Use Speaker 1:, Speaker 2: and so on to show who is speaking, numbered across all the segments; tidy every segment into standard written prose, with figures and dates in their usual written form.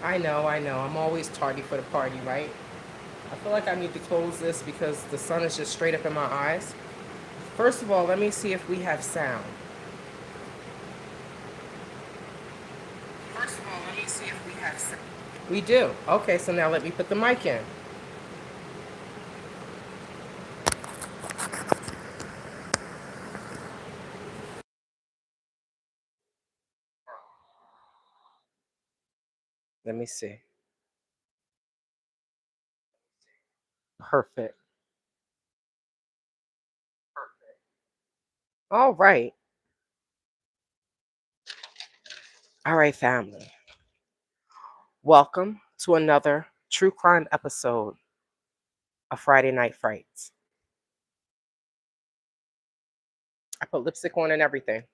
Speaker 1: I know. I'm always tardy for the party, right? I feel like I need to close this because the sun is just straight up in my eyes. First of all, let me see if we have sound. First of all, let me see if we have sound. We do. Okay, so now let me put the mic in. Let me see. Perfect. All right. All right, family. Welcome to another true crime episode of Friday Night Frights. I put lipstick on and everything,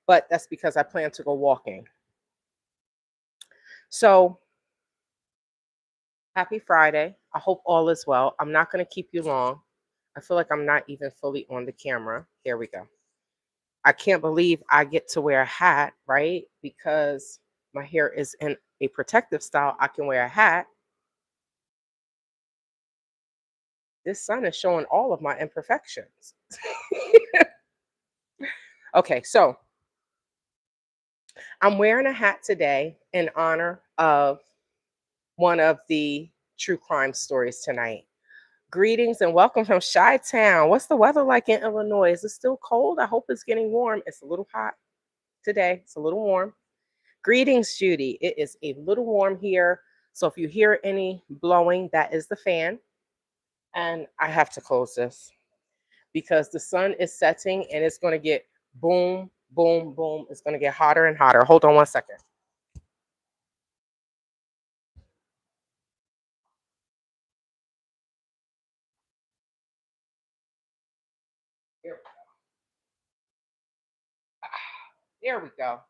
Speaker 1: but that's because I plan to go walking. So, happy Friday. I hope all is well. I'm not going to keep you long. I feel like I'm not even fully on the camera. Here we go. I can't believe I get to wear a hat, right? Because my hair is in a protective style. I can wear a hat. This sun is showing all of my imperfections. Okay, so I'm wearing a hat today in honor of one of the true crime stories tonight. Greetings and welcome from Chi-Town. What's the weather like in Illinois? Is it still cold? I hope it's getting warm. It's a little hot today. It's a little warm. Greetings, Judy. It is a little warm here. So if you hear any blowing, that is the fan. And I have to close this because the sun is setting and it's going to get boom, boom, boom. It's going to get hotter and hotter. Hold on one second. Here, there we go.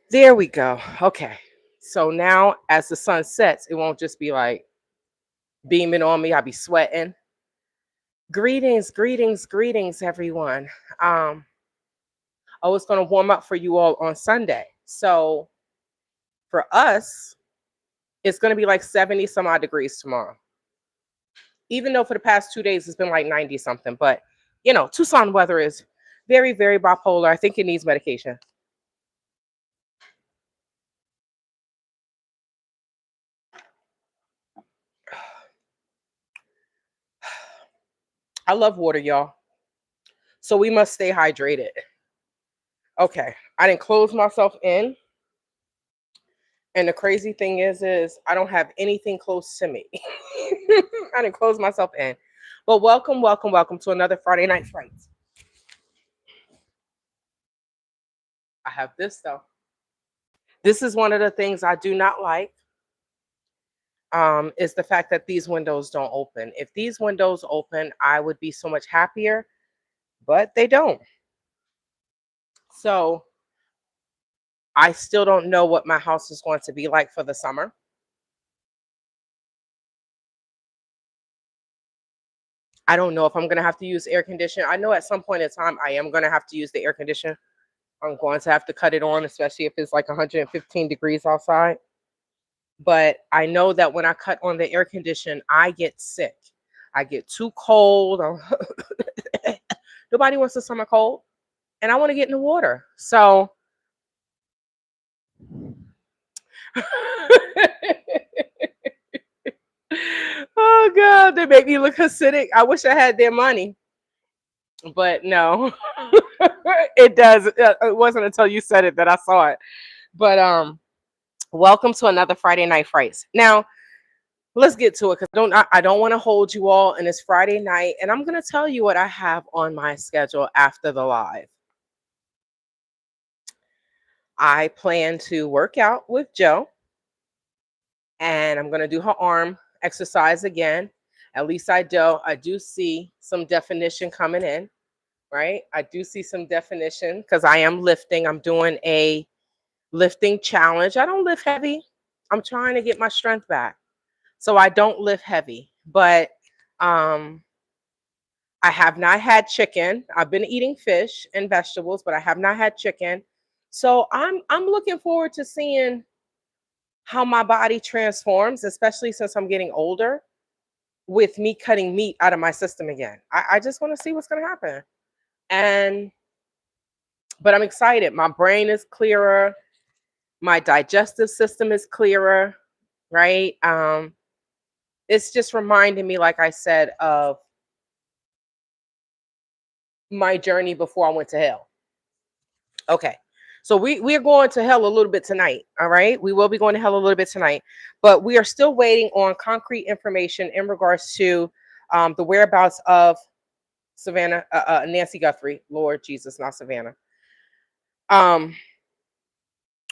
Speaker 1: There we go. Okay. So now as the sun sets, it won't just be like beaming on me. I'll be sweating. Greetings, greetings, greetings, everyone. Um, I was going to warm up for you all on Sunday. So for us, it's going to be like 70 some odd degrees tomorrow. Even though for the past 2 days it's been like 90 something. But, Tucson weather is very, very bipolar. I think it needs medication. I love water, y'all. So we must stay hydrated. Okay. I didn't close myself in. And the crazy thing is I don't have anything close to me. I didn't close myself in. But welcome, welcome, welcome to another Friday Night Frights. I have this though. This is one of the things I do not like. Is the fact that these windows don't open. If these windows open, I would be so much happier, but they don't. So I still don't know what my house is going to be like for the summer. I don't know if I'm going to have to use air conditioner. I know at some point in time I am going to have to use the air conditioner. I'm going to have to cut it on, especially if it's like 115 degrees outside. But I know that when I cut on the air condition, I get sick. I get too cold. Nobody wants the summer cold, and I want to get in the water. So, oh God, they make me look Hasidic. I wish I had their money, but no, it does. It wasn't until you said it that I saw it. But welcome to another Friday Night Frights. Now, let's get to it because I don't want to hold you all, and it's Friday night, and I'm gonna tell you what I have on my schedule after the live. I plan to work out with Joe, and I'm gonna do her arm exercise again. At least I do see some definition coming in, right? I do see some definition because I am lifting. I'm doing a lifting challenge. I don't lift heavy. I'm trying to get my strength back. So I don't lift heavy, but um I have not had chicken. I've been eating fish and vegetables, but I have not had chicken. So I'm looking forward to seeing how my body transforms, especially since I'm getting older, with me cutting meat out of my system again. I just want to see what's going to happen. And, but I'm excited. My brain is clearer. My digestive system is clearer, right? It's just reminding me, like I said, of my journey before I went to hell. Okay. So we are going to hell a little bit tonight. All right. We will be going to hell a little bit tonight, but we are still waiting on concrete information in regards to the whereabouts of Savannah, Nancy Guthrie. Lord Jesus, not Savannah. Um,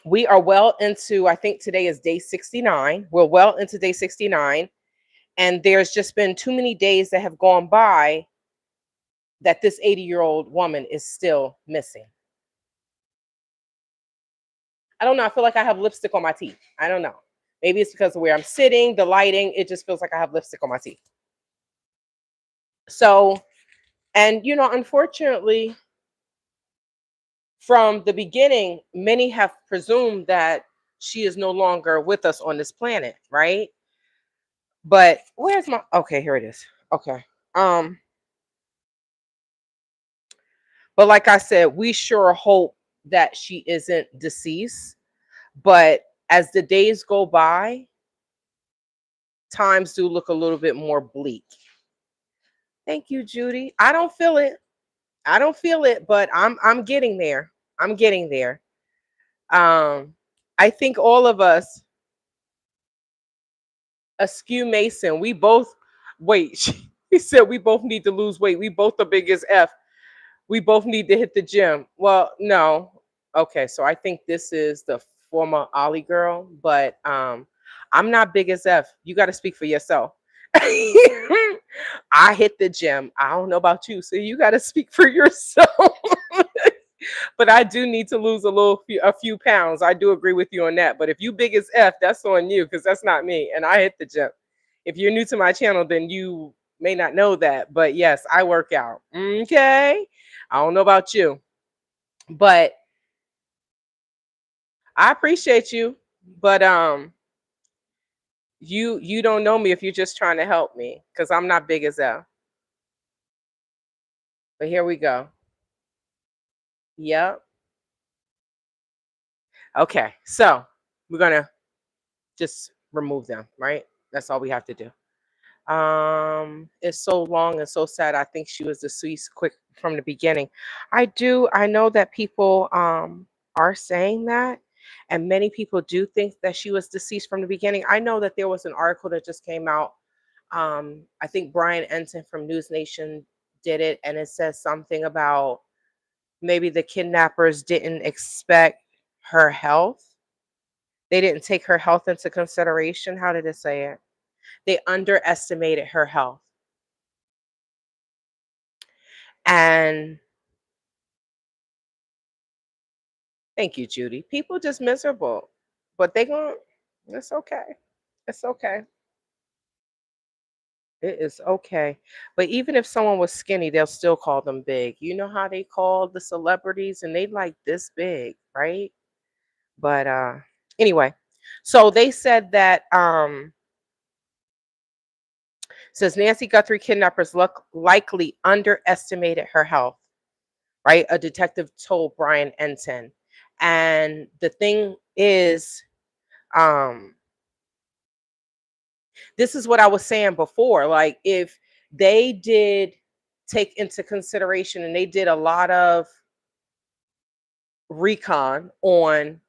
Speaker 1: we are well into, I think today is day 69. We're well into day 69. And there's just been too many days that have gone by that this 80-year-old woman is still missing. I don't know. I feel like I have lipstick on my teeth. I don't know. Maybe it's because of where I'm sitting, the lighting. It just feels like I have lipstick on my teeth. So, and unfortunately, from the beginning, many have presumed that she is no longer with us on this planet, right? But where's my, okay, here it is. Okay. Um, but like I said, we sure hope that she isn't deceased. But as the days go by, times do look a little bit more bleak. Thank you, Judy. I don't feel it. I don't feel it, but I'm getting there. I'm getting there. I think all of us, Askew Mason, we both wait. He said we both need to lose weight. We both are big as F. We both need to hit the gym. Well, no. Okay, so I think this is the former Ollie girl, but I'm not big as F. You got to speak for yourself. I hit the gym. I don't know about you, so you got to speak for yourself. But I do need to lose a few pounds. I do agree with you on that. But if you big as F, that's on you because that's not me. And I hit the gym. If you're new to my channel, then you may not know that. But yes, I work out. Okay. I don't know about you, but I appreciate you. But you don't know me if you're just trying to help me because I'm not big as F. But here we go. Yep. Okay. So we're gonna just remove them, right? That's all we have to do. It's so long and so sad. I think she was deceased quick from the beginning. I know that people are saying that, and many people do think that she was deceased from the beginning. I know that there was an article that just came out. I think Brian Enton from News Nation did it, and it says something about maybe the kidnappers didn't expect her health. They didn't take her health into consideration. How did it say it? They underestimated her health. And thank you, Judy. People just miserable, but they going it's okay. It's okay. It is okay. But even if someone was skinny, they'll still call them big. You know how they call the celebrities and they like this big, right? But anyway, so they said that says Nancy Guthrie kidnappers likely underestimated her health, right? A detective told Brian Enton. And the thing is, um, this is what I was saying before. Like, if they did take into consideration and they did a lot of recon on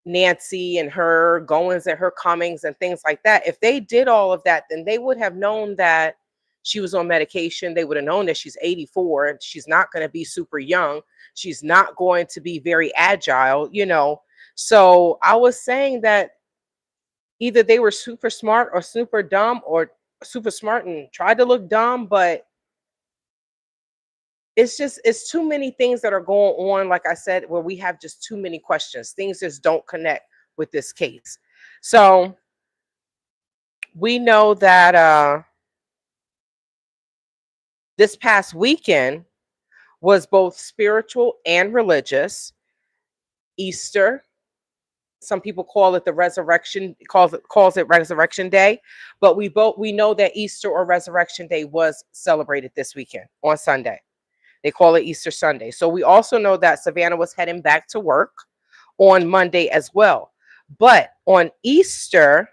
Speaker 1: Nancy and her goings and her comings and things like that, if they did all of that, then they would have known that she was on medication. They would have known that she's 84 and she's not going to be super young. She's not going to be very agile. So I was saying that either they were super smart or super dumb, or super smart and tried to look dumb, but it's too many things that are going on, like I said, where we have just too many questions. Things just don't connect with this case. So we know that this past weekend was both spiritual and religious. Easter, Some people call it the resurrection, calls it Resurrection Day, but we know that Easter or Resurrection Day was celebrated this weekend on Sunday. They call it Easter Sunday. So we also know that Savannah was heading back to work on Monday as well. But on Easter,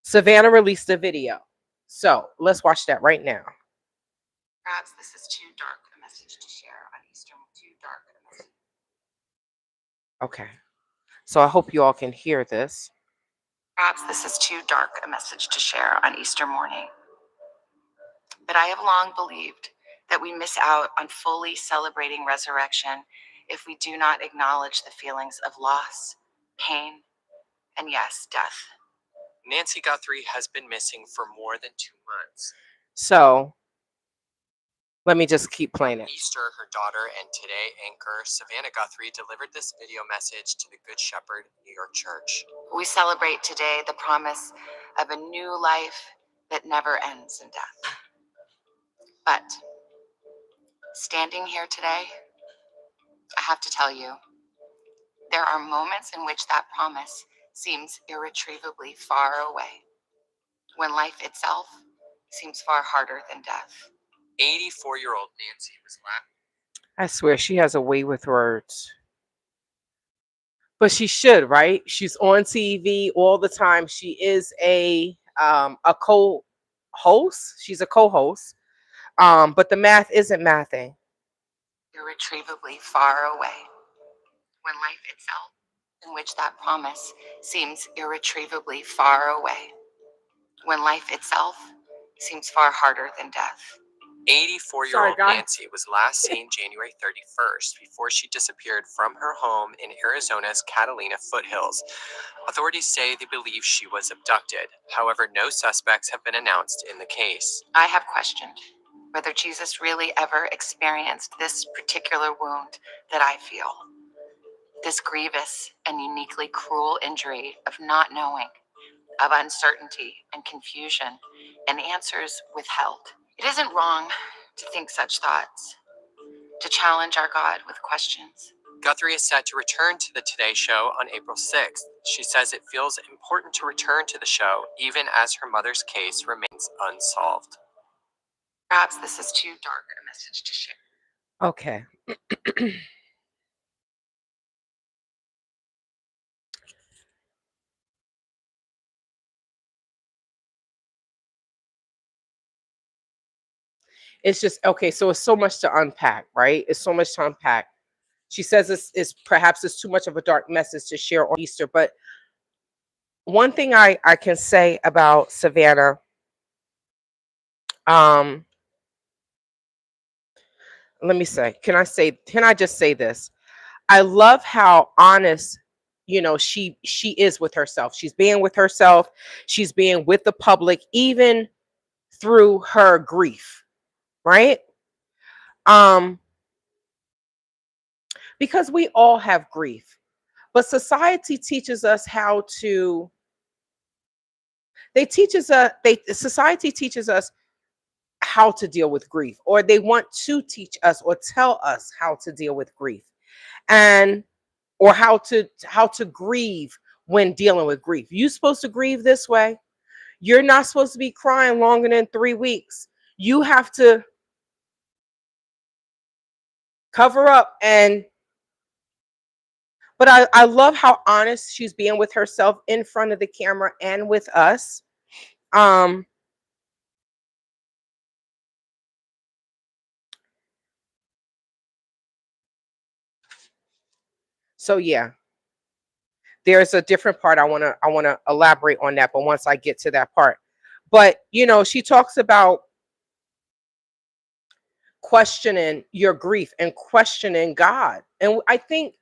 Speaker 1: Savannah released a video. So let's watch that right now.
Speaker 2: Perhaps this is too dark a message to share on Easter. Too dark a message.
Speaker 1: Okay. So I hope you all can hear this.
Speaker 2: Perhaps this is too dark a message to share on Easter morning. But I have long believed that we miss out on fully celebrating resurrection if we do not acknowledge the feelings of loss, pain, and yes, death.
Speaker 3: Nancy Guthrie has been missing for more than 2 months.
Speaker 1: So let me just keep playing it.
Speaker 3: Easter, her daughter and Today anchor Savannah Guthrie delivered this video message to the Good Shepherd New York Church.
Speaker 2: We celebrate today the promise of a new life that never ends in death. But standing here today, I have to tell you, there are moments in which that promise seems irretrievably far away, when life itself seems far harder than death.
Speaker 3: 84-year-old Nancy was laughing.
Speaker 1: I swear she has a way with words. But she should, right? She's on TV all the time. She is a co-host. She's a co-host. But the math isn't mathing.
Speaker 2: Irretrievably far away, when life itself, in which that promise seems irretrievably far away, when life itself seems far harder than death.
Speaker 3: 84-year-old Nancy was last seen January 31st before she disappeared from her home in Arizona's Catalina foothills. Authorities say they believe she was abducted. However, no suspects have been announced in the case.
Speaker 2: I have questioned whether Jesus really ever experienced this particular wound that I feel. This grievous and uniquely cruel injury of not knowing, of uncertainty and confusion, and answers withheld. It isn't wrong to think such thoughts, to challenge our God with questions.
Speaker 3: Guthrie is set to return to the Today Show on April 6th. She says it feels important to return to the show even as her mother's case remains unsolved.
Speaker 2: Perhaps this is too dark a message to share.
Speaker 1: Okay. It's just, okay, so it's so much to unpack, right? It's so much to unpack. She says perhaps it's too much of a dark message to share on Easter. But one thing I can say about Savannah, let me say, can I just say this? I love how honest, she is with herself. She's being with herself. She's being with the public, even through her grief. Right? Because we all have grief, but society teaches us society teaches us how to deal with grief, or they want to teach us or tell us how to deal with grief, or how to grieve when dealing with grief. You're supposed to grieve this way. You're not supposed to be crying longer than 3 weeks. You have to cover up. But I love how honest she's being with herself in front of the camera and with us. So yeah, there's a different part I want to elaborate on that, but once I get to that part. But she talks about questioning your grief and questioning God. And I think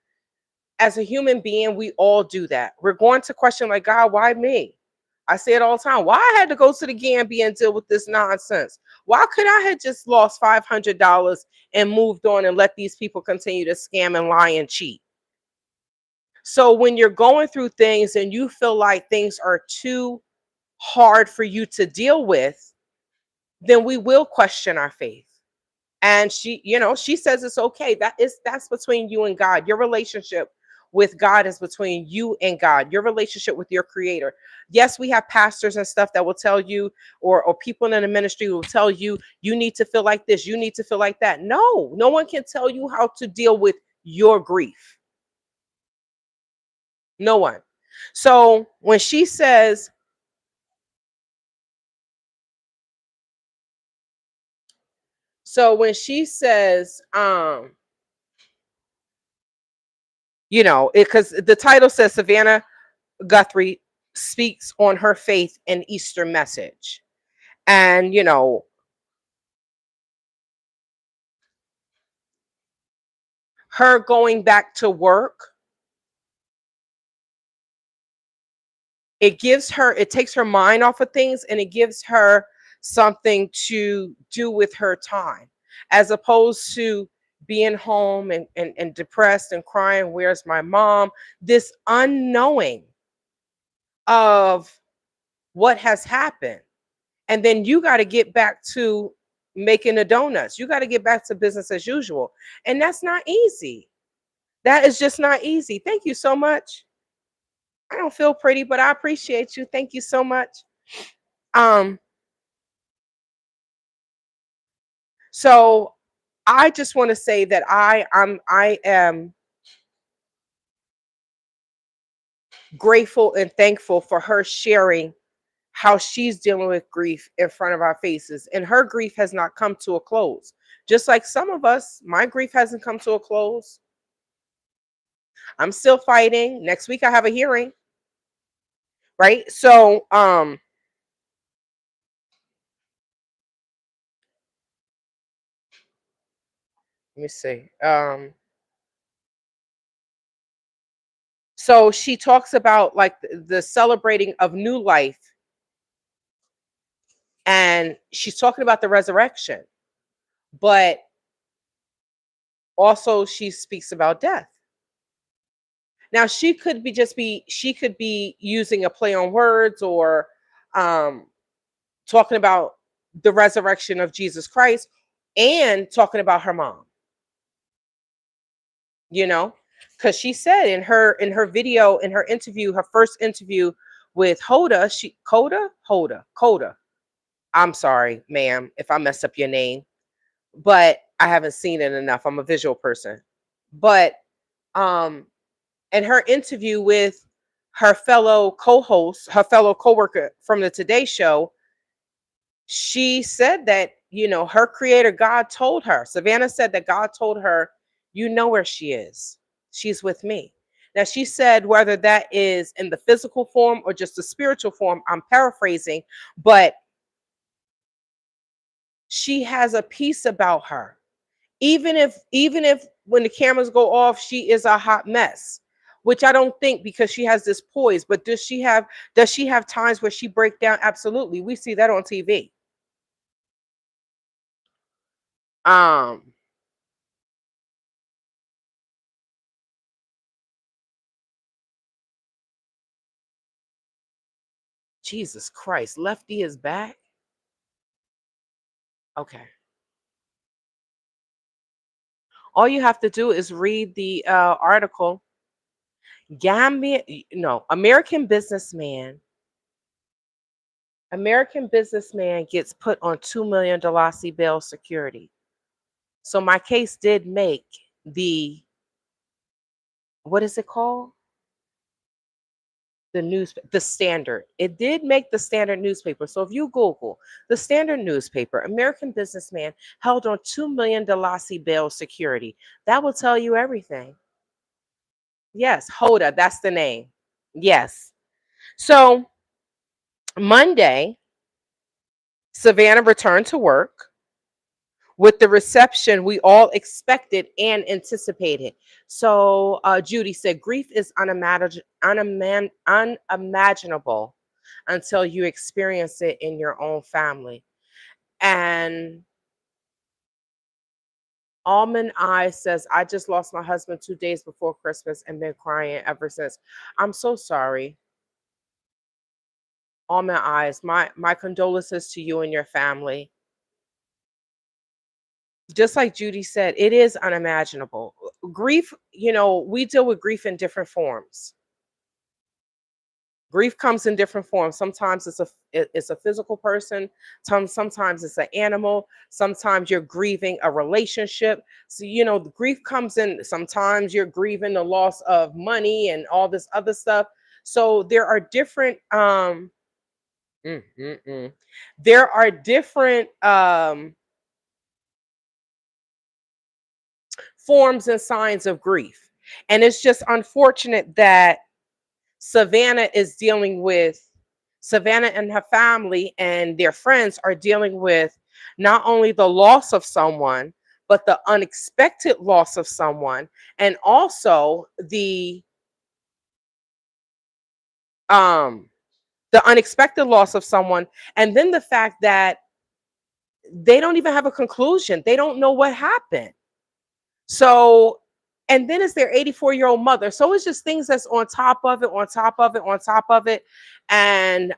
Speaker 1: as a human being, we all do that. We're going to question, like, God, why me? I say it all the time. Why I had to go to the Gambia and deal with this nonsense? Why could I have just lost $500 and moved on and let these people continue to scam and lie and cheat? So when you're going through things and you feel like things are too hard for you to deal with, then we will question our faith. And she, she says it's okay. That's between you and God. Your relationship with God is between you and God. Your relationship with your creator. Yes, we have pastors and stuff that will tell you, or people in the ministry will tell you, you need to feel like this, you need to feel like that. No one can tell you how to deal with your grief. No one. So when she says, because the title says Savannah Guthrie speaks on her faith and Easter message. And, her going back to work, it takes her mind off of things, and it gives her something to do with her time, as opposed to being home and depressed and crying, where's my mom? This unknowing of what has happened. And then you got to get back to making the donuts. You got to get back to business as usual. And that's not easy. That is just not easy. Thank you so much. I don't feel pretty, but I appreciate you. Thank you so much. So I just want to say that I am grateful and thankful for her sharing how she's dealing with grief in front of our faces. And her grief has not come to a close. Just like some of us, my grief hasn't come to a close. I'm still fighting. Next week I have a hearing. Right? So let me see. So she talks about like the celebrating of new life, and she's talking about the resurrection, but also she speaks about death. Now she could be using a play on words, or talking about the resurrection of Jesus Christ and talking about her mom. Because she said in her video, in her interview, her first interview with Hoda. I'm sorry, ma'am, if I messed up your name, but I haven't seen it enough. I'm a visual person. But in her interview with her fellow co-host, her fellow co-worker from the Today Show, she said that, her creator, God told her, Savannah said that God told her, where she is. She's with me. Now, she said whether that is in the physical form or just the spiritual form, I'm paraphrasing, but she has a peace about her. Even if when the cameras go off, she is a hot mess, which I don't think, because she has this poise. But does she have times where she breaks down? Absolutely. We see that on TV. Jesus Christ, Lefty is back. Okay. All you have to do is read the article. American businessman gets put on $2 million Dalasi bail security. So my case did make the, what is it called? The Standard. It did make the Standard newspaper. So if you Google the Standard newspaper, American businessman held on $2 million Dalasi bail security, that will tell you everything. Yes, Hoda, that's the name. Yes. So Monday, Savannah returned to work with the reception we all expected and anticipated. So Judy said, grief is unimaginable until you experience it in your own family. And Almond Eye says, I just lost my husband 2 days before Christmas and been crying ever since. I'm so sorry. Almond Eyes, my condolences to you and your family. just like Judy said, it is unimaginable. Grief, we deal with grief in different forms. Grief comes in different forms. Sometimes it's a physical person. Sometimes it's an animal. Sometimes you're grieving a relationship. So the grief comes in. Sometimes you're grieving the loss of money and all this other stuff. So there are different. There are different forms and signs of grief, and it's just unfortunate that Savannah and her family and their friends are dealing with not only the loss of someone, but the unexpected loss of someone, and also um the unexpected loss of someone, and then the fact that they don't even have a conclusion. They don't know what happened. So, and then it's their 84-year-old mother. So it's just things that's on top of it, on top of it, on top of it. And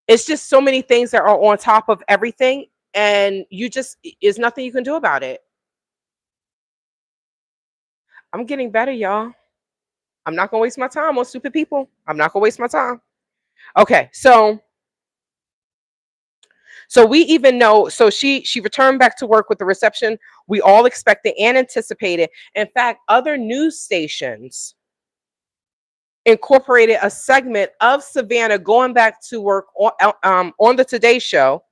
Speaker 1: it's just so many things that are on top of everything. And there's nothing you can do about it. I'm getting better, y'all. I'm not gonna waste my time on stupid people. I'm not gonna waste my time. Okay, so we even know, so she returned back to work with the reception we all expected and anticipated. In fact, other news stations incorporated a segment of Savannah going back to work on the Today Show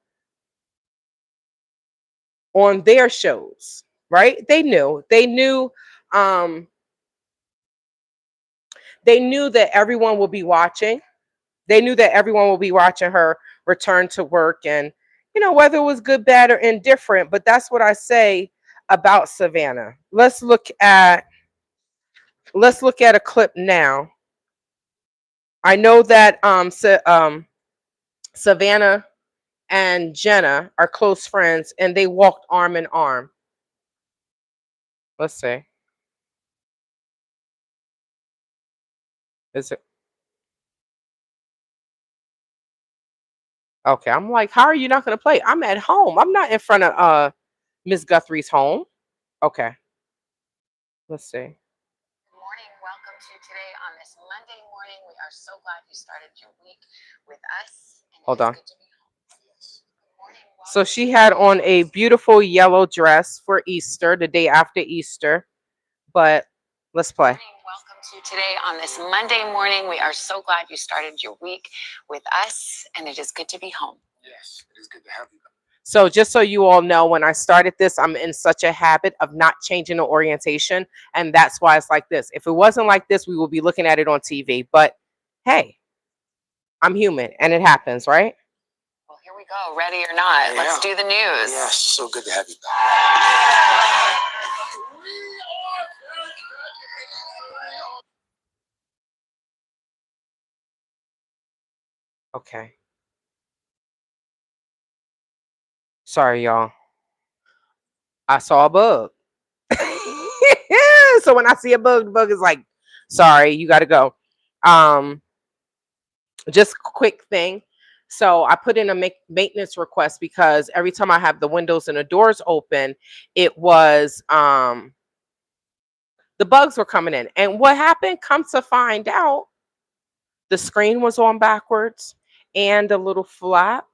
Speaker 1: on their shows, right? Um, they knew that everyone will be watching. They knew that everyone will be watching her return to work, and whether it was good, bad, or indifferent. But that's what I say about Savannah. Let's look at a clip now. I know that Savannah and Jenna are close friends, and they walked arm in arm. Let's see. Is it okay? I'm like, how are you not going to play? I'm at home. I'm not in front of Miss Guthrie's home. Okay. Let's see.
Speaker 2: Good morning. Welcome to today on this Monday morning. We are so glad you started your week with us. And
Speaker 1: Hold on.
Speaker 2: Good to be home. Yes. Good morning.
Speaker 1: So she had on a beautiful yellow dress for Easter, the day after Easter. But let's play.
Speaker 2: Welcome to today on this Monday morning. We are so glad you started your week with us, and it is good to be home.
Speaker 4: Yes, it is good to have you.
Speaker 1: So just so you all know, when I started this, I'm in such a habit of not changing the orientation, and that's why it's like this. If it wasn't like this, we would be looking at it on TV. But hey, I'm human, and it happens, right?
Speaker 2: Well, here we go. Ready or not, let's do the news.
Speaker 4: Yes, so good to have you.
Speaker 1: Okay. Sorry, y'all. I saw a bug. So when I see a bug, the bug is like, sorry, you got to go. Just quick thing. So I put in a maintenance request because every time I have the windows and the doors open, it was the bugs were coming in. And what happened? Come to find out, the screen was on backwards, and the little flap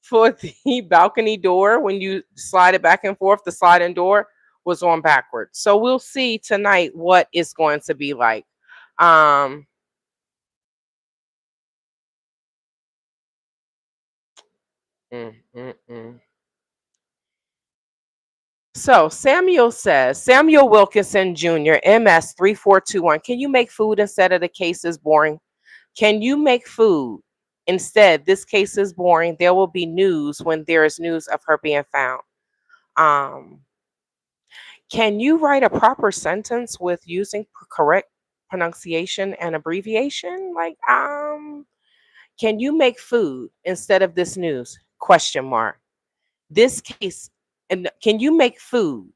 Speaker 1: for the balcony door, when you slide it back and forth, the sliding door was on backwards. So we'll see tonight what it's going to be like. So Samuel Wilkinson Jr., MS 3421. Can you make food instead of the case is boring? Can you make food instead? This case is boring. There will be news when there is news of her being found. Can you write a proper sentence with using correct pronunciation and abbreviation? Like, can you make food instead of this news? Question mark. This case, and can you make food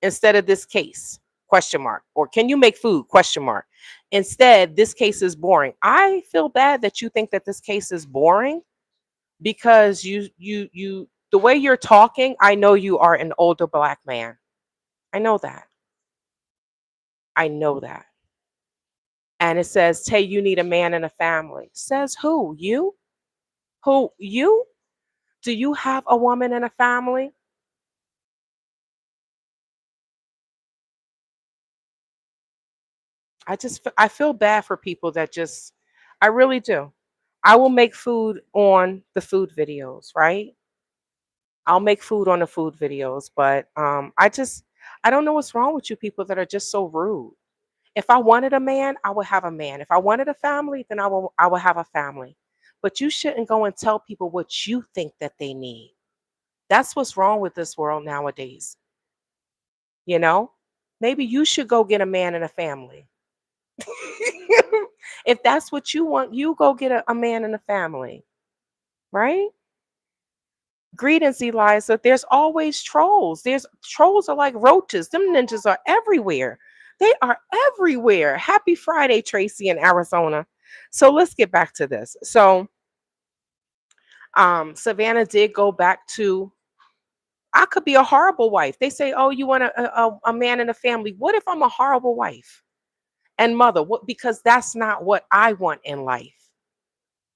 Speaker 1: instead of this case? Question mark. Or can you make food? Question mark. Instead, this case is boring. I feel bad that you think that this case is boring, because the way you're talking, I know you are an older black man. I know that. I know that. And it says, Tay, you need a man and a family. Says who? You? Who? You? Do you have a woman and a family? I feel bad for people that just, I really do. I will make food on the food videos, right? I'll make food on the food videos, but I don't know what's wrong with you people that are just so rude. If I wanted a man, I would have a man. If I wanted a family, then I will have a family. But you shouldn't go and tell people what you think that they need. That's what's wrong with this world nowadays. You know? Maybe you should go get a man and a family. If that's what you want, you go get a man and a family. Right? Greetings, Eliza. There's always trolls. There's trolls are like roaches. Them ninjas are everywhere. They are everywhere. Happy Friday, Tracy in Arizona. So let's get back to this. So Savannah did go back to, I could be a horrible wife. They say, oh, you want a man and a family. What if I'm a horrible wife and mother? What, because that's not what I want in life.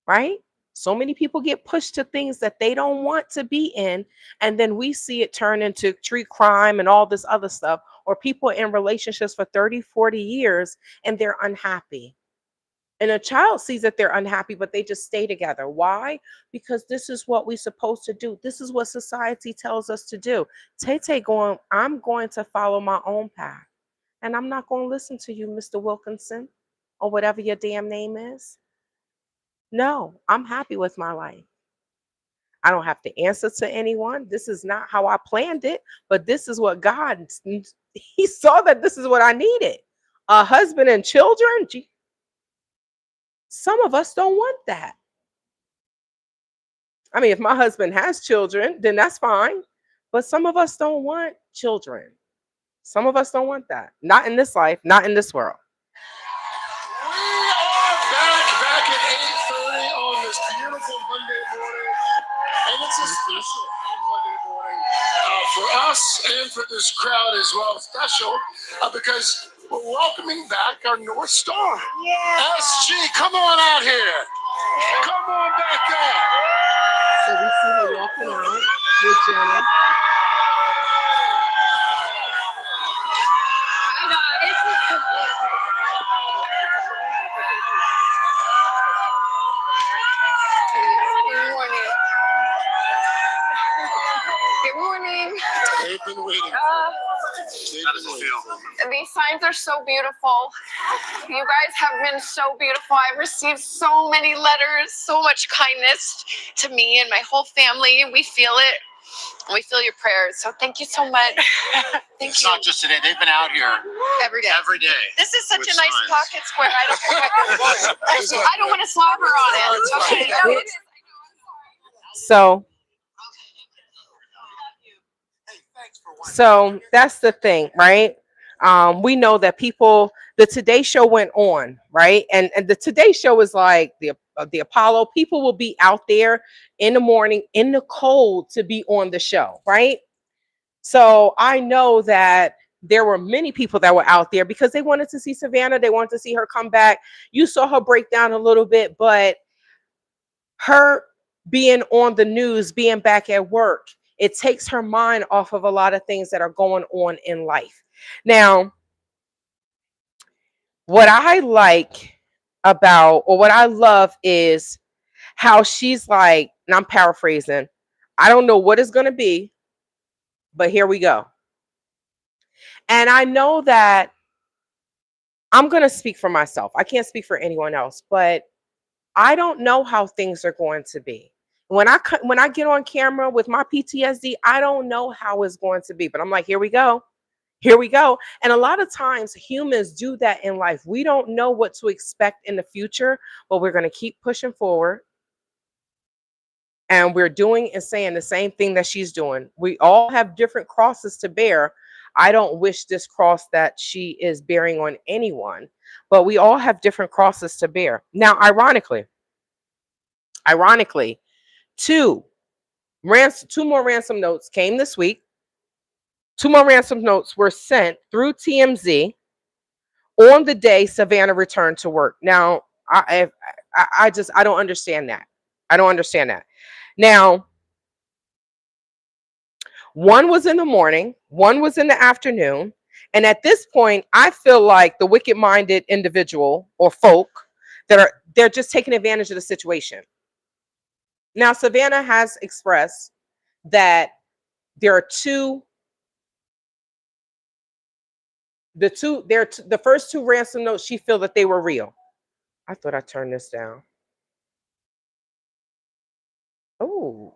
Speaker 1: Right? So many people get pushed to things that they don't want to be in. And then we see it turn into tree crime and all this other stuff, or people in relationships for 30, 40 years and they're unhappy. And a child sees that they're unhappy, but they just stay together. Why? Because this is what we're supposed to do. This is what society tells us to do. Tay going, I'm going to follow my own path. And I'm not going to listen to you, Mr. Wilkinson, or whatever your damn name is. No, I'm happy with my life. I don't have to answer to anyone. This is not how I planned it, but this is what God, He saw that this is what I needed. A husband and children. Gee, some of us don't want that. I mean, if my husband has children, then that's fine. But some of us don't want children. Some of us don't want that. Not in this life, not in this world.
Speaker 4: We are back at 8:30 on this beautiful Monday morning. And it's a special Monday morning for us and for this crowd as well. Special because we're welcoming back our North Star. Yeah. SG, come on out here. Come on back out.
Speaker 1: So we see her walking out with Jenna.
Speaker 5: Good morning.
Speaker 4: They've been waiting.
Speaker 5: How does it feel? These signs are so beautiful. You guys have been so beautiful. I've received so many letters, so much kindness to me and my whole family. We feel it. We feel your prayers. So thank you so much. Thank
Speaker 4: It's
Speaker 5: you.
Speaker 4: not just today. They've been out here
Speaker 5: Every day.
Speaker 4: every day.
Speaker 5: This is such
Speaker 4: with
Speaker 5: a nice
Speaker 4: signs.
Speaker 5: pocket square. I don't want to slobber on it. Okay. No, it is.
Speaker 1: So that's the thing, right? We know that people, the Today Show went on, right? And the Today Show is like the Apollo. People will be out there in the morning in the cold to be on the show, right? So I know that there were many people that were out there because they wanted to see Savannah. They wanted to see her come back. You saw her break down a little bit, but her being on the news, being back at work, it takes her mind off of a lot of things that are going on in life. Now, what I like about, or what I love is how she's like, and I'm paraphrasing, I don't know what it's going to be, but here we go. And I know that I'm going to speak for myself. I can't speak for anyone else, but I don't know how things are going to be. When I get on camera with my PTSD, I don't know how it's going to be, but I'm like, here we go. Here we go. And a lot of times humans do that in life. We don't know what to expect in the future, but we're going to keep pushing forward. And we're doing and saying the same thing that she's doing. We all have different crosses to bear. I don't wish this cross that she is bearing on anyone, but we all have different crosses to bear. Now, ironically, Two more ransom notes came this week. 2 more ransom notes were sent through TMZ on the day Savannah returned to work. Now, I don't understand that. I don't understand that. Now, one was in the morning, one was in the afternoon. And at this point, I feel like the wicked-minded individual or folk they're just taking advantage of the situation. Now, Savannah has expressed that there are the first 2 ransom notes, she feel that they were real. I thought I turned this down. Oh,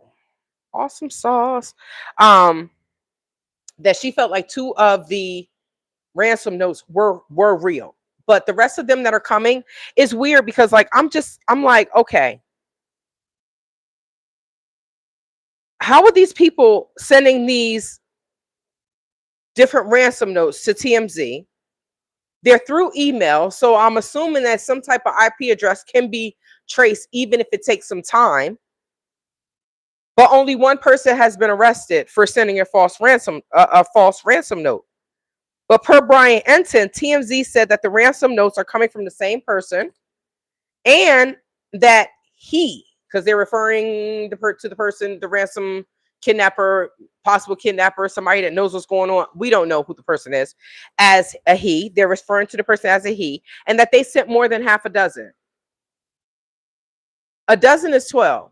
Speaker 1: awesome sauce. That she felt like 2 of the ransom notes were real, but the rest of them that are coming is weird because like I'm like, okay, how are these people sending these different ransom notes to TMZ? They're through email, so I'm assuming that some type of IP address can be traced even if it takes some time. But only one person has been arrested for sending a false ransom note. But per Brian Enton, TMZ said that the ransom notes are coming from the same person, and that he, because they're referring to the person, the ransom kidnapper, possible kidnapper, somebody that knows what's going on. We don't know who the person is, as a he. They're referring to the person as a he, and that they sent more than half a dozen. A dozen is 12.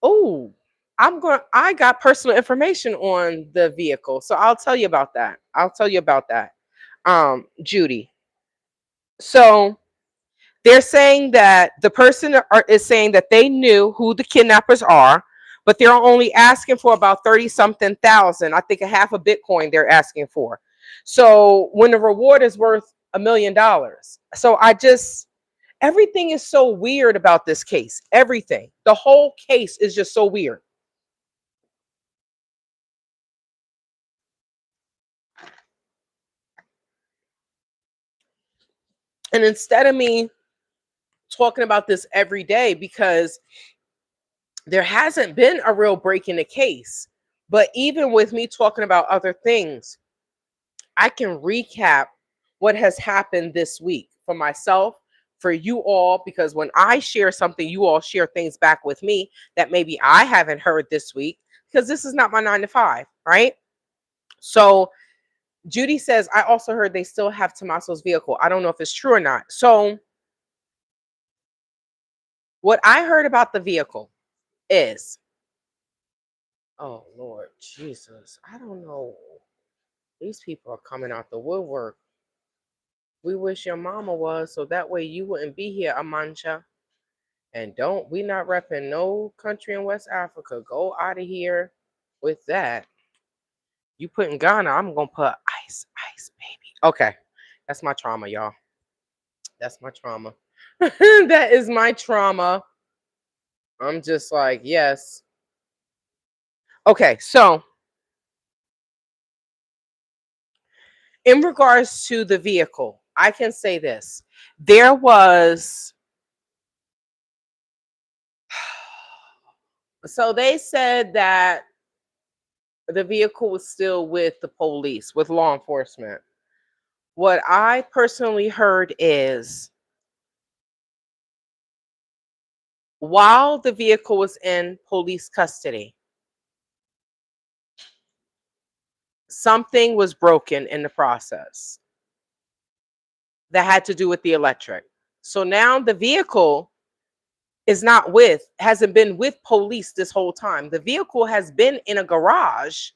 Speaker 1: Oh, I got personal information on the vehicle, so I'll tell you about that. Judy. So they're saying that the person is saying that they knew who the kidnappers are, but they're only asking for about 30 something thousand. I think a half a Bitcoin they're asking for. So when the reward is worth $1 million. So everything is so weird about this case. Everything. The whole case is just so weird. And instead of me talking about this every day, because there hasn't been a real break in the case, but even with me talking about other things, I can recap what has happened this week for myself, for you all, because when I share something, you all share things back with me that maybe I haven't heard this week, because this is not my 9 to 5, right? So Judy says, I also heard they still have Tommaso's vehicle. I don't know if it's true or not. So what I heard about the vehicle is, oh Lord Jesus, I don't know. These people are coming out the woodwork. We wish your mama was, so that way you wouldn't be here, Amancha. And we not repping no country in West Africa. Go out of here with that. You put in Ghana, I'm gonna put ice, baby. Okay, that's my trauma, y'all. That's my trauma. That is my trauma. I'm just like, yes. Okay, so in regards to the vehicle, I can say this. There was, so they said that the vehicle was still with the police, with law enforcement. What I personally heard is, while the vehicle was in police custody, something was broken in the process that had to do with the electric. So now the vehicle hasn't been with police this whole time. The vehicle has been in a garage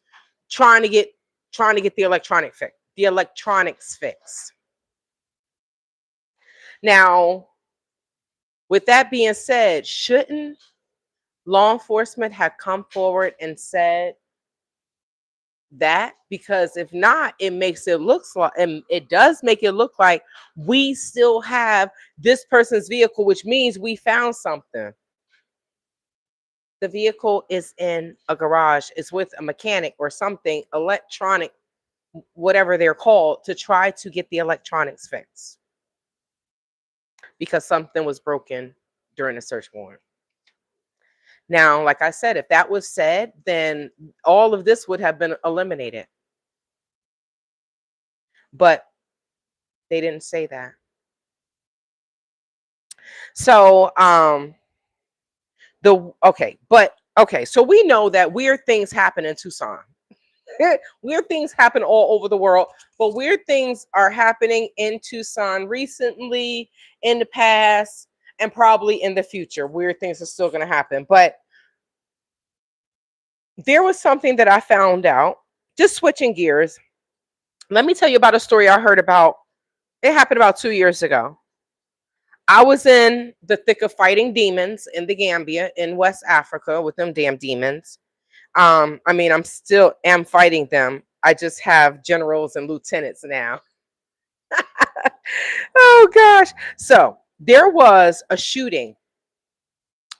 Speaker 1: trying to get the electronics fixed. Now, with that being said, shouldn't law enforcement have come forward and said that? Because if not, it does make it look like we still have this person's vehicle, which means we found something. The vehicle is in a garage. It's with a mechanic or something, electronic, whatever they're called, to try to get the electronics fixed. because something was broken during the search warrant. Now, like I said, if that was said, then all of this would have been eliminated. But they didn't say that. So, so we know that weird things happen in Tucson. Weird things happen all over the world, but weird things are happening in Tucson recently, in the past, and probably in the future. Weird things are still going to happen. But there was something that I found out, just switching gears. Let me tell you about a story I heard about. It happened about 2 years ago. I was in the thick of fighting demons in the Gambia in West Africa with them damn demons. I mean, I'm still am fighting them. I just have generals and lieutenants now. Oh gosh. So there was a shooting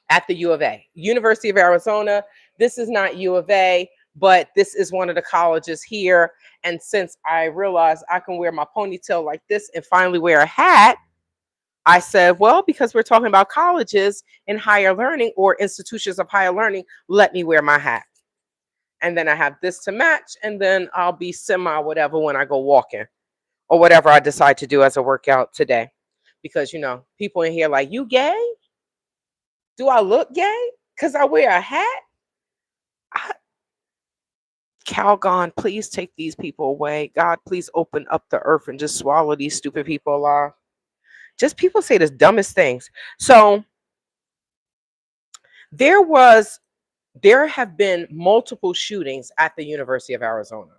Speaker 1: at the U of A, University of Arizona. This is not U of A, but this is one of the colleges here. And since I realized I can wear my ponytail like this and finally wear a hat, I said, well, because we're talking about colleges and higher learning or institutions of higher learning, let me wear my hat. And then I have this to match, and then I'll be semi whatever when I go walking or whatever I decide to do as a workout today. Because, you know, people in here like, you gay? Do I look gay? Because I wear a hat? Calgon, please take these people away. God, please open up the earth and just swallow these stupid people alive. Just people say the dumbest things. So there have been multiple shootings at the University of Arizona.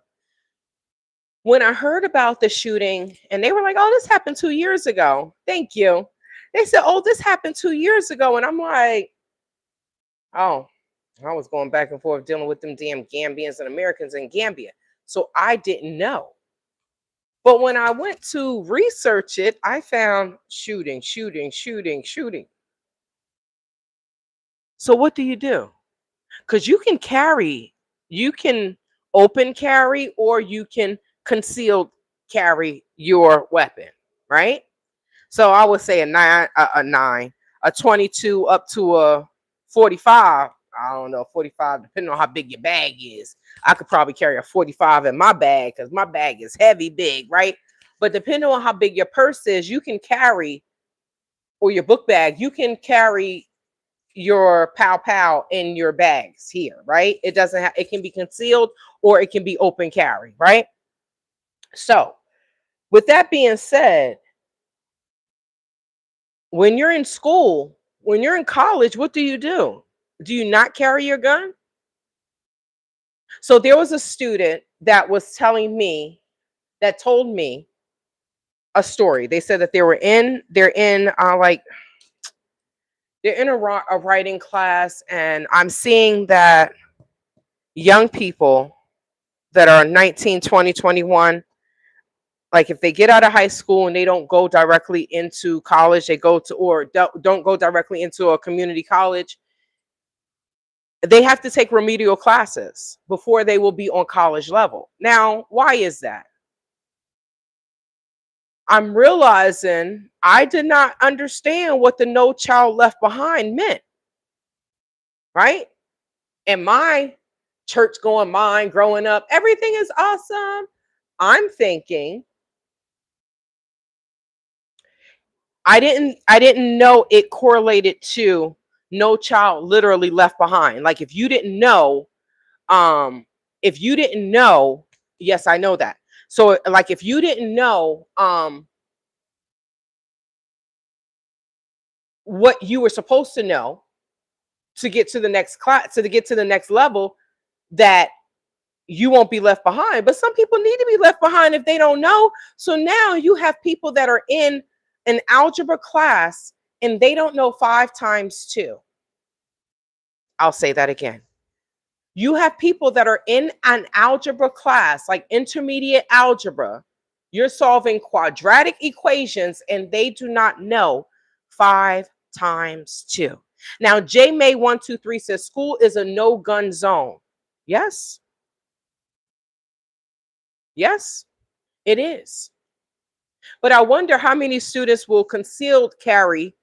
Speaker 1: When I heard about the shooting, and they were like, oh, this happened 2 years ago. Thank you. They said, oh, this happened 2 years ago. And I'm like, oh, I was going back and forth dealing with them damn Gambians and Americans in Gambia. So I didn't know. But when I went to research it, I found shooting. So what do? Because you can open carry, or you can concealed carry your weapon, right? So I would say a 22 up to a 45. I don't know, 45, depending on how big your bag is. I could probably carry a 45 in my bag because my bag is heavy, big, right? But depending on how big your purse is, you can carry, or your book bag, you can carry your pow in your bags here, right? It doesn't have, it can be concealed or it can be open carry, right? So with that being said, when you're in school, when you're in college, what do? Do you not carry your gun? So there was a student that told me a story. They said that they're in a writing class, and I'm seeing that young people that are 19, 20, 21, like if they get out of high school and they don't go directly into college, they go to, or don't go directly into a community college, they have to take remedial classes before they will be on college level. Now, why is that? I'm realizing I did not understand what the No Child Left Behind meant, right? And my church going mind growing up, everything is awesome. I'm thinking, I didn't know it correlated to no child literally left behind. Like if you didn't know, yes, I know that. So like if you didn't know what you were supposed to know to get to the next class, to get to the next level, that you won't be left behind. But some people need to be left behind if they don't know. So now you have people that are in an algebra class and they don't know 5 times 2. I'll say that again. You have people that are in an algebra class, like intermediate algebra. You're solving quadratic equations and they do not know 5 times 2. Now, J May 123 says school is a no gun zone. Yes. Yes, it is. But I wonder how many students will concealed carry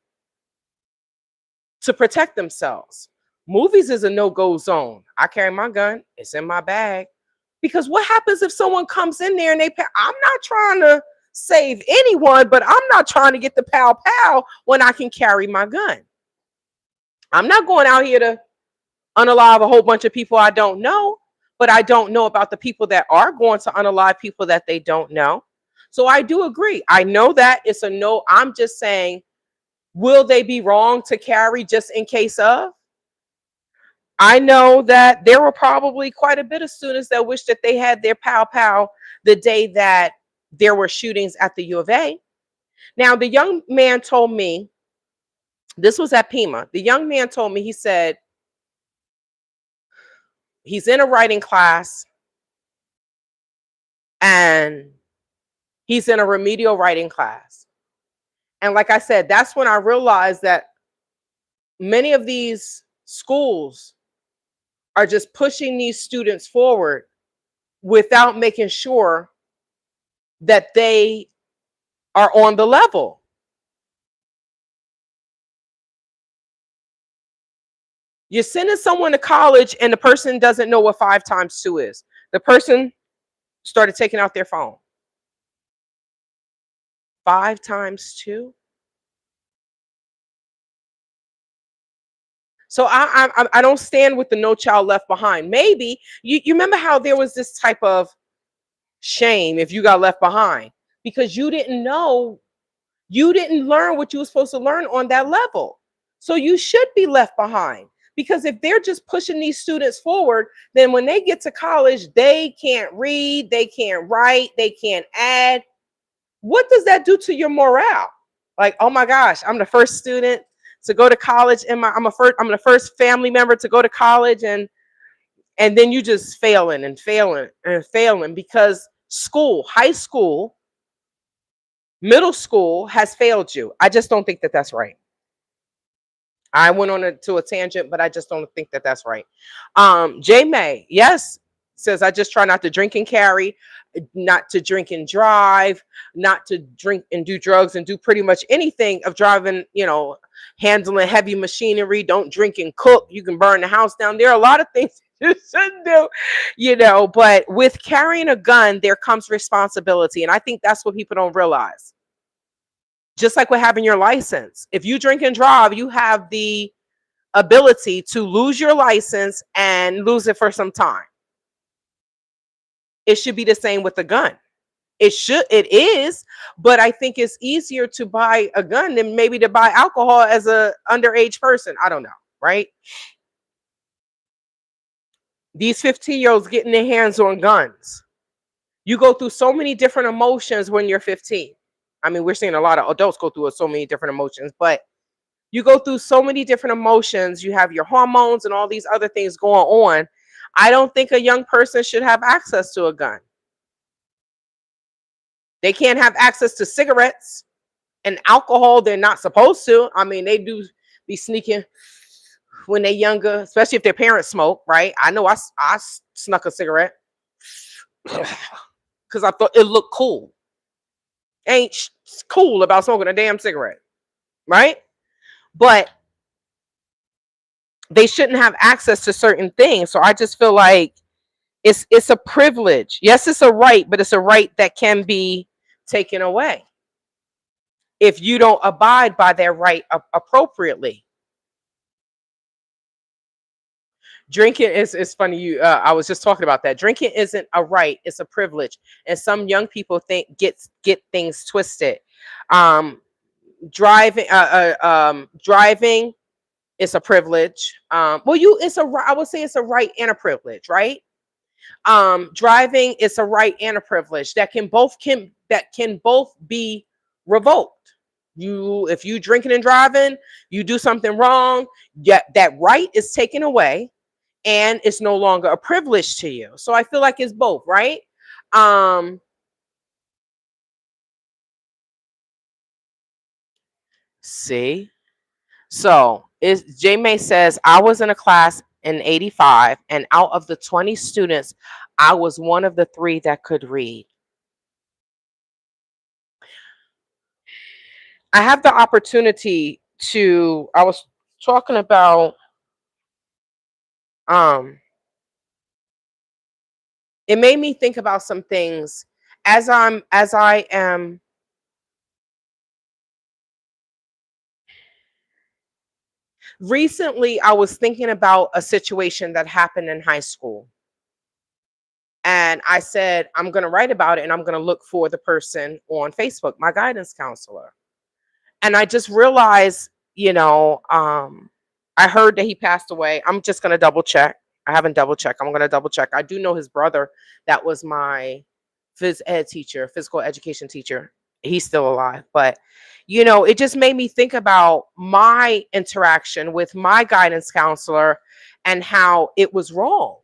Speaker 1: to protect themselves. Movies is a no-go zone. I carry my gun, it's in my bag. Because what happens if someone comes in there and I'm not trying to save anyone, but I'm not trying to get the pow pow when I can carry my gun. I'm not going out here to unalive a whole bunch of people I don't know, but I don't know about the people that are going to unalive people that they don't know. So I do agree. I know that it's a no. I'm just saying, will they be wrong to carry just in case of? I know that there were probably quite a bit of students that wish that they had their pow pow the day that there were shootings at the U of A. Now, the young man told me, this was at Pima. The young man told me, he said, he's in a writing class and he's in a remedial writing class. And like I said, that's when I realized that many of these schools are just pushing these students forward without making sure that they are on the level. You're sending someone to college and the person doesn't know what 5 times 2 is. The person started taking out their phone. 5 times 2? So I don't stand with the No Child Left Behind. Maybe you remember how there was this type of shame if you got left behind because you didn't know, you didn't learn what you were supposed to learn on that level. So you should be left behind, because if they're just pushing these students forward, then when they get to college, they can't read, they can't write, they can't add. What does that do to your morale? Like, oh my gosh, I'm the first student to go to college, and I'm the first family member to go to college, and then you just failing and failing and failing because school, high school, middle school has failed you. I just don't think that that's right. I went on to a tangent, but I just don't think that that's right. J May, yes, says, I just try not to drink and carry, not to drink and drive, not to drink and do drugs and do pretty much anything of driving, handling heavy machinery. Don't drink and cook. You can burn the house down. There are a lot of things you shouldn't do, but with carrying a gun, there comes responsibility. And I think that's what people don't realize. Just like with having your license. If you drink and drive, you have the ability to lose your license and lose it for some time. It should be the same with a gun. It is, but I think it's easier to buy a gun than maybe to buy alcohol as a underage person. I don't know, right? These 15-year-olds getting their hands on guns. You go through so many different emotions when you're 15. I mean, we're seeing a lot of adults go through so many different emotions, but you go through so many different emotions. You have your hormones and all these other things going on. I don't think a young person should have access to a gun. They can't have access to cigarettes and alcohol. They're not supposed to. I mean, they do be sneaking when they're younger, especially if their parents smoke, right? I know I snuck a cigarette because I thought it looked cool. Ain't cool about smoking a damn cigarette, right? But they shouldn't have access to certain things. So I just feel like it's a privilege. Yes, it's a right, but it's a right that can be taken away if you don't abide by their right appropriately. Drinking is funny. I was just talking about that. Drinking isn't a right; it's a privilege, and some young people get things twisted. Driving is a privilege. I would say it's a right and a privilege, right? Driving is a right and a privilege that can both be revoked. If you drinking and driving, you do something wrong, that right is taken away and it's no longer a privilege to you. So I feel like it's both, right? See? So J May says, I was in a class in 85, and out of the 20 students, I was one of the 3 that could read. I have the opportunity to, I was talking about, it made me think about some things as I am recently. I was thinking about a situation that happened in high school. And I said, I'm going to write about it and I'm going to look for the person on Facebook, my guidance counselor. And I just realized, I heard that he passed away. I'm just going to double check. I haven't double checked. I'm going to double check. I do know his brother. That was my phys ed teacher, physical education teacher. He's still alive. But, it just made me think about my interaction with my guidance counselor and how it was wrong.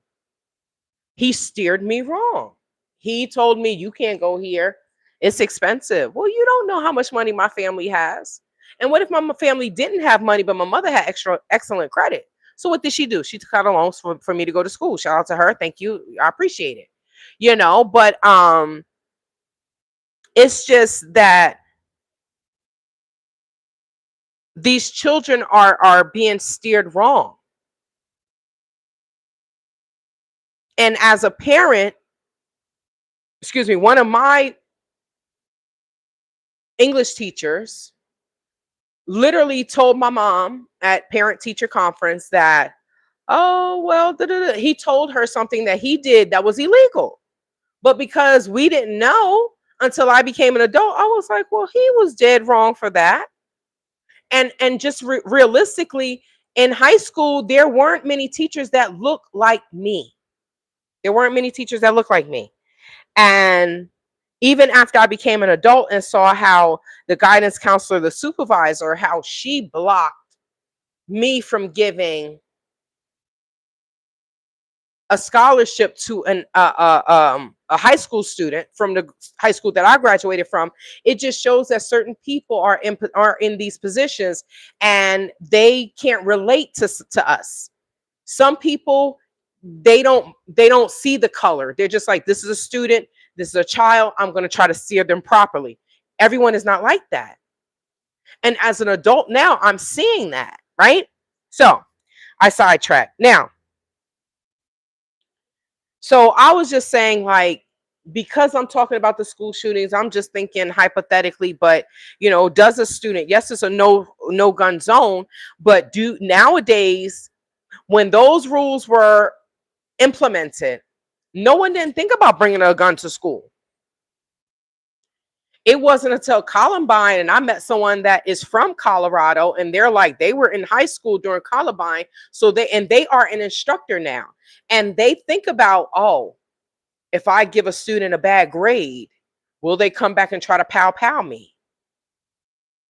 Speaker 1: He steered me wrong. He told me, you can't go here. It's expensive. Well, you don't know how much money my family has. And what if my family didn't have money, but my mother had excellent credit? So what did she do? She took out a loan for me to go to school. Shout out to her. Thank you. I appreciate it. But it's just that these children are being steered wrong. And as a parent, one of my English teachers literally told my mom at parent teacher conference that, oh, well, he told her something that he did that was illegal. But because we didn't know until I became an adult, I was like, well, he was dead wrong for that. And just realistically, in high school, there weren't many teachers that looked like me. There weren't many teachers that looked like me. And even after I became an adult and saw how the guidance counselor, the supervisor, how she blocked me from giving a scholarship to a high school student from the high school that I graduated from, it just shows that certain people are in these positions and they can't relate to us. Some people, they don't see the color. They're just like, this is a student, this is a child, I'm going to try to steer them properly. Everyone is not like that. And as an adult now, I'm seeing that, right? So I sidetracked. Now, so I was just saying, like, because I'm talking about the school shootings, I'm just thinking hypothetically, but does a student, yes, it's a no gun zone, but nowadays, when those rules were implemented, no one didn't think about bringing a gun to school. It wasn't until Columbine, and I met someone that is from Colorado, and they're like, they were in high school during Columbine, so they are an instructor now, and they think about, oh, if I give a student a bad grade, will they come back and try to pow me?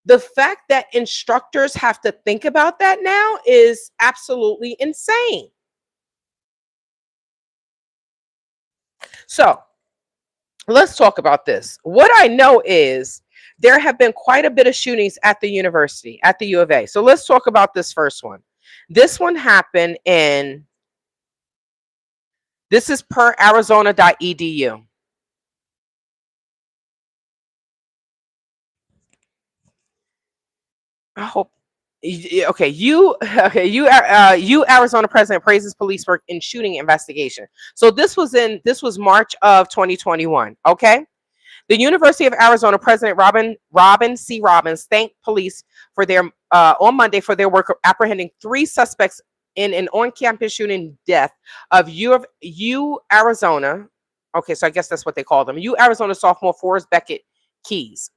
Speaker 1: The fact that instructors have to think about that now is absolutely insane. So let's talk about this. What I know is there have been quite a bit of shootings at the university, at the U of A. So let's talk about this first one. This one happened this is per arizona.edu. I hope. Okay, you Arizona president praises police work in shooting investigation. So this was March of 2021. Okay, the University of Arizona president Robin C. Robbins thanked police for their on Monday for their work of apprehending 3 suspects in an on-campus shooting death of U Arizona. Okay, so I guess that's what they call them. U Arizona sophomore Forrest Beckett Keys.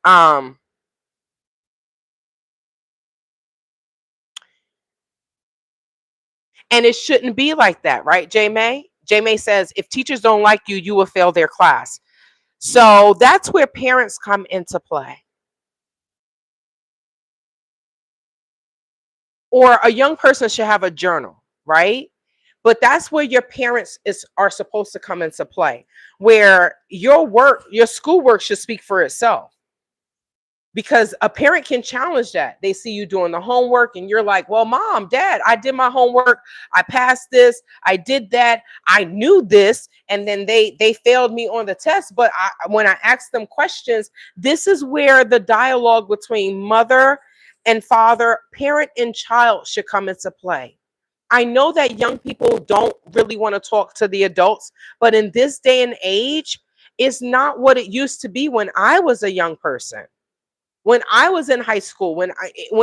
Speaker 1: And it shouldn't be like that, right, J May? J May says, if teachers don't like you, you will fail their class. So that's where parents come into play. Or a young person should have a journal, right? But that's where your parents are supposed to come into play, where your schoolwork should speak for itself. because a parent can challenge that. They see you doing the homework and you're like, well, mom, dad, I did my homework. I passed this. I did that. I knew this. And then they failed me on the test. But when I asked them questions, this is where the dialogue between mother and father, parent and child should come into play. I know that young people don't really want to talk to the adults, but in this day and age, it's not what it used to be when I was a young person. When I was in high school, when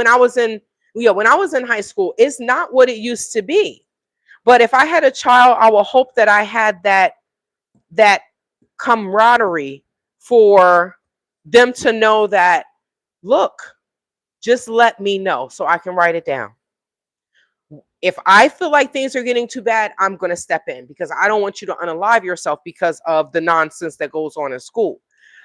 Speaker 1: I was in high school, it's not what it used to be. But if I had a child, I will hope that I had that camaraderie for them to know that, look, just let me know so I can write it down. If I feel like things are getting too bad, I'm going to step in, because I don't want you to unalive yourself because of the nonsense that goes on in school.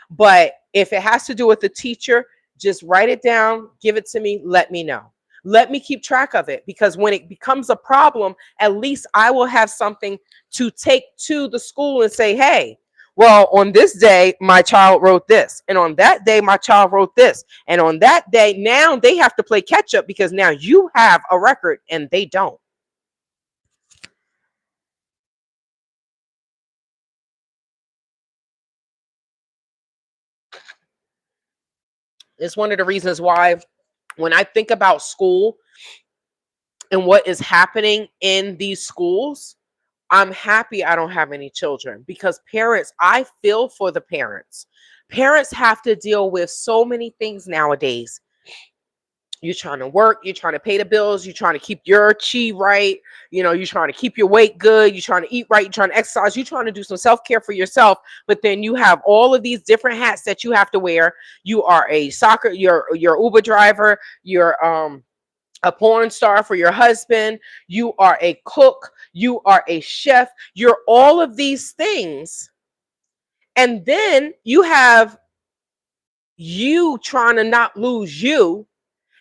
Speaker 1: But if it has to do with the teacher, just write it down, give it to me, let me know. Let me keep track of it, because when it becomes a problem, at least I will have something to take to the school and say, hey, well, on this day, my child wrote this. And on that day, my child wrote this. And on that day, now they have to play catch up because now you have a record and they don't. It's one of the reasons why when I think about school and what is happening in these schools, I'm happy I don't have any children, because parents, I feel for the parents. Parents have to deal with so many things nowadays. You're trying to work, you're trying to pay the bills, you're trying to keep your chi right, you're trying to keep your weight good, you're trying to eat right, you're trying to exercise, you're trying to do some self-care for yourself, but then you have all of these different hats that you have to wear. You are a you're Uber driver, you're a porn star for your husband, you are a cook, you are a chef, you're all of these things. And then you have you trying to not lose you.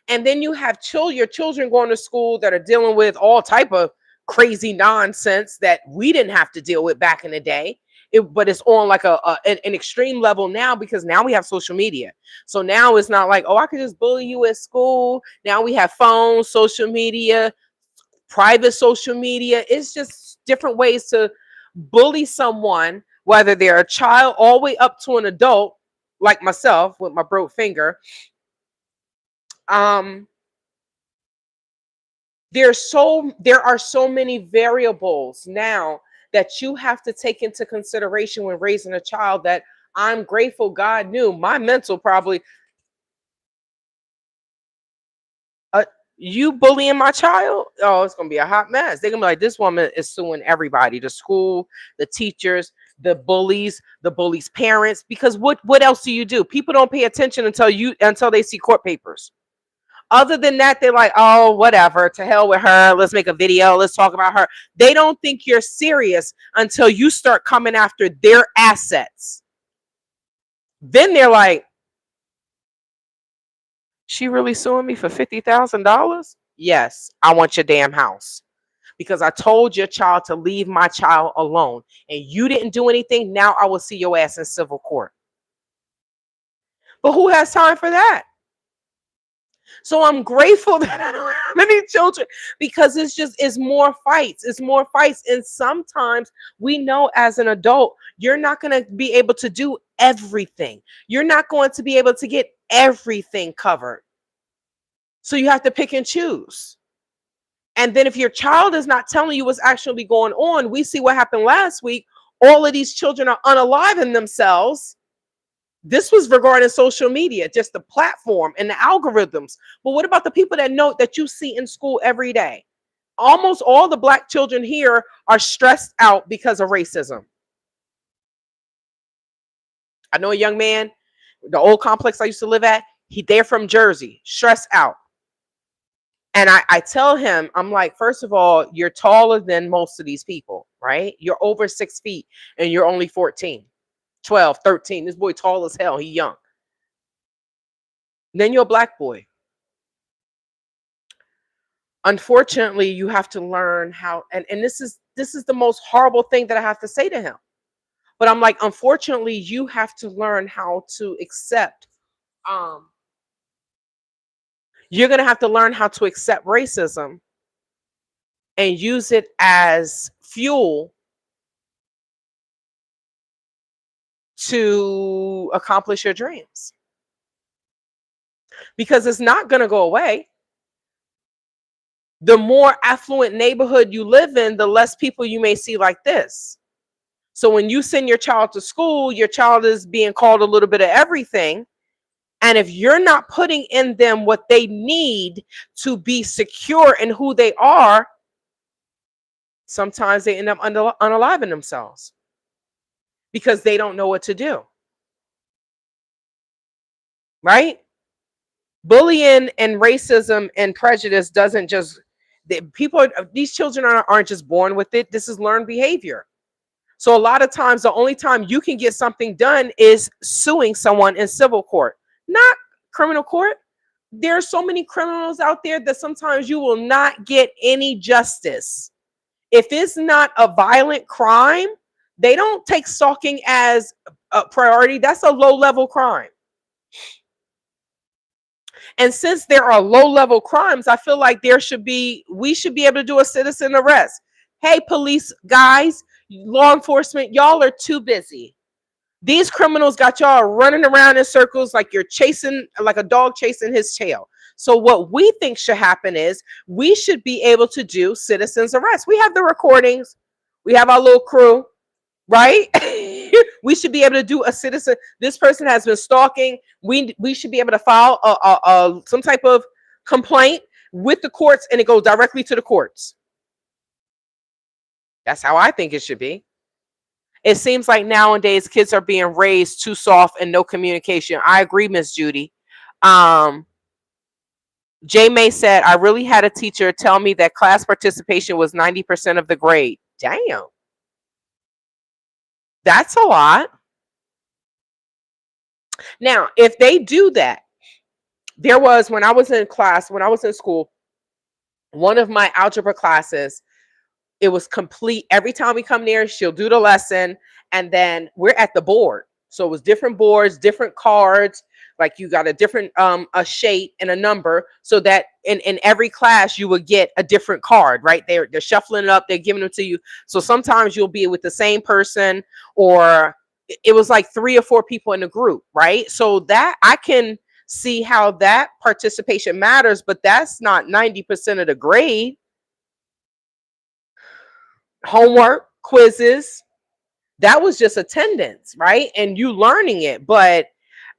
Speaker 1: And then you have your children going to school that are dealing with all type of crazy nonsense that we didn't have to deal with back in the day. But it's on like an extreme level now, because now we have social media. So now it's not like, oh, I could just bully you at school. Now we have phones, social media, private social media. It's just different ways to bully someone, whether they're a child all the way up to an adult, like myself with my broke finger. There are so many variables now that you have to take into consideration when raising a child, that I'm grateful God knew my mental probably. You bullying my child? Oh, it's gonna be a hot mess. They're gonna be like, this woman is suing everybody, the school, the teachers, the bullies parents, because what else do you do? People don't pay attention until they see court papers. Other than that, they're like, oh, whatever, to hell with her. Let's make a video. Let's talk about her. They don't think you're serious until you start coming after their assets. Then they're like, she really suing me for $50,000? Yes, I want your damn house. Because I told your child to leave my child alone and you didn't do anything. Now I will see your ass in civil court. But who has time for that? So I'm grateful that I don't have any children, because it's more fights. It's more fights. And sometimes we know as an adult, you're not going to be able to do everything. You're not going to be able to get everything covered. So you have to pick and choose. And then if your child is not telling you what's actually going on, we see what happened last week. All of these children are unaliving themselves. This was regarding social media, just the platform and the algorithms. But what about the people that you see in school every day? Almost all the Black children here are stressed out because of racism. I know a young man, the old complex I used to live at, they're from Jersey, stressed out. And I tell him, I'm like, first of all, you're taller than most of these people, right? You're over 6 feet and you're only 14. 12, 13. This boy tall as hell. He young. Then you're a Black boy. Unfortunately, you have to learn how, and this is the most horrible thing that I have to say to him. But I'm like, unfortunately, you have to learn how to accept You're going to have to learn how to accept racism and use it as fuel to accomplish your dreams. Because it's not going to go away. The more affluent neighborhood you live in, the less people you may see like this. So when you send your child to school, your child is being called a little bit of everything. And if you're not putting in them what they need to be secure in who they are, sometimes they end up unaliving themselves because they don't know what to do. Right? Bullying and racism and prejudice doesn't just, these children aren't just born with it. This is learned behavior. So a lot of times, the only time you can get something done is suing someone in civil court, not criminal court. There are so many criminals out there that sometimes you will not get any justice. If it's not a violent crime, they don't take stalking as a priority. That's a low-level crime. And since there are low-level crimes, I feel like we should be able to do a citizen arrest. Hey, police guys, law enforcement, y'all are too busy. These criminals got y'all running around in circles like you're chasing, like a dog chasing his tail. So what we think should happen is we should be able to do citizens arrest. We have the recordings. We have our little crew, right? We should be able to do a citizen. This person has been stalking. We should be able to file some type of complaint with the courts, and it goes directly to the courts. That's how I think it should be. It seems like nowadays kids are being raised too soft and no communication. I agree, Miss Judy. J. May said, I really had a teacher tell me that class participation was 90% of the grade. Damn. That's a lot. Now, if they do that, there was, when I was in school, one of my algebra classes, it was complete. Every time we come there, she'll do the lesson, and then we're at the board. So it was different boards, different cards, like you got a different a shape and a number, so that in every class you would get a different card, right? They're shuffling it up, they're giving them to you. So sometimes you'll be with the same person, or it was like 3 or 4 people in the group, right? So that I can see how that participation matters, but that's not 90% of the grade. Homework, quizzes, that was just attendance, right? And you learning it. But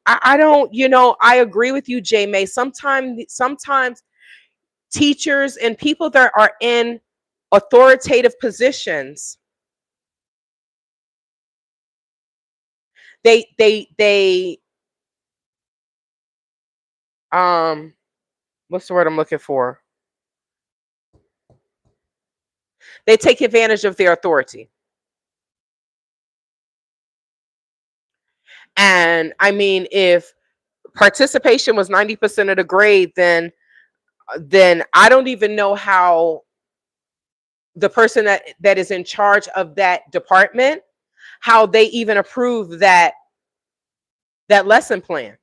Speaker 1: I don't, I agree with you, J. May. Sometimes teachers and people that are in authoritative positions, they what's the word I'm looking for? They take advantage of their authority. And I mean, if participation was 90% of the grade, then I don't even know how the person that is in charge of that department, how they even approve that lesson plan.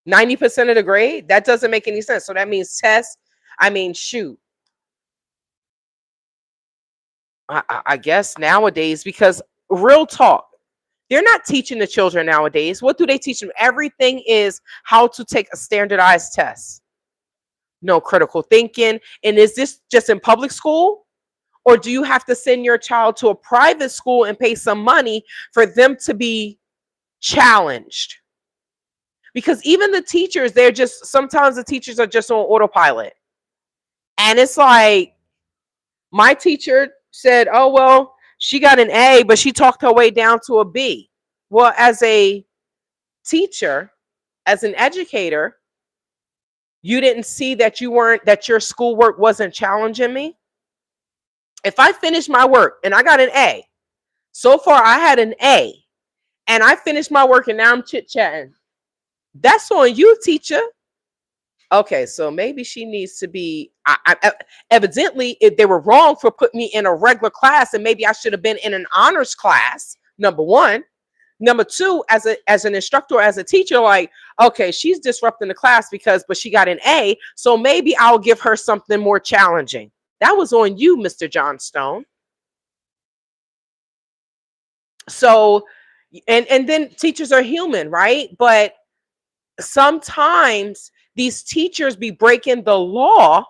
Speaker 1: 90% of the grade? That doesn't make any sense. So that means tests. I mean, shoot. I guess nowadays, because real talk, they're not teaching the children nowadays. What do they teach them? Everything is how to take a standardized test. No critical thinking. And is this just in public school? Or do you have to send your child to a private school and pay some money for them to be challenged? Because even the teachers, sometimes the teachers are just on autopilot. And it's like, my teacher said, oh, well, she got an A, but she talked her way down to a B. Well, as a teacher, as an educator, you didn't see that your schoolwork wasn't challenging me. If I finished my work and I got an A, so far I had an A, and I finished my work and now I'm chit-chatting. That's on you, teacher. Okay, so maybe she needs to be, evidently, if they were wrong for putting me in a regular class, and maybe I should have been in an honors class, number one. Number two, as an instructor, as a teacher, like, okay, she's disrupting the class but she got an A, so maybe I'll give her something more challenging. That was on you, Mr. Johnstone. So, and then teachers are human, right? But sometimes these teachers be breaking the law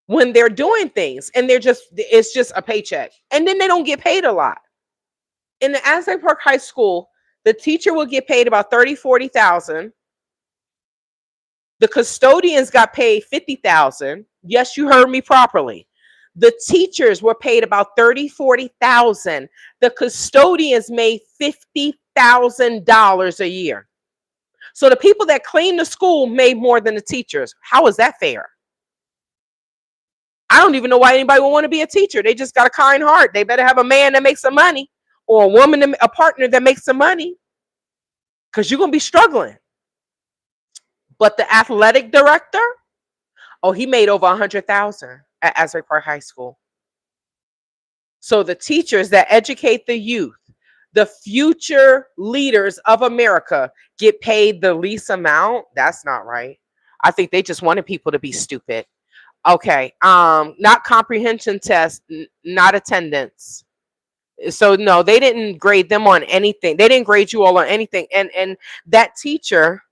Speaker 1: when they're doing things, and it's just a paycheck, and then they don't get paid a lot. In the Aztec Park High School, the teacher will get paid about $30,000-$40,000. The custodians got paid $50,000. Yes, you heard me properly. The teachers were paid about $30,000-$40,000. The custodians made $50,000 a year. So the people that clean the school made more than the teachers. How is that fair? I don't even know why anybody would want to be a teacher. They just got a kind heart. They better have a man that makes some money, or a woman, a partner that makes some money, because you're going to be struggling. But the athletic director, oh, he made over $100,000 at Aztec Park High School. So the teachers that educate the youth, the future leaders of America, get paid the least amount. That's not right. I think they just wanted people to be stupid. Okay. Not comprehension test, not attendance. So no, they didn't grade them on anything. They didn't grade you all on anything. And that teacher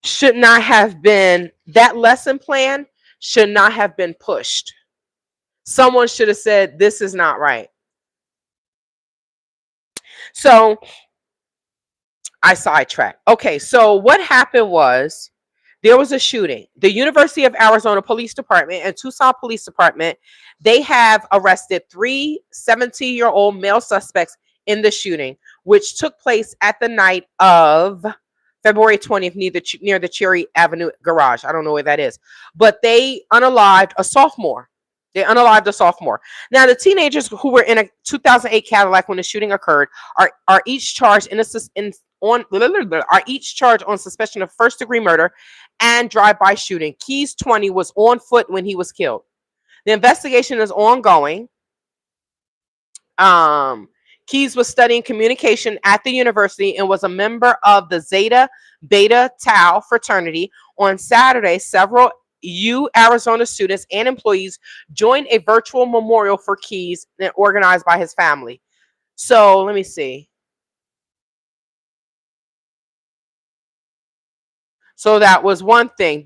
Speaker 1: should not have been, that lesson plan should not have been pushed. Someone should have said, this is not right. So I sidetracked. Okay, so what happened was there was a shooting. The University of Arizona Police Department and Tucson Police Department, they have arrested 3 17-year-old male suspects in the shooting, which took place at the night of February 20th near the Cherry Avenue garage. I don't know where that is. But they unalived a sophomore. Now, the teenagers who were in a 2008 Cadillac when the shooting occurred are each charged on suspicion of first-degree murder and drive-by shooting. Keys 20 was on foot when he was killed. The investigation is ongoing. Keys was studying communication at the university and was a member of the Zeta Beta Tau fraternity. On Saturday, several Arizona students and employees joined a virtual memorial for Keys organized by his family. So let me see. So that was one thing.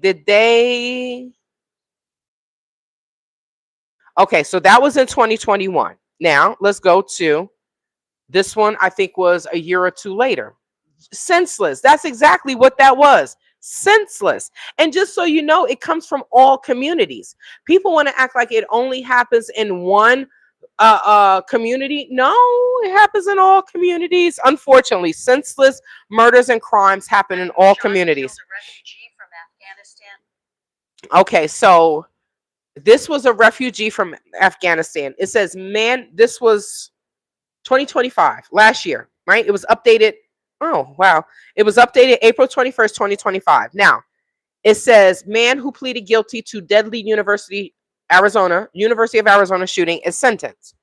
Speaker 1: Okay, so that was in 2021. Now let's go to this one. I think was a year or two later. Senseless. That's exactly what that was. Senseless. And just so you know, it comes from all communities. People want to act like it only happens in one community. No, it happens in all communities. Unfortunately, senseless murders and crimes happen in all communities. Okay, so this was a refugee from Afghanistan. It says, man, this was 2025, last year, right? It was updated. Oh, wow. It was updated April 21st, 2025. Now, it says, man who pleaded guilty to deadly University of Arizona shooting is sentenced.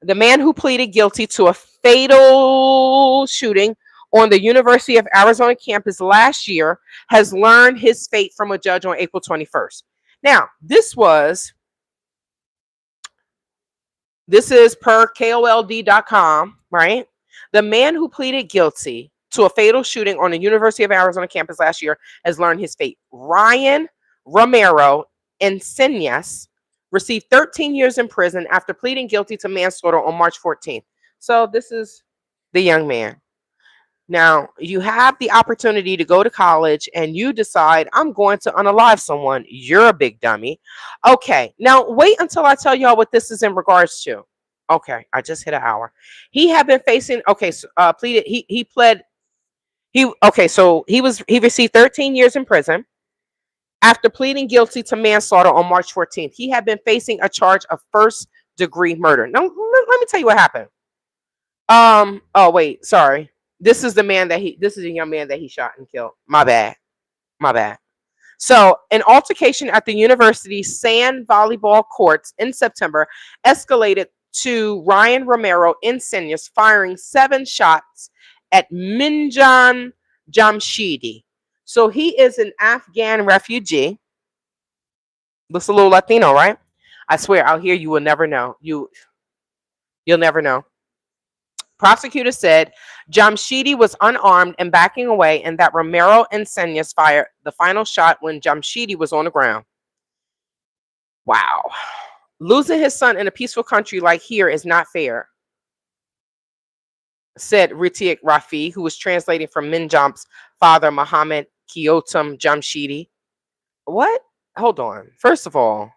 Speaker 1: The man who pleaded guilty to a fatal shooting on the University of Arizona campus last year has learned his fate from a judge on April 21st. Now, this is per KOLD.com, right? The man who pleaded guilty to a fatal shooting on the University of Arizona campus last year has learned his fate. Ryan Romero Encinas received 13 years in prison after pleading guilty to manslaughter on March 14th. So this is the young man. Now, you have the opportunity to go to college and you decide, I'm going to unalive someone. You're a big dummy. Okay, now wait until I tell y'all what this is in regards to. Okay, I just hit an hour. He had been facing, he received 13 years in prison after pleading guilty to manslaughter on March 14th. He had been facing a charge of first-degree murder. Now, let me tell you what happened. Oh, wait, sorry. This is a young man that he shot and killed. My bad. So an altercation at the university's sand volleyball courts in September escalated to Ryan Romero Insidious, firing 7 shots at Minjan Jamshidi. So he is an Afghan refugee. Looks a little Latino, right? I swear, out here you will never know. You'll never know. Prosecutors said Jamshidi was unarmed and backing away, and that Romero Insidious fired the final shot when Jamshidi was on the ground. Wow. Losing his son in a peaceful country like here is not fair, said Ritiak Rafi, who was translating from Minjam's father, Muhammad Kiotum Jamshidi. What? Hold on. First of all,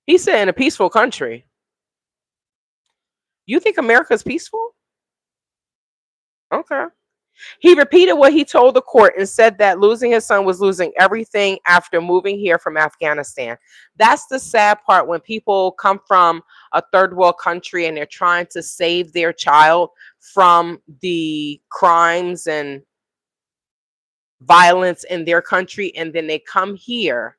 Speaker 1: he said in a peaceful country. You think America's peaceful? Okay. He repeated what he told the court and said that losing his son was losing everything after moving here from Afghanistan. That's the sad part when people come from a third world country and they're trying to save their child from the crimes and violence in their country, and then they come here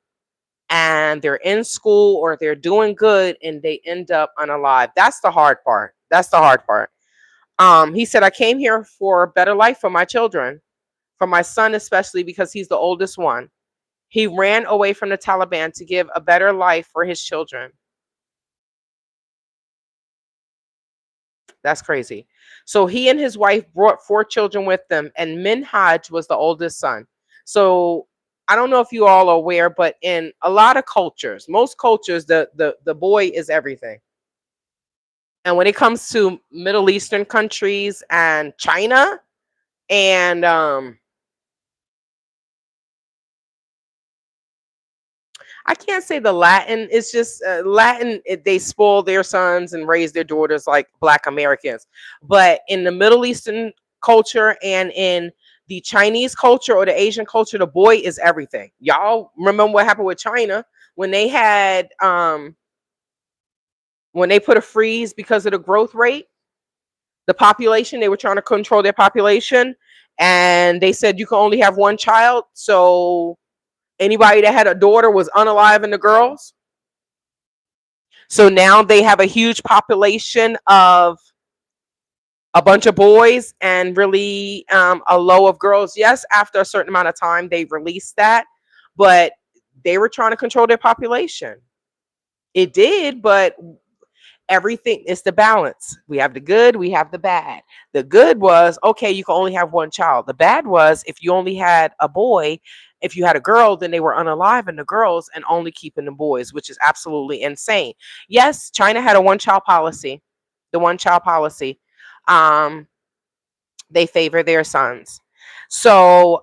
Speaker 1: and they're in school or they're doing good and they end up unalive. That's the hard part. That's the hard part. He said, I came here for a better life for my children, for my son especially, because he's the oldest one. He ran away from the Taliban to give a better life for his children. That's crazy. So he and his wife brought 4 children with them, and Minhaj was the oldest son. So I don't know if you all are aware, but in a lot of cultures, most cultures, the boy is everything. And when it comes to Middle Eastern countries and China and I can't say the Latin. It's just Latin. They spoil their sons and raise their daughters like Black Americans. But in the Middle Eastern culture and in the Chinese culture or the Asian culture, the boy is everything. Y'all remember what happened with China when they had when they put a freeze because of the growth rate, the population, they were trying to control their population, and they said you can only have 1 child. So anybody that had a daughter was unaliving the girls. So now they have a huge population of a bunch of boys and really a low of girls. Yes, after a certain amount of time, they released that, but they were trying to control their population. It did, but everything is the balance. We have the good, we have the bad. The good was, okay, you can only have 1 child. The bad was if you only had a boy, if you had a girl, then they were unaliving the girls and only keeping the boys, which is absolutely insane. Yes, China had a 1-child policy. The 1-child policy. They favor their sons. So,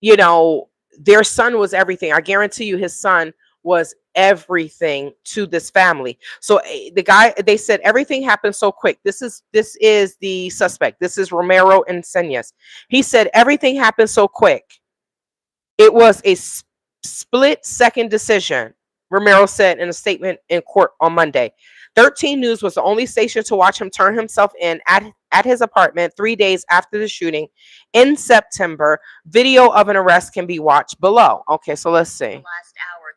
Speaker 1: you know, their son was everything. I guarantee you his son was everything to this family. So the guy, they said everything happened so quick. This is the suspect. This is Romero Insidious. He said everything happened so quick. It was a split-second decision, Romero said in a statement in court on Monday. 13 News was the only station to watch him turn himself in at his apartment 3 days after the shooting in September. Video of an arrest can be watched below. Okay, so let's see.
Speaker 6: Last hour,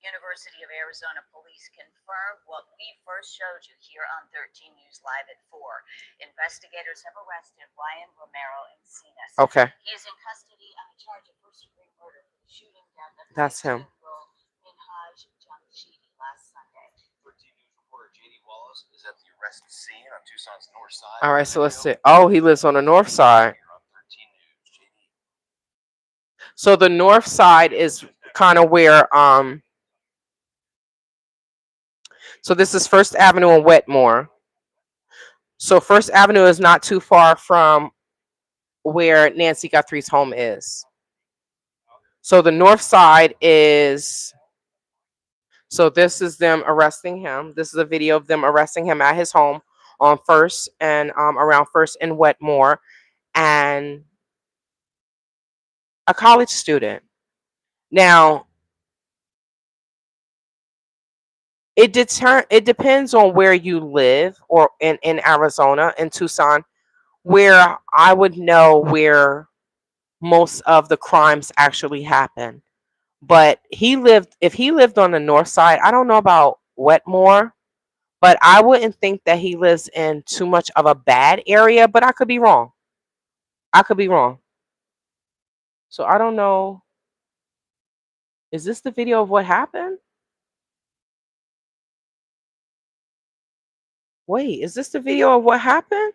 Speaker 6: University of Arizona police confirmed what we first showed you here on 13 News Live at 4. Investigators have arrested Ryan Romero Insidious.
Speaker 1: Okay.
Speaker 6: He is in custody on a charge of first-degree murder for the shooting death of
Speaker 1: That's him.
Speaker 6: Minhaj Jamshidi last Sunday.
Speaker 7: 13 News reporter J.D. Wallace is at the arrest scene on Tucson's north side.
Speaker 1: All right, so let's see. Oh, he lives on the north side. So the north side is kind of where so this is First Avenue and Wetmore. So First Avenue is not too far from where Nancy Guthrie's home is. So the north side is, so this is them arresting him. This is a video of them arresting him at his home on First and around First and Wetmore, and a college student. Now, it depends on where you live, or in Arizona, in Tucson, where I would know where most of the crimes actually happen. But if he lived on the north side, I don't know about Wetmore, but I wouldn't think that he lives in too much of a bad area, but I could be wrong. I could be wrong. So I don't know. Is this the video of what happened? Wait, is this the video of what happened?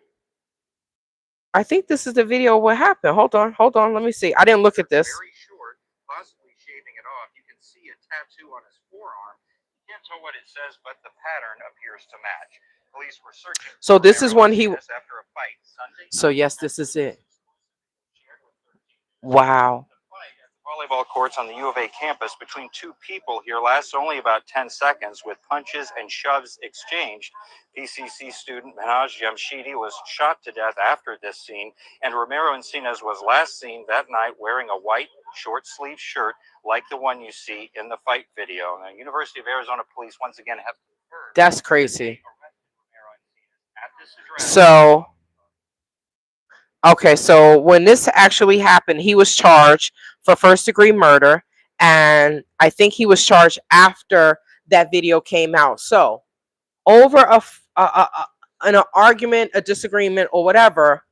Speaker 1: I think this is the video of what happened. Hold on. Let me see. I didn't look at this.
Speaker 7: Very short, possibly shaving it off. You can see a tattoo on his forearm. You can't tell what it says, but the pattern appears to match. Police were searching.
Speaker 1: So this is when he.
Speaker 7: After a fight Sunday.
Speaker 1: So yes, this is it. Wow.
Speaker 7: Volleyball courts on the U of A campus between two people here lasts only about 10 seconds with punches and shoves exchanged. PCC student Minhaj Jamshidi was shot to death after this scene, and Romero Encinas was last seen that night wearing a white short-sleeved shirt like the one you see in the fight video. Now, University of Arizona police once again have confirmed.
Speaker 1: That's crazy. So okay, so when this actually happened, he was charged for first-degree murder, and I think he was charged after that video came out. So over an argument, a disagreement, or whatever,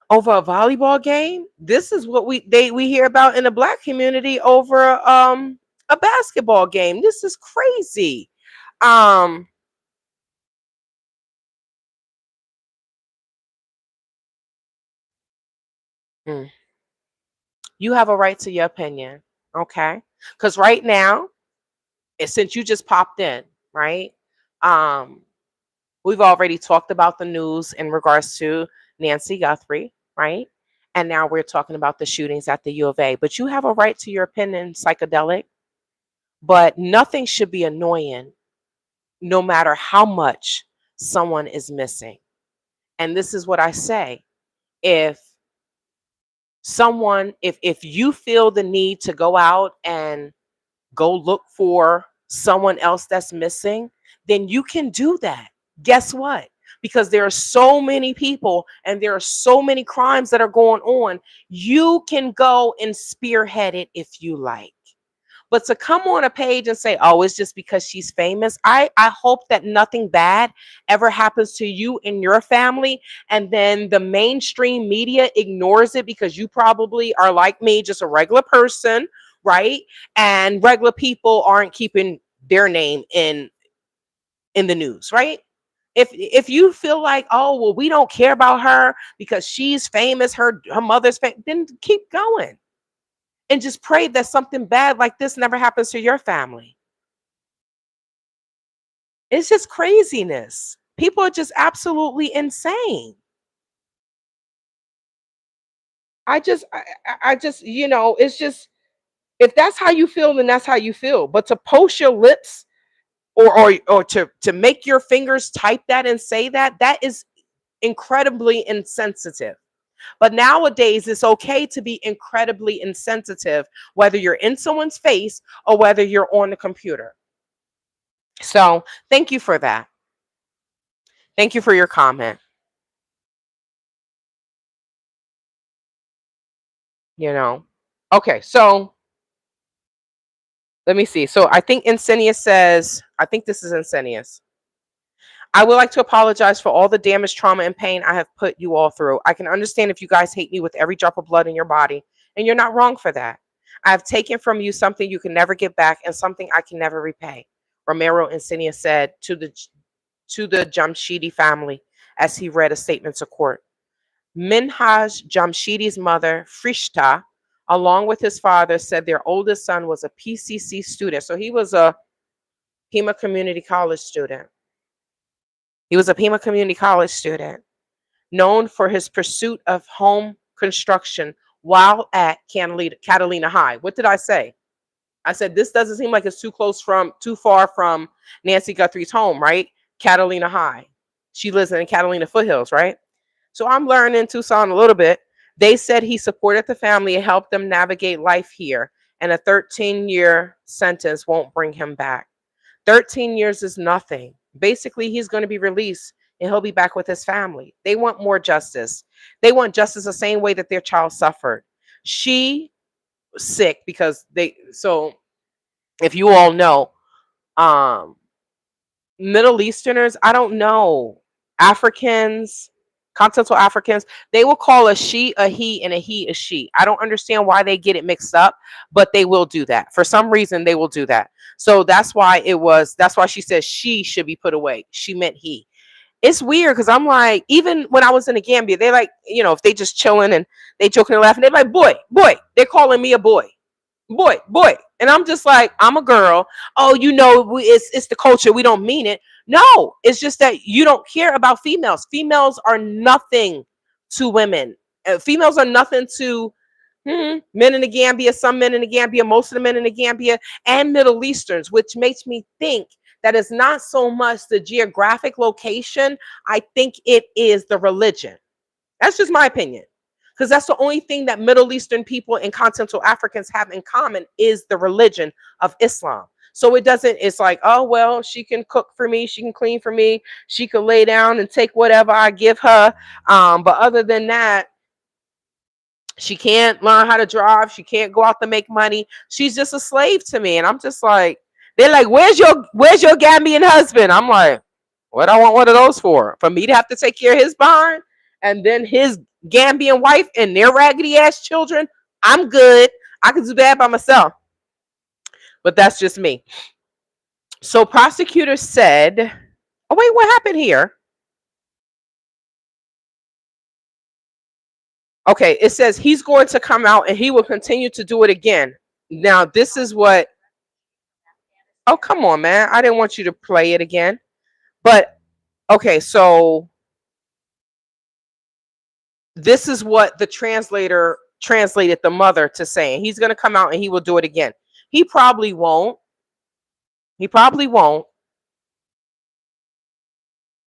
Speaker 1: over a volleyball game, this is what we hear about in the Black community over a basketball game. This is crazy. You have a right to your opinion, okay? Because right now, since you just popped in, right? We've already talked about the news in regards to Nancy Guthrie, right? And now we're talking about the shootings at the U of A. But you have a right to your opinion, psychedelic. But nothing should be annoying, no matter how much someone is missing. And this is what I say: if if you feel the need to go out and go look for someone else that's missing, then you can do that. Guess what? Because there are so many people and there are so many crimes that are going on, you can go and spearhead it if you like. But to come on a page and say, oh, it's just because she's famous, I hope that nothing bad ever happens to you and your family. And then the mainstream media ignores it because you probably are like me, just a regular person, right? And regular people aren't keeping their name in the news, right? If you feel like, oh, well, we don't care about her because she's famous, her mother's famous, then keep going. And just pray that something bad like this never happens to your family. It's just craziness. People are just absolutely insane. I just, it's just, if that's how you feel, then that's how you feel. But to post your lips or to make your fingers type that and say that, that is incredibly insensitive. But nowadays, it's okay to be incredibly insensitive, whether you're in someone's face or whether you're on the computer. So thank you for that. Thank you for your comment. Okay, so let me see. So I think Insenius says, I think this is Insenius. I would like to apologize for all the damage, trauma, and pain I have put you all through. I can understand if you guys hate me with every drop of blood in your body, and you're not wrong for that. I have taken from you something you can never get back and something I can never repay, Romero Insenius said to the Jamshidi family as he read a statement to court. Minhaj Jamshidi's mother, Frishta, along with his father, said their oldest son was a PCC student. So he was a Pima Community College student. Known for his pursuit of home construction while at Catalina High. What did I say? I said this doesn't seem like it's too far from Nancy Guthrie's home, right? Catalina High. She lives in Catalina Foothills, right? So I'm learning Tucson a little bit. They said he supported the family and helped them navigate life here, and a 13-year sentence won't bring him back. 13 years is nothing. Basically, he's going to be released and he'll be back with his family. They want more justice. They want justice the same way that their child suffered. She was sick because so if you all know, Middle Easterners, I don't know. Africans, continental Africans, they will call a she a he and a he a she. I don't understand why they get it mixed up, but they will do that. For some reason, they will do that. So that's why she says she should be put away. She meant he. It's weird because I'm like, even when I was in the Gambia, they like, if they just chilling and they joking and laughing, they're like, boy, boy. They're calling me a boy. Boy, boy. And I'm just like, I'm a girl. Oh, it's the culture. We don't mean it. No, it's just that you don't care about females. Females are nothing to women. Females are nothing to men in the Gambia, some men in the Gambia, most of the men in the Gambia, and Middle Easterns, which makes me think that it's not so much the geographic location. I think it is the religion. That's just my opinion. Because that's the only thing that Middle Eastern people and continental Africans have in common is the religion of Islam. So it's like, oh, well, she can cook for me. She can clean for me. She can lay down and take whatever I give her. But other than that, she can't learn how to drive. She can't go out to make money. She's just a slave to me. And I'm just like, they're like, where's your Gambian husband? I'm like, what I want one of those for? For me to have to take care of his barn and then his Gambian wife and their raggedy ass children? I'm good. I can do that by myself. But that's just me. So prosecutors said, oh wait, what happened here? Okay, it says he's going to come out and he will continue to do it again. Now, this is what, oh, come on, man. I didn't want you to play it again. But, okay, so this is what the translator translated the mother to saying. He's going to come out and he will do it again. He probably won't. He probably won't.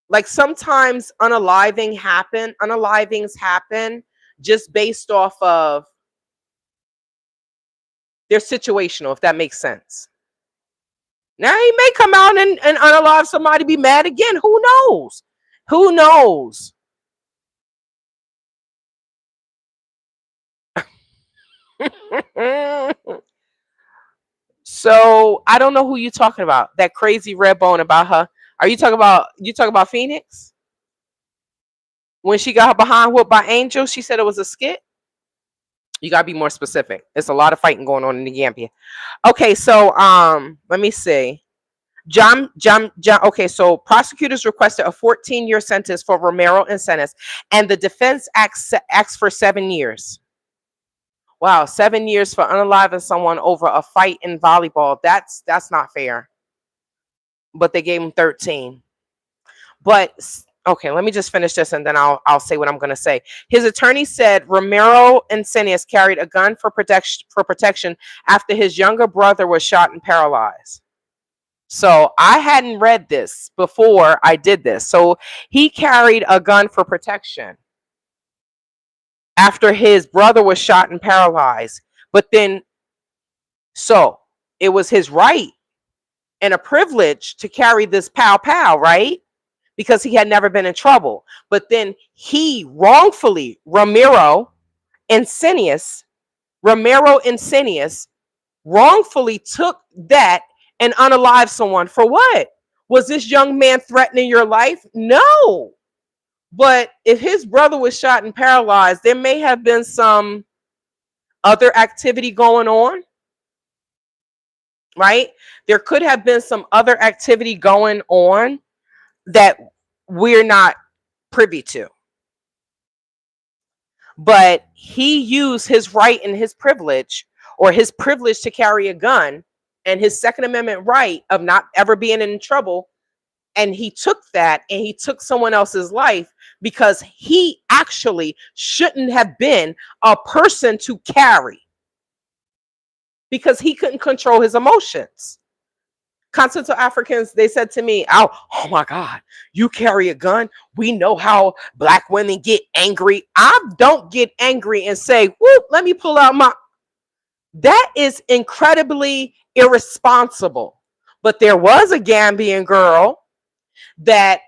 Speaker 1: Like sometimes unalivings happen just based off of they're situational, if that makes sense. Now he may come out and unalive somebody, be mad again. Who knows? Who knows? So I don't know who you're talking about. That crazy red bone about her. Are you talking about Phoenix? When she got her behind whooped by Angel, she said it was a skit. You gotta be more specific. There's a lot of fighting going on in the Gambia. Okay, so let me see. John. Okay, so prosecutors requested a 14-year sentence for Romero and Senes, and the defense asks for 7 years. Wow, 7 years for unaliving someone over a fight in volleyball. That's not fair. But they gave him 13. But okay, let me just finish this and then I'll say what I'm going to say. His attorney said Romero and Senes carried a gun for protection after his younger brother was shot and paralyzed. So I hadn't read this before I did this. So he carried a gun for protection after his brother was shot and paralyzed. But then, so it was his right and a privilege to carry this pow, right? Because he had never been in trouble. But then he wrongfully, Romero and Senes wrongfully took that and unalived someone. For what? Was this young man threatening your life? No. But if his brother was shot and paralyzed, there may have been some other activity going on, right? There could have been some other activity going on that we're not privy to. But he used his right and his privilege, or his privilege to carry a gun, and his Second Amendment right of not ever being in trouble. And he took that and he took someone else's life because he actually shouldn't have been a person to carry, because he couldn't control his emotions. Continental Africans, they said to me, oh my God, you carry a gun? We know how Black women get angry. I don't get angry and say, whoop, let me pull out my... That is incredibly irresponsible. But there was a Gambian girl that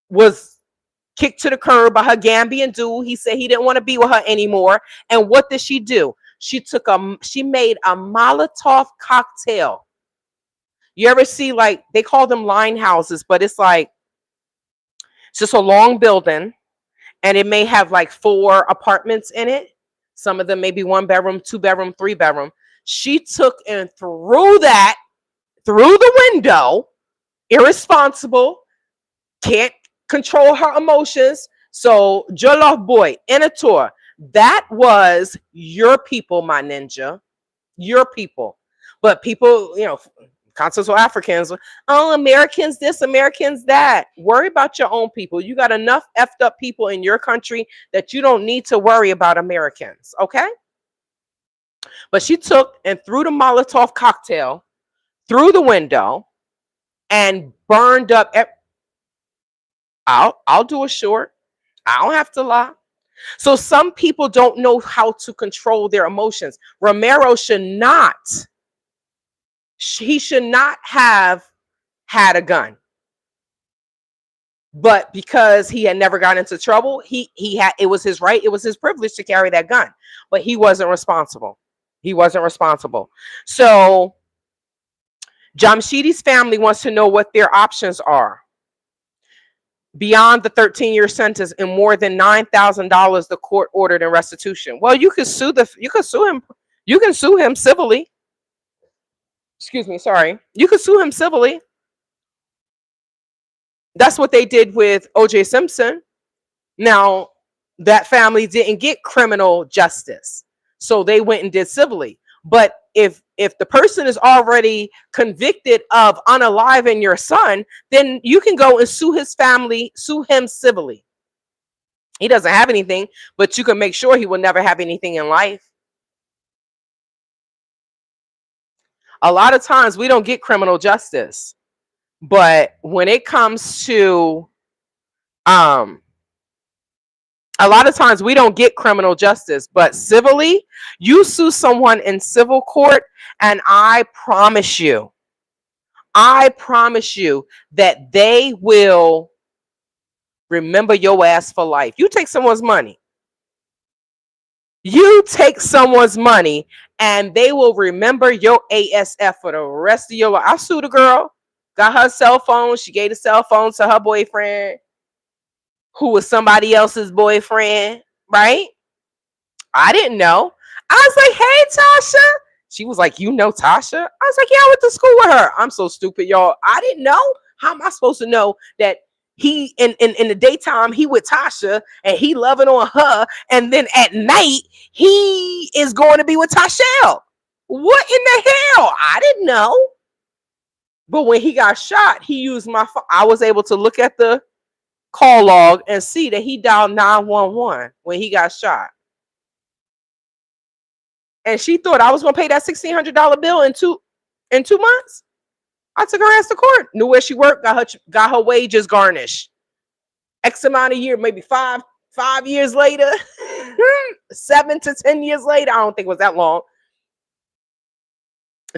Speaker 1: was kicked to the curb by her Gambian dude. He said he didn't want to be with her anymore. And what did she do? She made a Molotov cocktail. You ever see, like, they call them line houses, but it's like, it's just a long building, and it may have like 4 apartments in it. Some of them may be 1 bedroom, 2 bedroom, 3 bedroom. She took and threw that through the window, irresponsible, can't control her emotions. So, Jollof Boy, Inator, that was your people, my ninja. Your people. But people, continental Africans, oh, Americans this, Americans that. Worry about your own people. You got enough effed up people in your country that you don't need to worry about Americans, okay? But she took and threw the Molotov cocktail through the window and burned up. I'll do a short. I don't have to lie. So some people don't know how to control their emotions. Romero should not. He should not have had a gun. But because he had never gotten into trouble, he had, it was his right, it was his privilege to carry that gun. But he wasn't responsible. He wasn't responsible. So Jamshidi's family wants to know what their options are. Beyond the 13-year sentence and more than $9,000 the court ordered in restitution. Well, you can sue him. You can sue him civilly. Excuse me, sorry. You can sue him civilly. That's what they did with O.J. Simpson. Now, that family didn't get criminal justice, so they went and did civilly. But if the person is already convicted of unaliving your son, then you can go and sue his family, sue him civilly. He doesn't have anything, but you can make sure he will never have anything in life. A lot of times we don't get criminal justice, but when it comes to a lot of times we don't get criminal justice, but civilly, you sue someone in civil court, and I promise you that they will remember your ass for life. You take someone's money. And they will remember your ASF for the rest of your life. I sued a girl, got her cell phone. She gave the cell phone to her boyfriend, who was somebody else's boyfriend, right? I didn't know. I was like, hey, Tasha. She was like, you know Tasha? I was like, yeah, I went to school with her. I'm so stupid, y'all. I didn't know. How am I supposed to know that he, in the daytime, he with Tasha and he loving on her, and then at night, he is going to be with Tashelle? What in the hell? I didn't know. But when he got shot, he used my phone. I was able to look at the call log and see that he dialed 911 when he got shot. And she thought I was going to pay that $1,600 bill in two months. I took her ass to court, knew where she worked, got her wages garnished. X amount of year, maybe five years later, 7 to 10 years later. I don't think it was that long.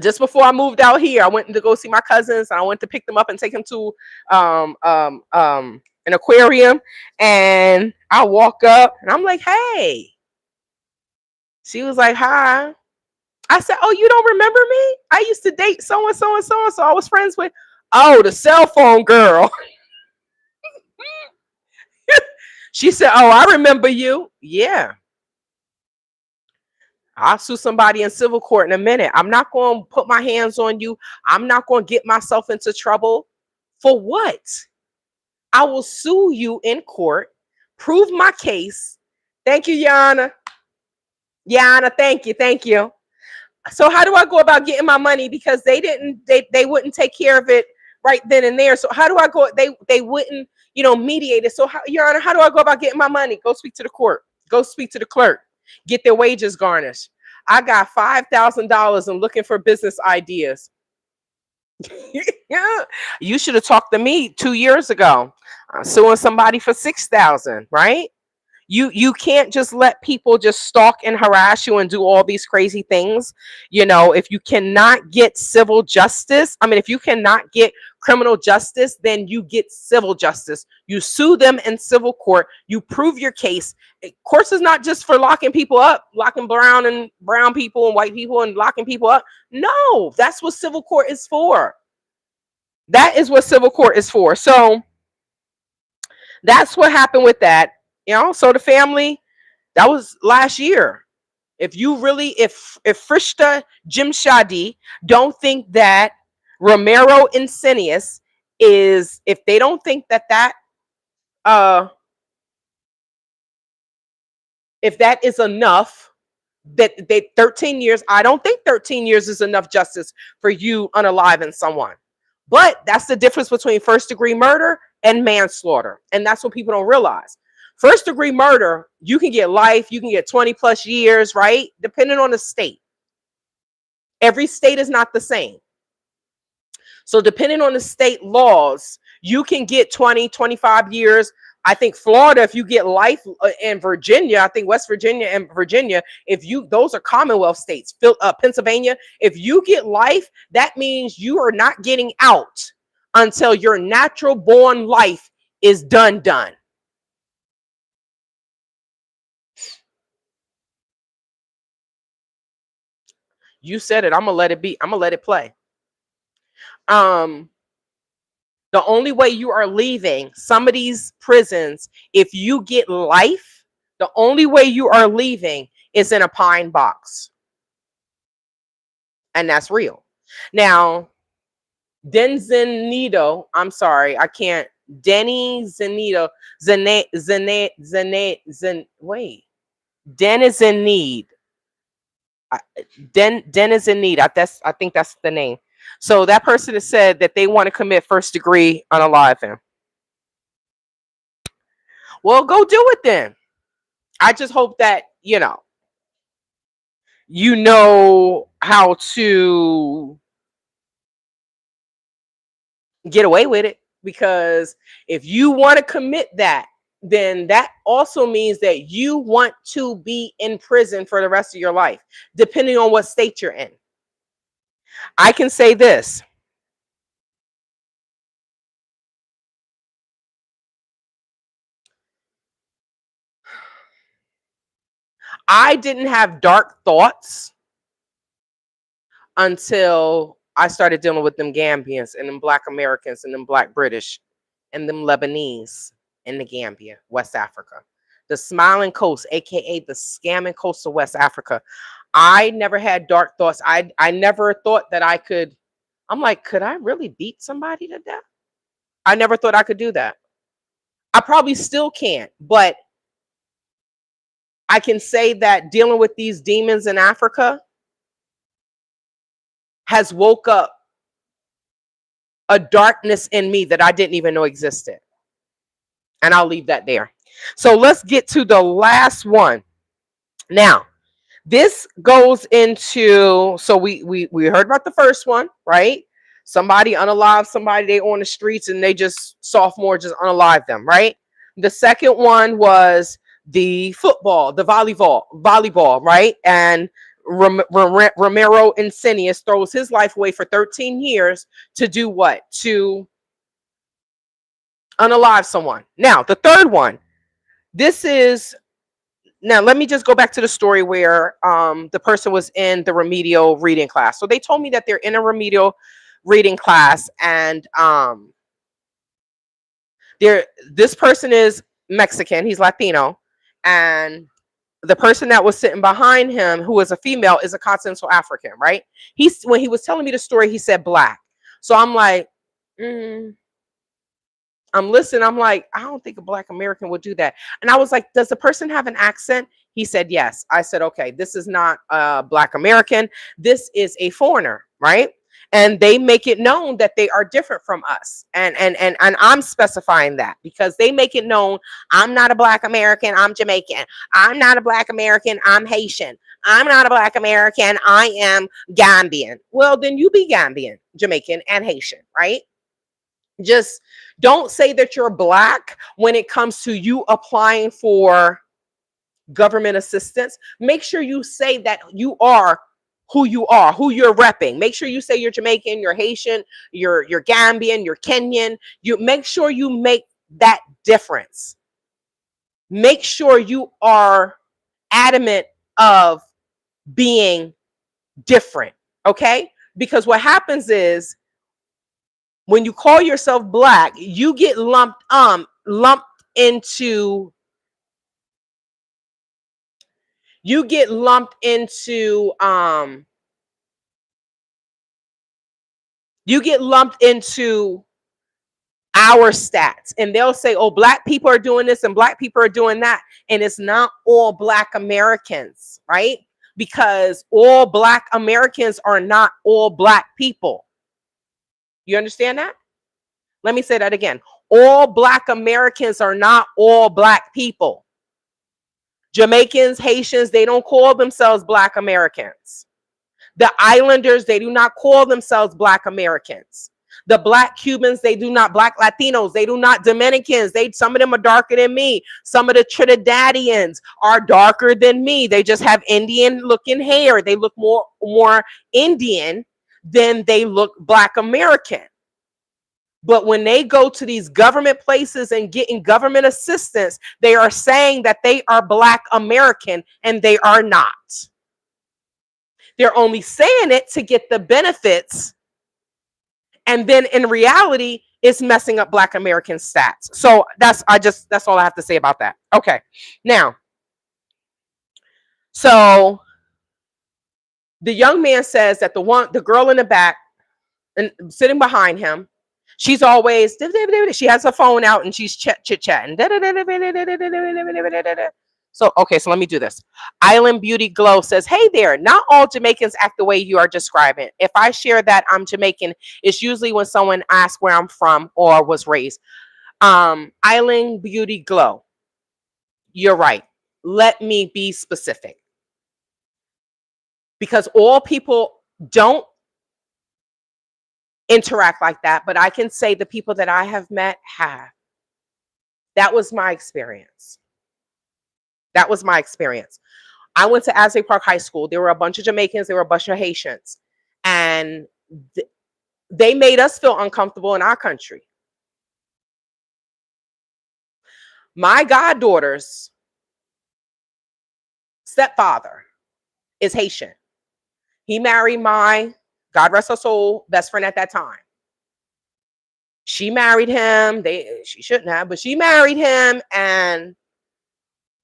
Speaker 1: Just before I moved out here, I went to go see my cousins, and I went to pick them up and take them to an aquarium. And I walk up and I'm like, hey. She was like, hi. I said, oh, you don't remember me? I used to date so-and-so and so-and-so. I was friends with, oh, the cell phone girl. She said, oh, I remember you. Yeah. I'll sue somebody in civil court in a minute. I'm not going to put my hands on you. I'm not going to get myself into trouble. For what? I will sue you in court, prove my case. Thank you, Yana. Yana, thank you. So how do I go about getting my money? Because they wouldn't take care of it right then and there. So how do I go? They wouldn't, mediate it. So Your Honor, how do I go about getting my money? Go speak to the court. Go speak to the clerk. Get their wages garnished. I got $5,000 and looking for business ideas. Yeah, you should have talked to me 2 years ago. I'm suing somebody for $6,000, right? You can't just let people just stalk and harass you and do all these crazy things. If you cannot get civil justice, if you cannot get criminal justice, then you get civil justice. You sue them in civil court. You prove your case. Courts is not just for locking people up, locking brown people and white people and locking people up. No, that's what civil court is for. That is what civil court is for. So that's what happened with that. So the family, that was last year. If Frishta Jimshadi don't think that Romero Insidious is, if they don't think that if that is enough, that they 13 years, I don't think 13 years is enough justice for you unaliving someone. But that's the difference between first degree murder and manslaughter. And that's what people don't realize. First degree murder, you can get life, you can get 20 plus years, right? Depending on the state. Every state is not the same. So depending on the state laws, you can get 20, 25 years. I think Florida, if you get life, in Virginia, I think West Virginia and Virginia, those are Commonwealth states. Pennsylvania, if you get life, that means you are not getting out until your natural born life is done. You said it. I'm gonna let it be. I'm gonna let it play. The only way you are leaving some of these prisons, if you get life, the only way you are leaving is in a pine box. And that's real. Now, Denzenido, I'm sorry, I can't. Denny Zenido, wait. Den is in need. Den is in need. I think that's the name. So that person has said that they want to commit first degree unaliving. Well, go do it then. I just hope that you know how to get away with it, because if you want to commit that, then that also means that you want to be in prison for the rest of your life, depending on what state you're in. I can say this. I didn't have dark thoughts until I started dealing with them Gambians and them Black Americans and them Black British and them Lebanese in the Gambia, West Africa. The smiling coast, aka the scamming coast of West Africa. I never had dark thoughts. I never thought that I could. I'm like, could I really beat somebody to death? I never thought I could do that. I probably still can't, but I can say that dealing with these demons in Africa has woke up a darkness in me that I didn't even know existed. And I'll leave that there. So let's get to the last one. Now, this goes into, so we heard about the first one, right? Somebody unalive somebody, they on the streets and they just sophomore just unalive them, right? The second one was the football, the volleyball, right? And Romero Insidious throws his life away for 13 years to do what? To unalive someone. Now, the third one, now let me just go back to the story where the person was in the remedial reading class. So they told me that they're in a remedial reading class, and this person is Mexican, he's Latino, and the person that was sitting behind him, who is a female, is a continental African, right? When he was telling me the story, he said Black. So I'm like, I'm listening. I'm like, I don't think a Black American would do that. And I was like, does the person have an accent? He said, yes. I said, okay, this is not a Black American. This is a foreigner, right? And they make it known that they are different from us. And I'm specifying that because they make it known, I'm not a Black American, I'm Jamaican. I'm not a Black American, I'm Haitian. I'm not a Black American, I am Gambian. Well, then you be Gambian, Jamaican, and Haitian, right? Just don't say that you're Black when it comes to you applying for government assistance. Make sure you say that you are, who you're repping. Make sure you say you're Jamaican, you're Haitian, you're Gambian, you're Kenyan. You make sure you make that difference. Make sure you are adamant of being different, okay? Because what happens is when you call yourself black, you get lumped into our stats, and they'll say, oh, black people are doing this and black people are doing that, and it's not all black Americans, right? Because all black Americans are not all black people. You understand that? Let me say that again. All black Americans are not all black people. Jamaicans, Haitians, they don't call themselves black Americans. The islanders, they do not call themselves black Americans. The black Cubans, they do not, black Latinos, they do not, Dominicans, some of them are darker than me. Some of the Trinidadians are darker than me. They just have Indian looking hair. They look more Indian than they look black American. But when they go to these government places and getting government assistance, they are saying that they are black American, and they are not. They're only saying it to get the benefits. And then in reality, it's messing up black American stats. So that's all I have to say about that. Okay. Now, so the young man says that the girl in the back and sitting behind him, she's always, she has her phone out and she's chit-chatting. So, okay, so let me do this. Island Beauty Glow says, hey there, not all Jamaicans act the way you are describing. If I share that I'm Jamaican, it's usually when someone asks where I'm from or was raised. Island Beauty Glow, you're right. Let me be specific. Because all people don't interact like that, but I can say the people that I have met have. That was my experience. That was my experience. I went to Asbury Park High School. There were a bunch of Jamaicans. There were a bunch of Haitians. And they made us feel uncomfortable in our country. My goddaughter's stepfather is Haitian. He married my, God rest her soul, best friend at that time. She married him. She shouldn't have, but she married him, and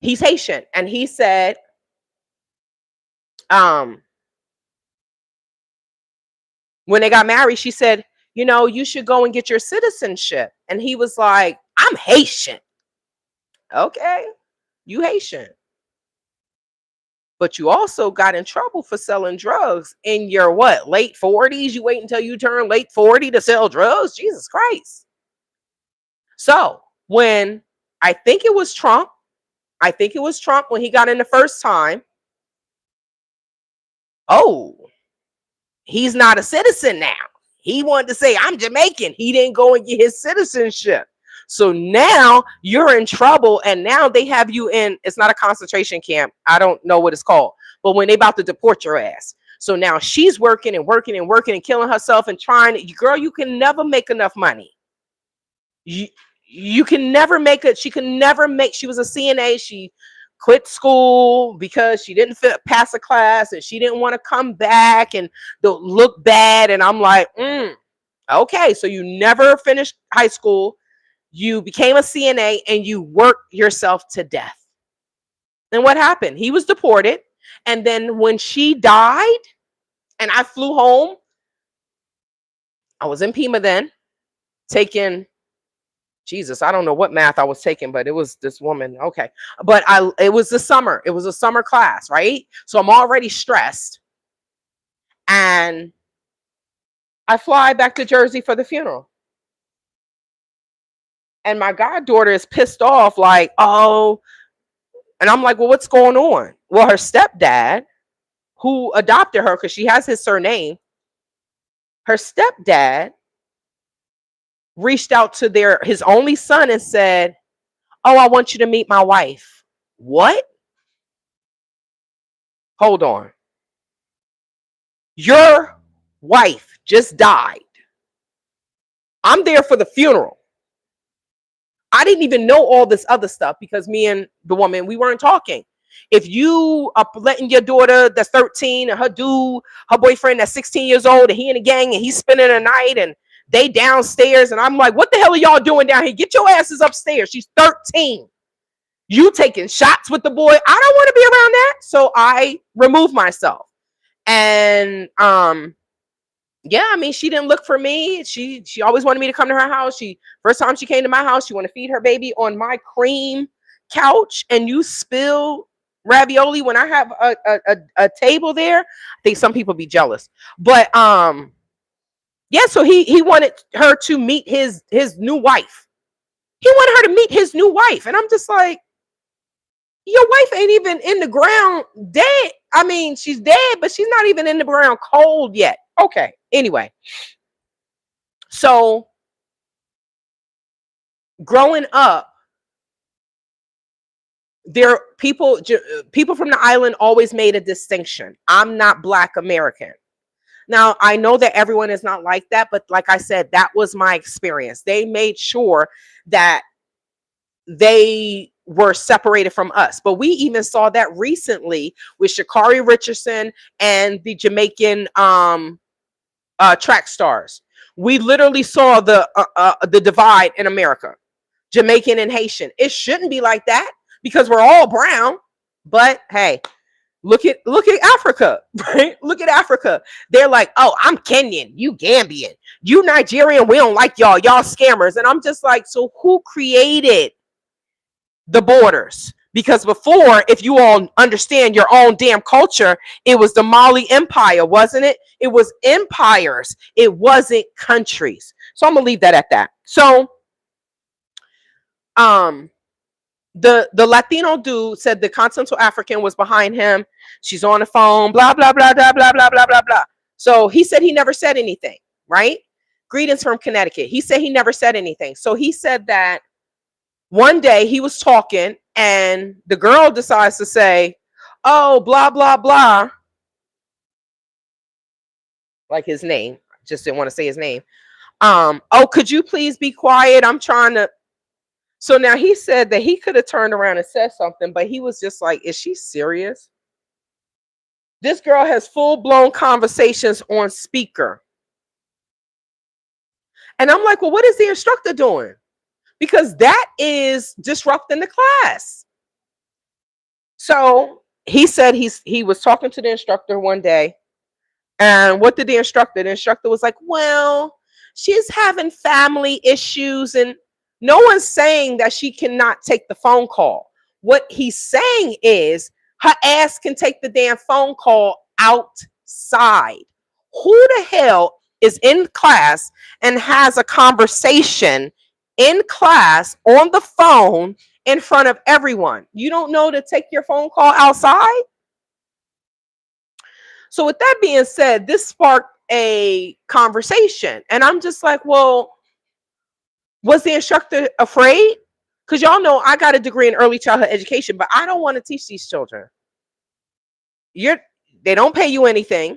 Speaker 1: he's Haitian. And he said, when they got married, she said, you know, you should go and get your citizenship. And he was like, I'm Haitian. Okay, you Haitian. But you also got in trouble for selling drugs in your what, late 40s? You wait until you turn late 40 to sell drugs? Jesus Christ. So when I think it was Trump when he got in the first time. Oh, he's not a citizen now. He wanted to say, I'm Jamaican. He didn't go and get his citizenship. So now you're in trouble, and now they have you in, it's not a concentration camp. I don't know what it's called, but when they about to deport your ass. So now she's working and working and working and killing herself and trying. Girl, you can never make enough money. You can never make it. She was a CNA. She quit school because she didn't pass a class, and she didn't want to come back and look bad. And I'm like, okay, so you never finished high school. You became a CNA and you worked yourself to death. And what happened? He was deported. And then when she died and I flew home, I was in Pima then, taking, Jesus, I don't know what math I was taking, but it was this woman. Okay. But it was the summer. It was a summer class, right? So I'm already stressed. And I fly back to Jersey for the funeral. And my goddaughter is pissed off, like, oh, and I'm like, well, what's going on? Well, her stepdad, who adopted her because she has his surname, her stepdad reached out to his only son and said, oh, I want you to meet my wife. What? Hold on. Your wife just died. I'm there for the funeral. I didn't even know all this other stuff because me and the woman, we weren't talking. If you are letting your daughter that's 13 and her boyfriend that's 16 years old and he in a gang and he's spending a night and They downstairs, and I'm like, what the hell are y'all doing down here? Get your asses upstairs. She's 13. You taking shots with the boy. I don't want to be around that. So I removed myself. And yeah, I mean, she didn't look for me. She always wanted me to come to her house. First time she came to my house, she wanted to feed her baby on my cream couch, and you spill ravioli when I have a table there. I think some people be jealous. But yeah, so he wanted her to meet his new wife. He wanted her to meet his new wife. And I'm just like, your wife ain't even in the ground dead. I mean, she's dead, but she's not even in the ground cold yet. Okay. Anyway. So growing up, people from the island always made a distinction. I'm not Black American. Now, I know that everyone is not like that, but like I said, that was my experience. They made sure that they were separated from us. But we even saw that recently with Sha'Carri Richardson and the Jamaican track stars. We literally saw the divide in America, Jamaican and Haitian. It shouldn't be like that because we're all brown. But hey, look at Africa, right? Look at Africa. They're like, oh, I'm Kenyan, you Gambian, you Nigerian. We don't like y'all scammers. And I'm just like, so who created the borders? Because before, if you all understand your own damn culture, it was the Mali Empire, wasn't it? It was empires. It wasn't countries. So I'm gonna leave that at that. So the Latino dude said the Continental African was behind him. She's on the phone, blah, blah, blah, blah, blah, blah, blah, blah, blah. So he said he never said anything, right? Greetings from Connecticut. He said he never said anything. So he said that one day he was talking and the girl decides to say, oh, blah, blah, blah. Like his name. Just didn't want to say his name. Oh, could you please be quiet? I'm trying to. So now he said that he could have turned around and said something, but he was just like, is she serious? This girl has full-blown conversations on speaker. And I'm like, well, what is the instructor doing? Because that is disrupting the class. So he said he was talking to the instructor one day. And what did the instructor? The instructor was like, well, she's having family issues and no one's saying that she cannot take the phone call. What he's saying is her ass can take the damn phone call outside. Who the hell is in class and has a conversation in class on the phone in front of everyone? You don't know to take your phone call outside? So with that being said, this sparked a conversation. And I'm just like, well, was the instructor afraid? Because y'all know I got a degree in early childhood education, but I don't want to teach these children. They don't pay you anything.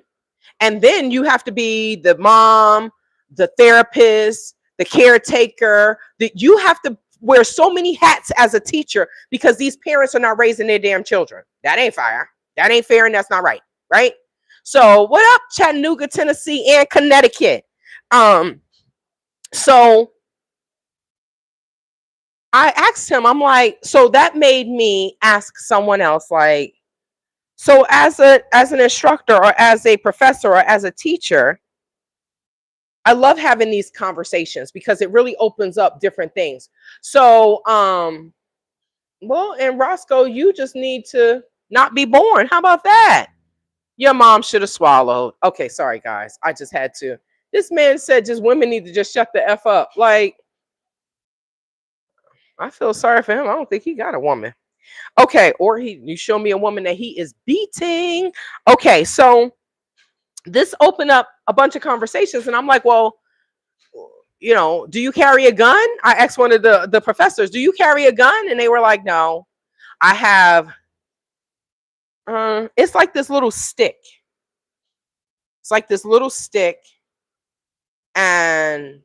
Speaker 1: And then you have to be the mom, the therapist, the caretaker. You have to wear so many hats as a teacher because these parents are not raising their damn children. That ain't fair. That ain't fair and that's not right. Right? So what up, Chattanooga, Tennessee, and Connecticut? So I asked him, I'm like, so that made me ask someone else, like, so as an instructor or as a professor or as a teacher, I love having these conversations because it really opens up different things. So, well, and Roscoe, you just need to not be born. How about that? Your mom should have swallowed. Okay, sorry, guys. I just had to. This man said just women need to just shut the F up. Like, I feel sorry for him. I don't think he got a woman. Okay, or you show me a woman that he is beating. Okay, so this opened up a bunch of conversations, and I'm like, well, you know, do you carry a gun? I asked one of the professors, do you carry a gun? And they were like, no, I have. It's like this little stick. It's like this little stick, and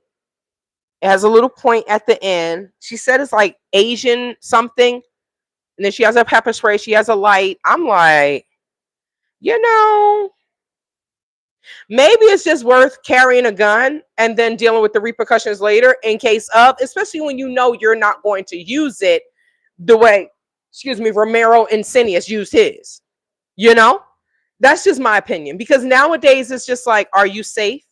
Speaker 1: it has a little point at the end. She said it's like Asian something. And then she has a pepper spray. She has a light. I'm like, you know, Maybe it's just worth carrying a gun and then dealing with the repercussions later in case of, especially when you know you're not going to use it the way, Romero Insidious used his. You know, that's just my opinion, because nowadays it's just like, are you safe?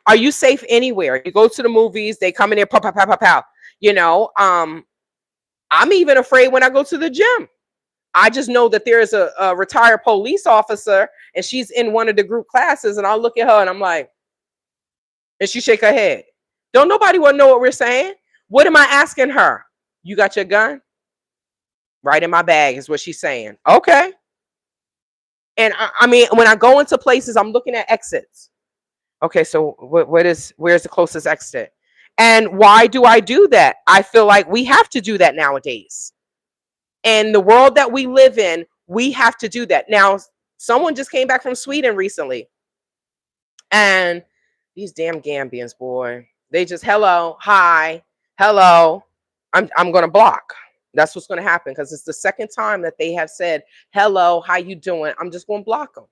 Speaker 1: Are you safe anywhere? You go to the movies, they come in there, pow, pow, pow, pow, pow. You know, I'm even afraid when I go to the gym. I just know that there is a retired police officer and she's in one of the group classes, and I'll look at her and I'm like, and she shake her head. Don't nobody want to know what we're saying. What am I asking her? You got your gun? Right in my bag is what she's saying. Okay. And I mean, when I go into places, I'm looking at exits. Okay, so where's the closest exit? And why do I do that? I feel like we have to do that nowadays. And the world that we live in, we have to do that. Now, someone just came back from Sweden recently. And these damn Gambians, boy, they just hello, hi, hello. I'm gonna block. That's what's gonna happen, because it's the second time that they have said hello, how you doing? I'm just gonna block them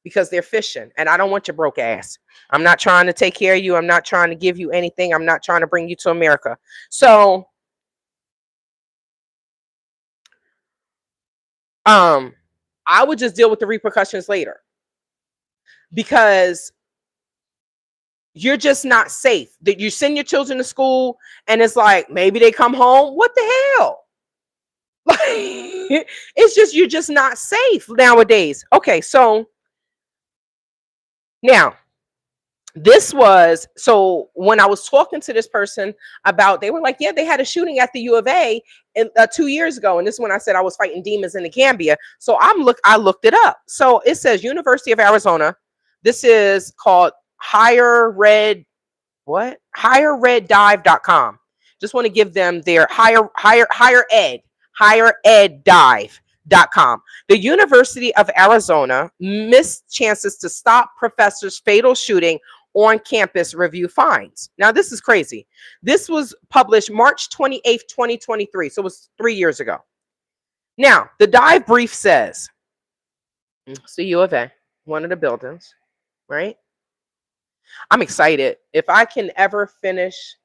Speaker 1: because they're fishing, and I don't want your broke ass. I'm not trying to take care of you. I'm not trying to give you anything. I'm not trying to bring you to America. So I would just deal with the repercussions later, because you're just not safe. That you send your children to school and it's like, maybe they come home. What the hell? Like, it's just, you're just not safe nowadays. Okay, so now this was, so when I was talking to this person about, they were like, yeah, they had a shooting at the U of A 2 years ago. And this is when I said I was fighting demons in the Gambia. So I looked it up. So it says University of Arizona. This is called higherreddive.com. Just want to give them their highereddive.com. The University of Arizona missed chances to stop professor's fatal shooting on campus, review finds. Now, this is crazy. This was published March 28th, 2023. So it was 3 years ago. Now, the dive brief says, it's the U of A, one of the buildings, right? I'm excited. If I can ever finish,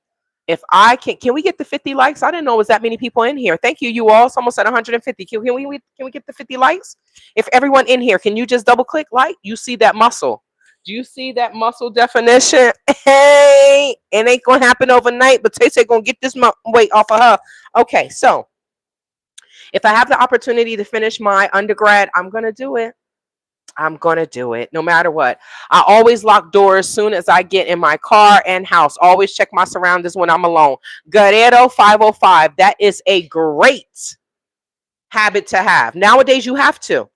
Speaker 1: can we get the 50 likes? I didn't know it was that many people in here. Thank you, you all. It's almost at 150. Can we get the 50 likes? If everyone in here, can you just double click like? You see that muscle? Do you see that muscle definition? Hey, it ain't gonna happen overnight, but Tay gonna get this weight off of her. Okay, so if I have the opportunity to finish my undergrad, I'm gonna do it. I'm going to do it no matter what. I always lock doors as soon as I get in my car and house. Always check my surroundings when I'm alone. Guerrero 505. That is a great habit to have. Nowadays, you have to.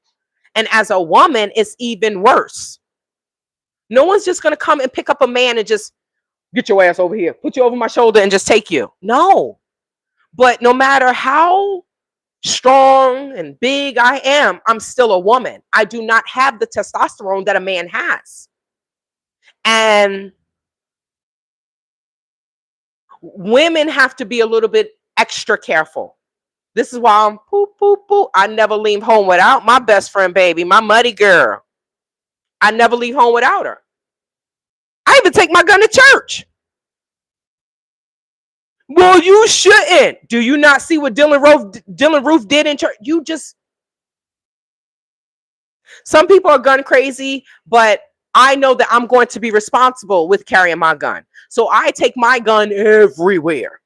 Speaker 1: And as a woman, it's even worse. No one's just going to come and pick up a man and just get your ass over here, put you over my shoulder and just take you. No. But no matter how strong and big I am, I'm still a woman. I do not have the testosterone that a man has. And women have to be a little bit extra careful. This is why I'm poop, poop, poop. I never leave home without my best friend, baby, my muddy girl. I never leave home without her. I even take my gun to church. Well, you shouldn't. Do you not see what Dylan Roof did in church? Some people are gun crazy, but I know that I'm going to be responsible with carrying my gun. So I take my gun everywhere.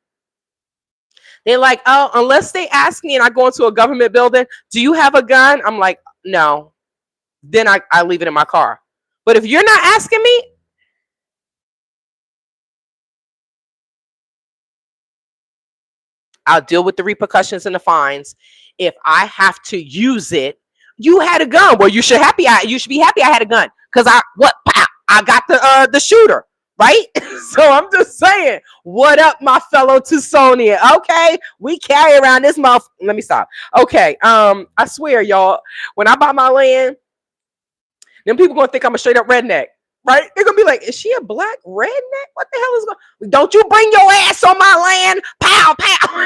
Speaker 1: They're like, oh, unless they ask me and I go into a government building, do you have a gun? I'm like, no. Then I leave it in my car. But if you're not asking me, I'll deal with the repercussions and the fines. If I have to use it, you had a gun. Well, you should be happy I had a gun. Because I got the shooter, right? So I'm just saying, what up, my fellow Tucsonian? Okay, we carry around this mouth. Let me stop. Okay, I swear, y'all, when I buy my land, then people gonna think I'm a straight up redneck. Right? They're gonna be like, is she a black redneck? What the hell is going on? Don't you bring your ass on my land. Pow, pow.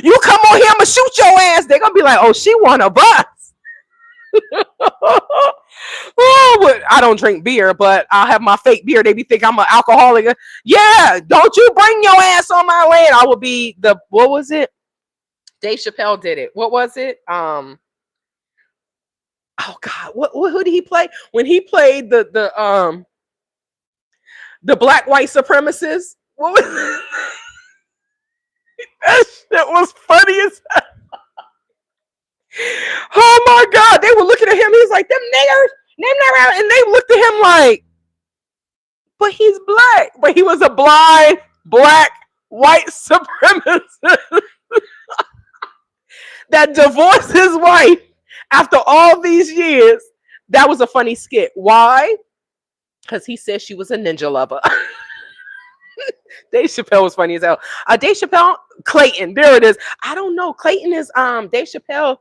Speaker 1: You come on here, I'm gonna shoot your ass. They're gonna be like, oh, she one of us. Oh, but I don't drink beer, but I'll have my fake beer. They be think I'm an alcoholic. Yeah, don't you bring your ass on my land. I will be the, what was it? Dave Chappelle did it. What was it? Oh God, what who did he play? When he played the black white supremacists. What was that shit was funny as hell. Oh my God, they were looking at him. He's like, them niggers, them never, and they looked at him like, but he's black. But he was a blind black white supremacist that divorced his wife after all these years. That was a funny skit. Why? Because he said she was a ninja lover. Dave Chappelle was funny as hell. Dave Chappelle, Clayton, there it is. I don't know. Clayton is Dave Chappelle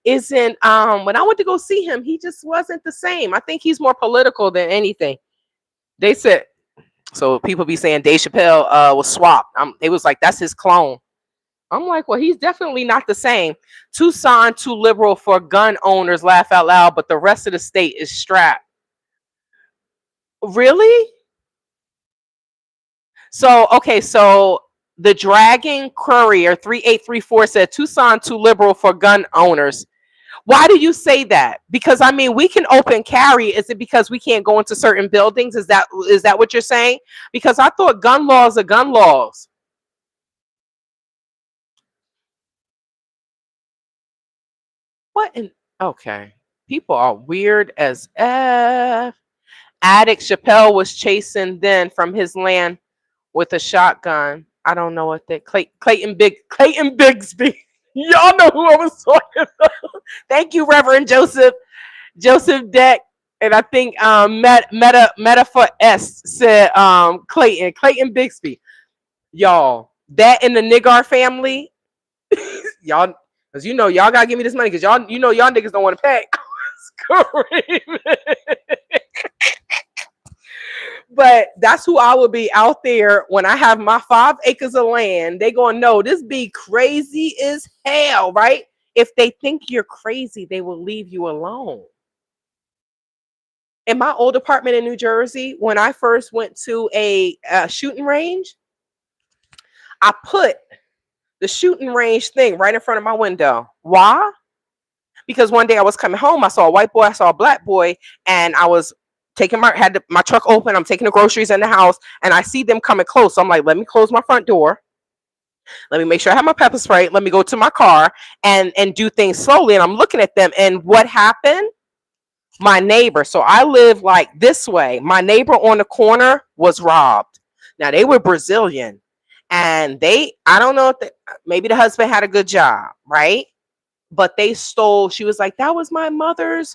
Speaker 1: isn't when I went to go see him, he just wasn't the same. I think he's more political than anything. They said so. People be saying Dave Chappelle was swapped. They was like, that's his clone. I'm like, well, he's definitely not the same. Tucson too liberal for gun owners, laugh out loud, but the rest of the state is strapped. Really? So, okay, so the Dragon Courier 3834 said Tucson too liberal for gun owners. Why do you say that? Because I mean, we can open carry. Is it because we can't go into certain buildings? Is that what you're saying? Because I thought gun laws are gun laws. What in okay. People are weird as F. Addict Chappelle was chasing then from his land with a shotgun. I don't know what that Clayton Bigsby. Y'all know who I was talking about. Thank you, Reverend Joseph Deck. And I think Meta for S said Clayton Bigsby. Y'all, that in the Nigar family, y'all, because y'all gotta give me this money because y'all niggas don't want to pay. But that's who I will be out there when I have my 5 acres of land. They gonna know this be crazy as hell, right? If they think you're crazy, they will leave you alone. In my old apartment in New Jersey, when I first went to a shooting range, I put the shooting range thing right in front of my window. Why? Because one day I was coming home, I saw a white boy, I saw a black boy, and I was taking my truck open. I'm taking the groceries in the house, and I see them coming close. So I'm like, let me close my front door. Let me make sure I have my pepper spray. Let me go to my car and do things slowly. And I'm looking at them. And what happened? My neighbor. So I live like this way. My neighbor on the corner was robbed. Now they were Brazilian, and I don't know if maybe the husband had a good job, right? But they stole. She was like, that was my mother's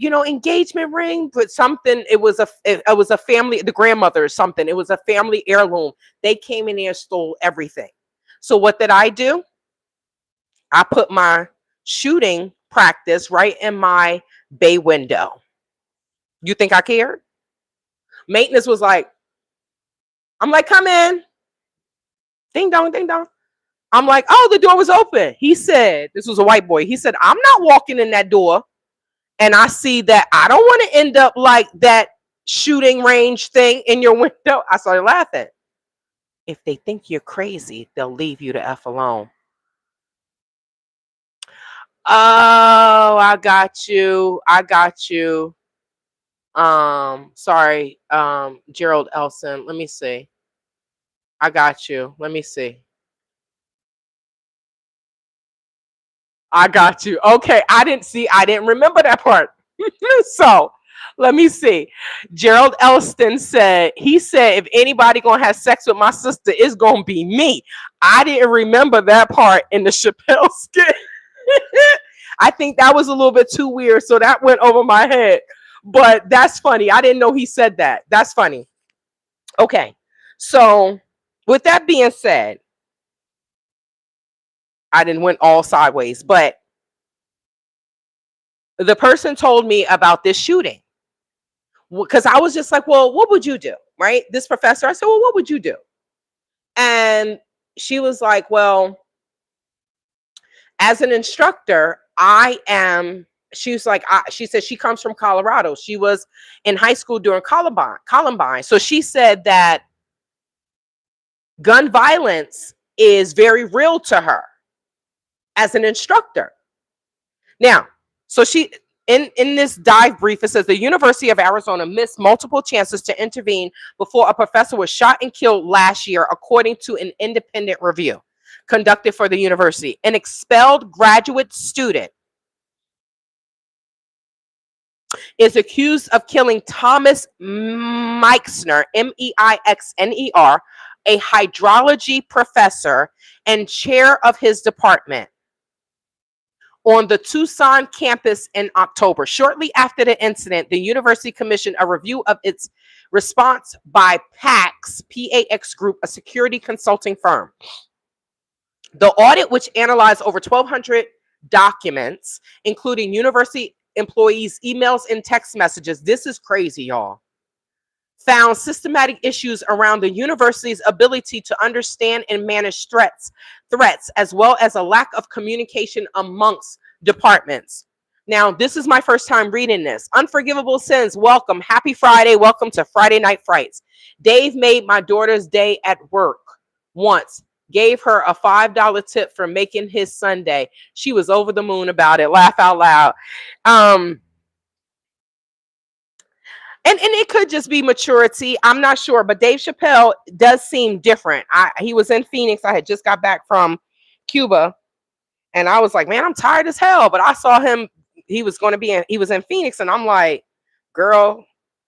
Speaker 1: engagement ring, but something, it was a family, the grandmother or something, it was a family heirloom. They came in there and stole everything. So what did I do? I put my shooting practice right in my bay window. You think I cared? Maintenance was like, I'm like, come in. Ding dong, ding dong. I'm like, oh, the door was open. He said, this was a white boy. He said, I'm not walking in that door. And I see that I don't want to end up like that shooting range thing in your window. I started laughing. If they think you're crazy, they'll leave you the F alone. Oh, I got you. Sorry, Gerald Elson. Let me see. I got you. Let me see. I got you. Okay, I didn't remember that part. So let me see. Gerald Elston said, if anybody gonna have sex with my sister, it's gonna be me. I didn't remember that part in the Chappelle skit. I think that was a little bit too weird, so that went over my head. But that's funny. I didn't know he said that. That's funny. Okay, so with that being said, I didn't went all sideways, but the person told me about this shooting because I was just like, well, what would you do? Right? This professor, I said, well, what would you do? And she was like, well, as an instructor, I am she was like, she said she comes from Colorado. She was in high school during Columbine. So she said that gun violence is very real to her as an instructor. Now, so she in this dive brief, it says the University of Arizona missed multiple chances to intervene before a professor was shot and killed last year, according to an independent review conducted for the university. An expelled graduate student is accused of killing Thomas Meixner, Meixner, a hydrology professor and chair of his department, on the Tucson campus in October. Shortly after the incident, the university commissioned a review of its response by PAX Group, a security consulting firm. The audit, which analyzed over 1,200 documents, including university employees' emails and text messages, this is crazy, y'all, found systematic issues around the university's ability to understand and manage threats, as well as a lack of communication amongst departments. Now, this is my first time reading this. Unforgivable sins. Welcome. Happy Friday. Welcome to Friday Night Frights. Dave made my daughter's day at work once. Gave her a $5 tip for making his Sunday. She was over the moon about it. Laugh out loud. And it could just be maturity. I'm not sure, but Dave Chappelle does seem different. He was in Phoenix. I had just got back from Cuba, and I was like, man, I'm tired as hell. But I saw him. He was in Phoenix, and I'm like, girl,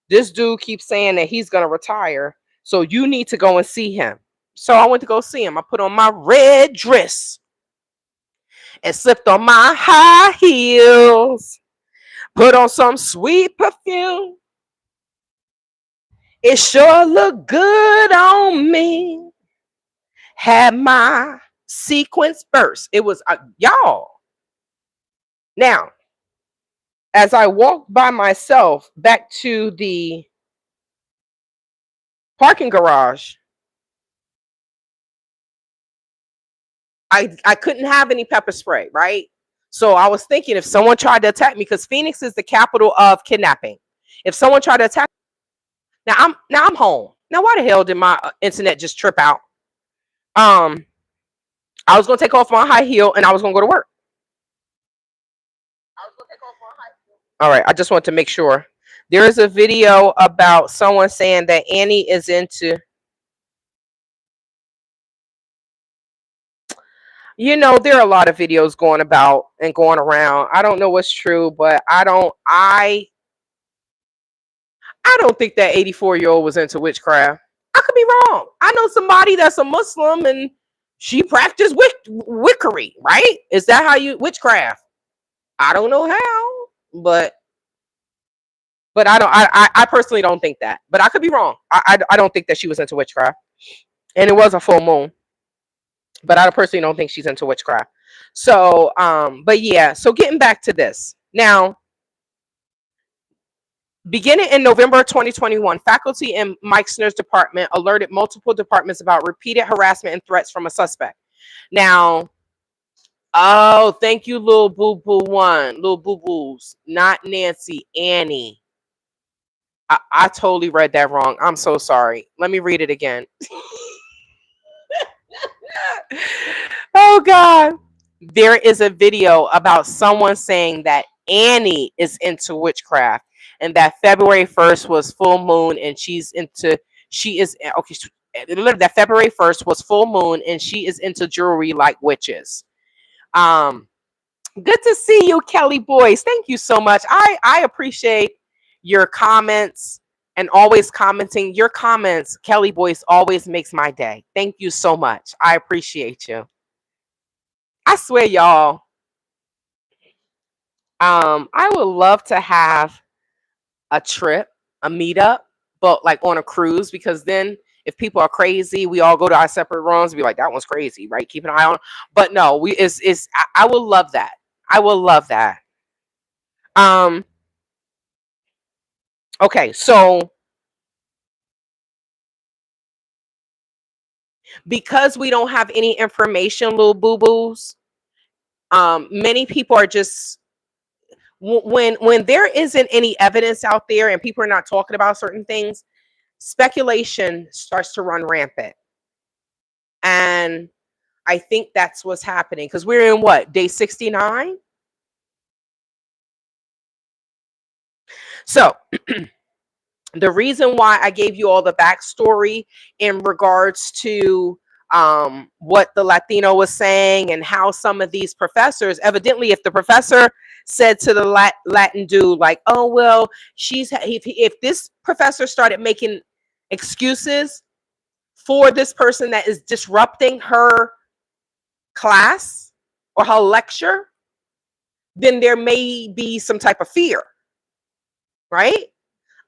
Speaker 1: this dude keeps saying that he's gonna retire, so you need to go and see him. So I went to go see him. I put on my red dress and slipped on my high heels, put on some sweet perfume. It sure looked good on me. Had my sequence burst. It was, y'all. Now, as I walked by myself back to the parking garage, I couldn't have any pepper spray, right? So I was thinking if someone tried to attack me, because Phoenix is the capital of kidnapping. If someone tried to attack me, now I'm home. Now, why the hell did my internet just trip out? I was gonna take off my high heel and I was gonna go to work. All right, I just want to make sure. There is a video about someone saying that Annie is into, there are a lot of videos going about and going around. I don't know what's true, but I don't think that 84-year-old was into witchcraft. I could be wrong. I know somebody that's a Muslim and she practiced wickery, right? Is that how you witchcraft? I don't know how, but I personally don't think that. But I could be wrong. I don't think that she was into witchcraft. And it was a full moon. But I personally don't think she's into witchcraft. So, but yeah, so getting back to this. Now, beginning in November 2021, faculty in Meixner's department alerted multiple departments about repeated harassment and threats from a suspect. Now, oh, thank you, little boo-boo one. Little boo-boos. Not Nancy, Annie. I totally read that wrong. I'm so sorry. Let me read it again. Oh, God. There is a video about someone saying that Annie is into witchcraft and that February 1st was full moon and that February 1st was full moon and she is into jewelry like witches. Good to see you, Kelly Boyce. Thank you so much. I appreciate your comments and always commenting. Your comments, Kelly Boyce, always makes my day. Thank you so much. I appreciate you. I swear, y'all, I would love to have a trip, a meetup, but like on a cruise, because then if people are crazy, we all go to our separate rooms and be like, that one's crazy, right? Keep an eye on. But no, I will love that. I will love that. Okay, so because we don't have any information, little boo-boos, many people are just, when there isn't any evidence out there and people are not talking about certain things, speculation starts to run rampant. And I think that's what's happening, because we're in what, day 69? So the reason why I gave you all the backstory in regards to what the Latino was saying and how some of these professors, evidently, if the professor said to the Latin dude, like, oh, well, if this professor started making excuses for this person that is disrupting her class or her lecture, then there may be some type of fear, right?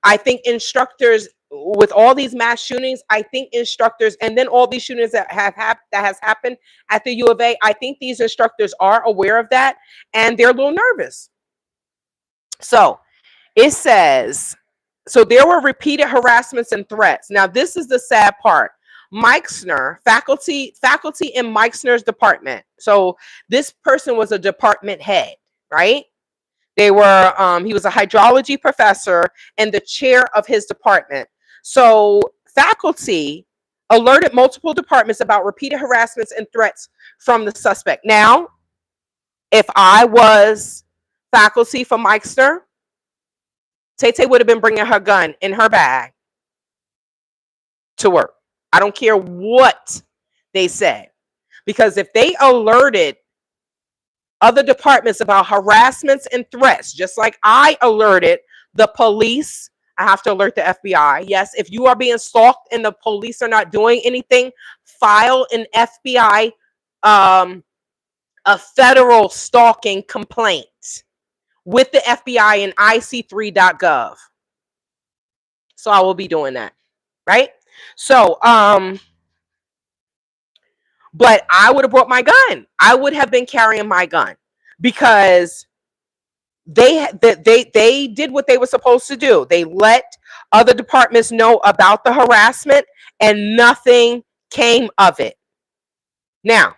Speaker 1: I think instructors, with all these mass shootings, I think instructors, and then all these shootings that has happened at the U of A, I think these instructors are aware of that and they're a little nervous. So it says, so there were repeated harassments and threats. Now this is the sad part. Meixner, faculty in Meixner's department. So this person was a department head, right? They were, he was a hydrology professor and the chair of his department. So faculty alerted multiple departments about repeated harassments and threats from the suspect. Now, if I was faculty for Meixner, Tay would have been bringing her gun in her bag to work. I don't care what they said, because if they alerted other departments about harassments and threats, just like I alerted the police, I have to alert the FBI. Yes, if you are being stalked and the police are not doing anything, file an FBI, a federal stalking complaint with the FBI and ic3.gov. So I will be doing that, right? So, but I would have brought my gun. I would have been carrying my gun, because they did what they were supposed to do. They let other departments know about the harassment and nothing came of it. Now,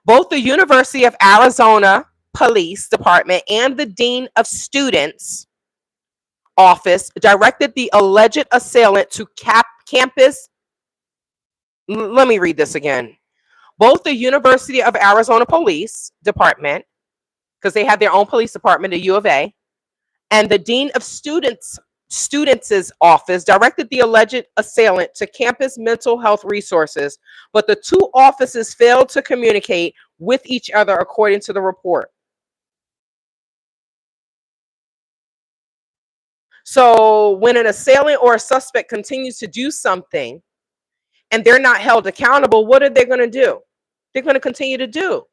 Speaker 1: both the University of Arizona Police Department and the Dean of Students office directed the alleged assailant to campus. Let me read this again. Both the University of Arizona Police Department, because they have their own police department at U of A, and the Dean of Students' office directed the alleged assailant to campus mental health resources, but the two offices failed to communicate with each other, according to the report. So when an assailant or a suspect continues to do something and they're not held accountable, what are they going to do? They're going to continue to do.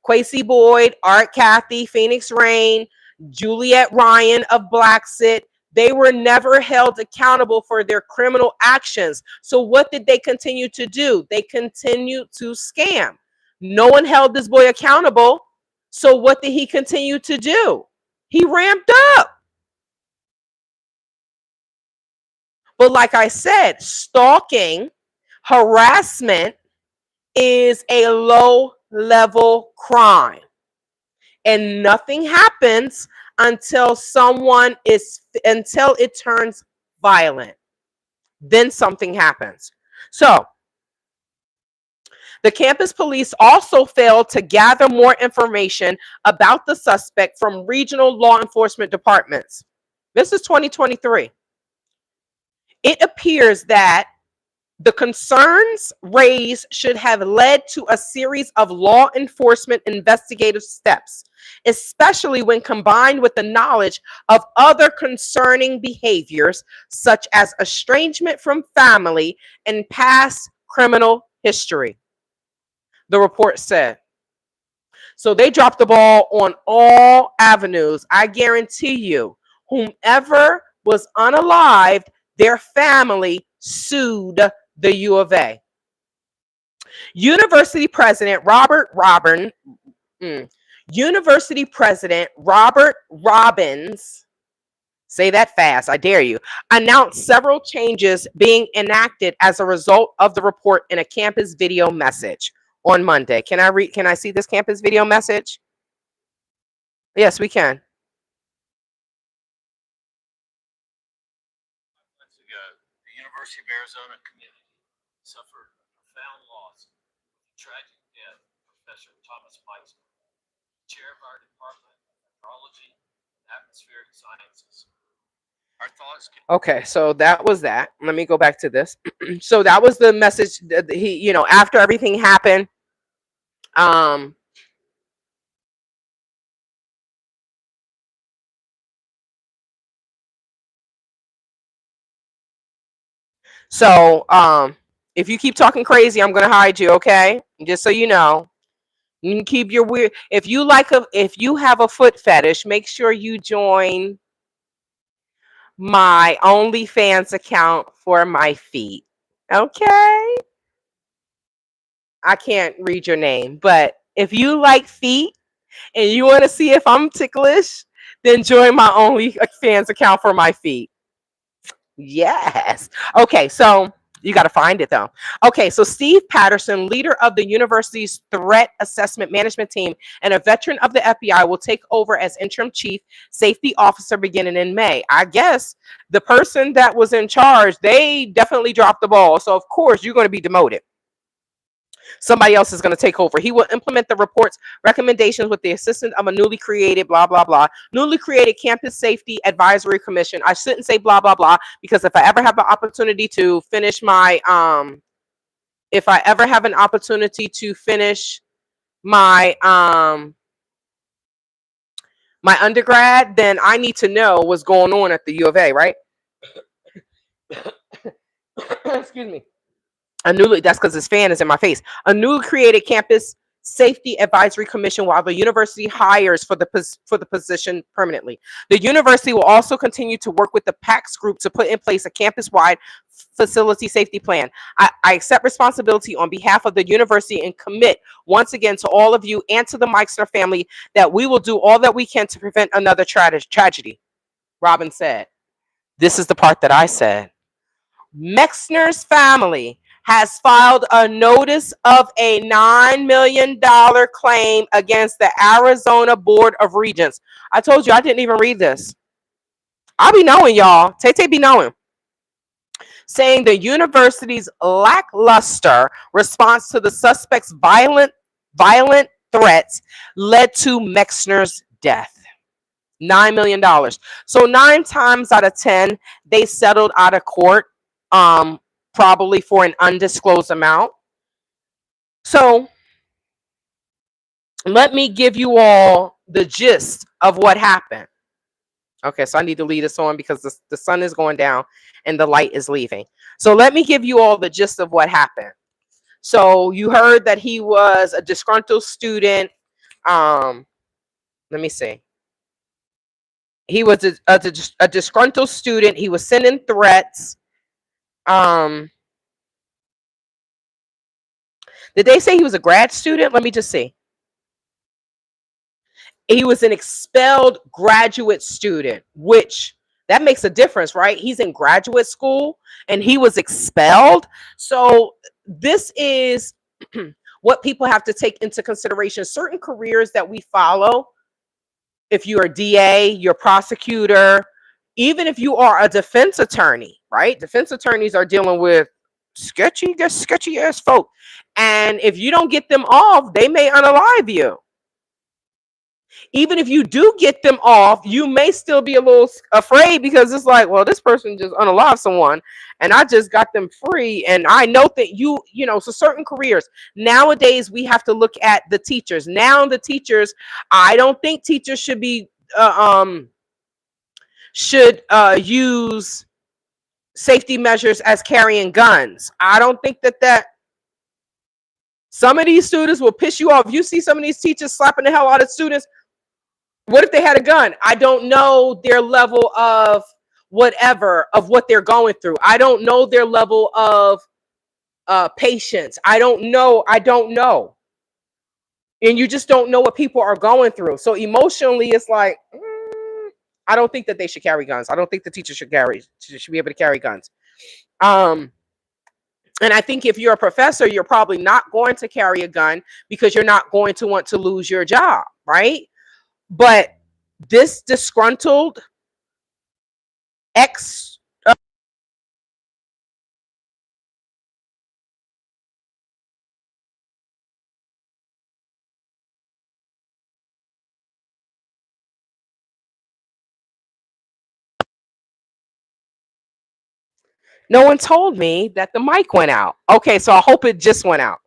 Speaker 1: Quasi Boyd, Art Cathy, Phoenix Rain, Juliet Ryan of Blacksit, they were never held accountable for their criminal actions. So what did they continue to do? They continued to scam. No one held this boy accountable. So what did he continue to do? He ramped up. But like I said, stalking, harassment is a low-level crime. And nothing happens until it turns violent. Then something happens. So the campus police also failed to gather more information about the suspect from regional law enforcement departments. This is 2023. It appears that the concerns raised should have led to a series of law enforcement investigative steps, especially when combined with the knowledge of other concerning behaviors, such as estrangement from family and past criminal history, the report said. So they dropped the ball on all avenues. I guarantee you, whomever was unalived, their family sued the U of A. University President Robert Robbins, say that fast, I dare you, announced several changes being enacted as a result of the report in a campus video message on Monday. Can I see this campus video message? Yes, we can.
Speaker 4: the University of Arizona community suffered a profound loss with the tragic death of Professor Thomas Meisner, chair of our Department of Meteorology and Atmospheric Sciences. Our thoughts.
Speaker 1: Okay, so that was that. Let me go back to this. So that was the message that he, you know, after everything happened. So if you keep talking crazy, I'm gonna hide you, okay? Just so you know. You can keep your weird. If you have a foot fetish, make sure you join my OnlyFans account for my feet. Okay? I can't read your name, but if you like feet and you want to see if I'm ticklish, then join my OnlyFans account for my feet. Yes. Okay, so you got to find it though. Okay, so Steve Patterson, leader of the university's threat assessment management team and a veteran of the FBI, will take over as interim chief safety officer beginning in May. I guess the person that was in charge, they definitely dropped the ball. So of course you're going to be demoted. Somebody else is going to take over. He will implement the report's recommendations with the assistance of a newly created newly created campus safety advisory commission. I shouldn't say blah blah blah, because if I ever have the opportunity to finish my my undergrad, then I need to know what's going on at the U of A, right? Excuse me. That's because his fan is in my face. A newly created campus safety advisory commission while the university hires for the position permanently. The university will also continue to work with the PAX group to put in place a campus-wide facility safety plan. I accept responsibility on behalf of the university and commit once again to all of you and to the Meixner family that we will do all that we can to prevent another tragedy. Robin said. This is the part that I said. Meixner's family has filed a notice of a $9 million claim against the Arizona Board of Regents. I told you I didn't even read this. I'll be knowing, y'all. Tay be knowing. Saying the university's lackluster response to the suspect's violent threats led to Meixner's death. $9 million. So 9 times out of 10, they settled out of court. Probably for an undisclosed amount. So let me give you all the gist of what happened. Okay, so I need to leave this on because the sun is going down and the light is leaving. So let me give you all the gist of what happened. So you heard that he was a disgruntled student. Let me see. He was a disgruntled student. He was sending threats. Did they say he was a grad student? Let me just see. He was an expelled graduate student, which that makes a difference, right? He's in graduate school and he was expelled. So this is what people have to take into consideration. Certain careers that we follow, if you're a DA, you're a prosecutor, even if you are a defense attorney, right? Defense attorneys are dealing with sketchy ass folk. And if you don't get them off, they may unalive you. Even if you do get them off, you may still be a little afraid because it's like, well, this person just unalived someone and I just got them free. And I know that so certain careers nowadays, we have to look at the teachers. Now the teachers, I don't think teachers should be, use safety measures as carrying guns. I don't think that some of these students will piss you off. You see some of these teachers slapping the hell out of students. What if they had a gun? I don't know their level of what they're going through. I don't know their level of patience. I don't know. And you just don't know what people are going through. So emotionally, it's like, I don't think that they should carry guns. I don't think the teacher should be able to carry guns. And I think if you're a professor, you're probably not going to carry a gun because you're not going to want to lose your job, right? But this disgruntled No one told me that the mic went out. Okay, so I hope it just went out.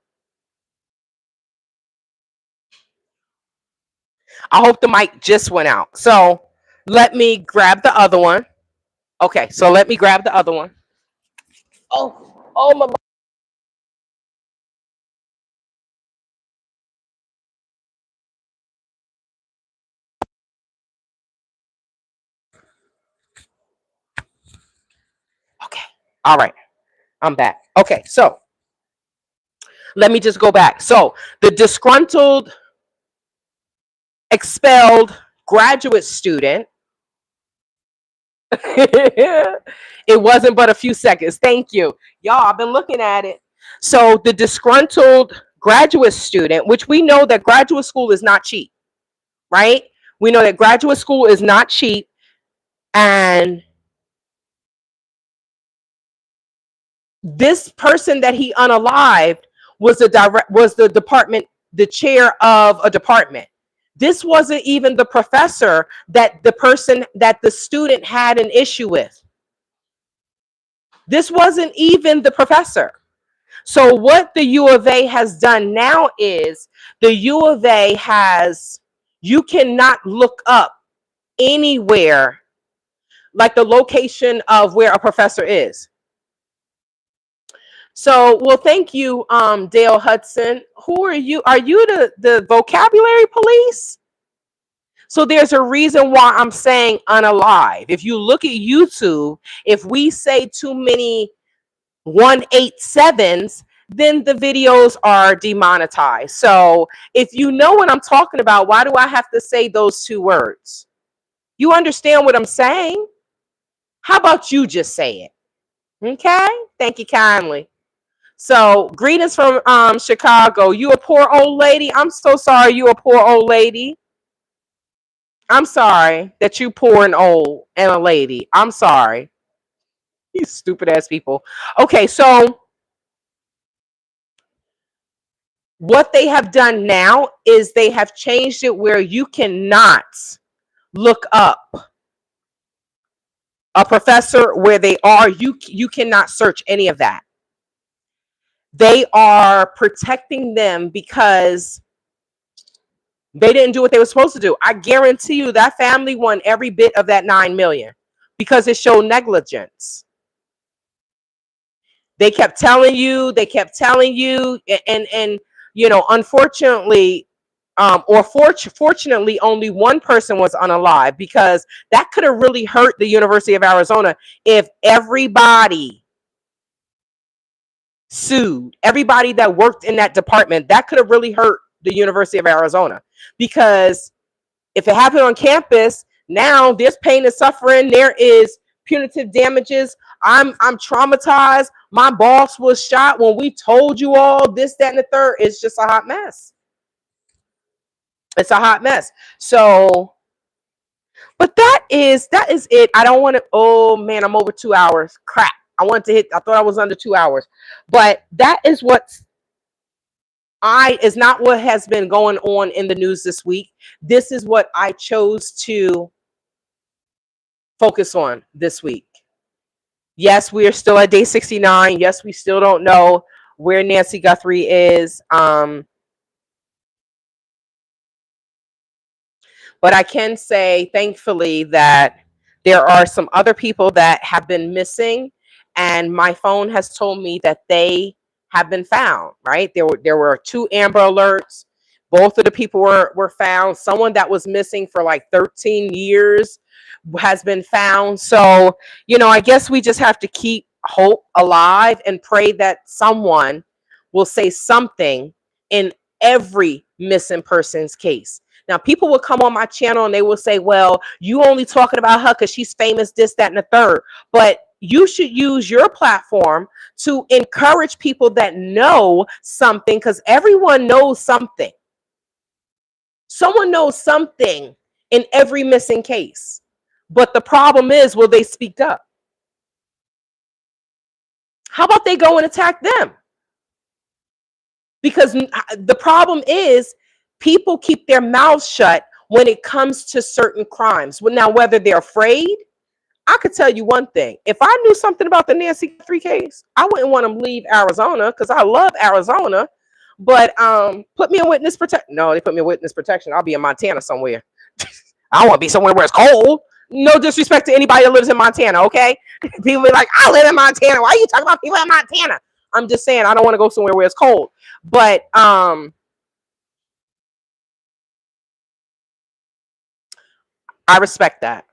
Speaker 1: I hope the mic just went out. So let me grab the other one. Okay, so let me grab the other one. Oh my. Okay, all right, I'm back. Okay, so let me just go back. So the disgruntled, expelled graduate student. It wasn't but a few seconds. Thank you. Y'all, I've been looking at it. So the disgruntled graduate student, which we know that graduate school is not cheap, right? We know that graduate school is not cheap. And this person that he unalived was the chair of a department. This wasn't even the professor that the student had an issue with. This wasn't even the professor. So what the U of A has done now is the U of A has, you cannot look up anywhere like the location of where a professor is. So, well, thank you, Dale Hudson. Who are you? Are you the vocabulary police? So there's a reason why I'm saying unalive. If you look at YouTube, if we say too many 187s, then the videos are demonetized. So if you know what I'm talking about, why do I have to say those two words? You understand what I'm saying? How about you just say it? Okay, thank you kindly. So greetings from Chicago. You a poor old lady? I'm so sorry you a poor old lady. I'm sorry that you poor and old and a lady. I'm sorry. You stupid ass people. Okay, so what they have done now is they have changed it where you cannot look up a professor where they are. You cannot search any of that. They are protecting them because they didn't do what they were supposed to do. I guarantee you that family won every bit of that 9 million because it showed negligence. They kept telling you, and you know, unfortunately, fortunately, only one person was unalive, because that could have really hurt the University of Arizona if everybody sued, everybody that worked in that department. That could have really hurt the University of Arizona, because if it happened on campus, now there's pain and suffering, there is punitive damages. I'm traumatized. My boss was shot when we told you all this, that, and the third. It's just a hot mess. It's a hot mess. So, but that is it. I don't want to, oh man, I'm over 2 hours. Crap. I thought I was under 2 hours. But that is is not what has been going on in the news this week. This is what I chose to focus on this week. Yes, we are still at day 69. Yes, we still don't know where Nancy Guthrie is. But I can say, thankfully, that there are some other people that have been missing, and my phone has told me that they have been found, right? There were 2 Amber Alerts. Both of the people were found. Someone that was missing for like 13 years has been found. So, you know, I guess we just have to keep hope alive and pray that someone will say something in every missing person's case. Now, people will come on my channel and they will say, well, you only talking about her because she's famous, this, that, and the third. But you should use your platform to encourage people that know something, because everyone knows something. Someone knows something in every missing case. But the problem is, will they speak up? How about they go and attack them? Because the problem is, people keep their mouths shut when it comes to certain crimes. Now, whether they're afraid, I could tell you one thing. If I knew something about the Nancy Guthrie case, I wouldn't want them to leave Arizona because I love Arizona. But put me in witness protection. No, they put me in witness protection. I'll be in Montana somewhere. I want to be somewhere where it's cold. No disrespect to anybody that lives in Montana, okay? People be like, I live in Montana. Why are you talking about people in Montana? I'm just saying I don't want to go somewhere where it's cold. But I respect that.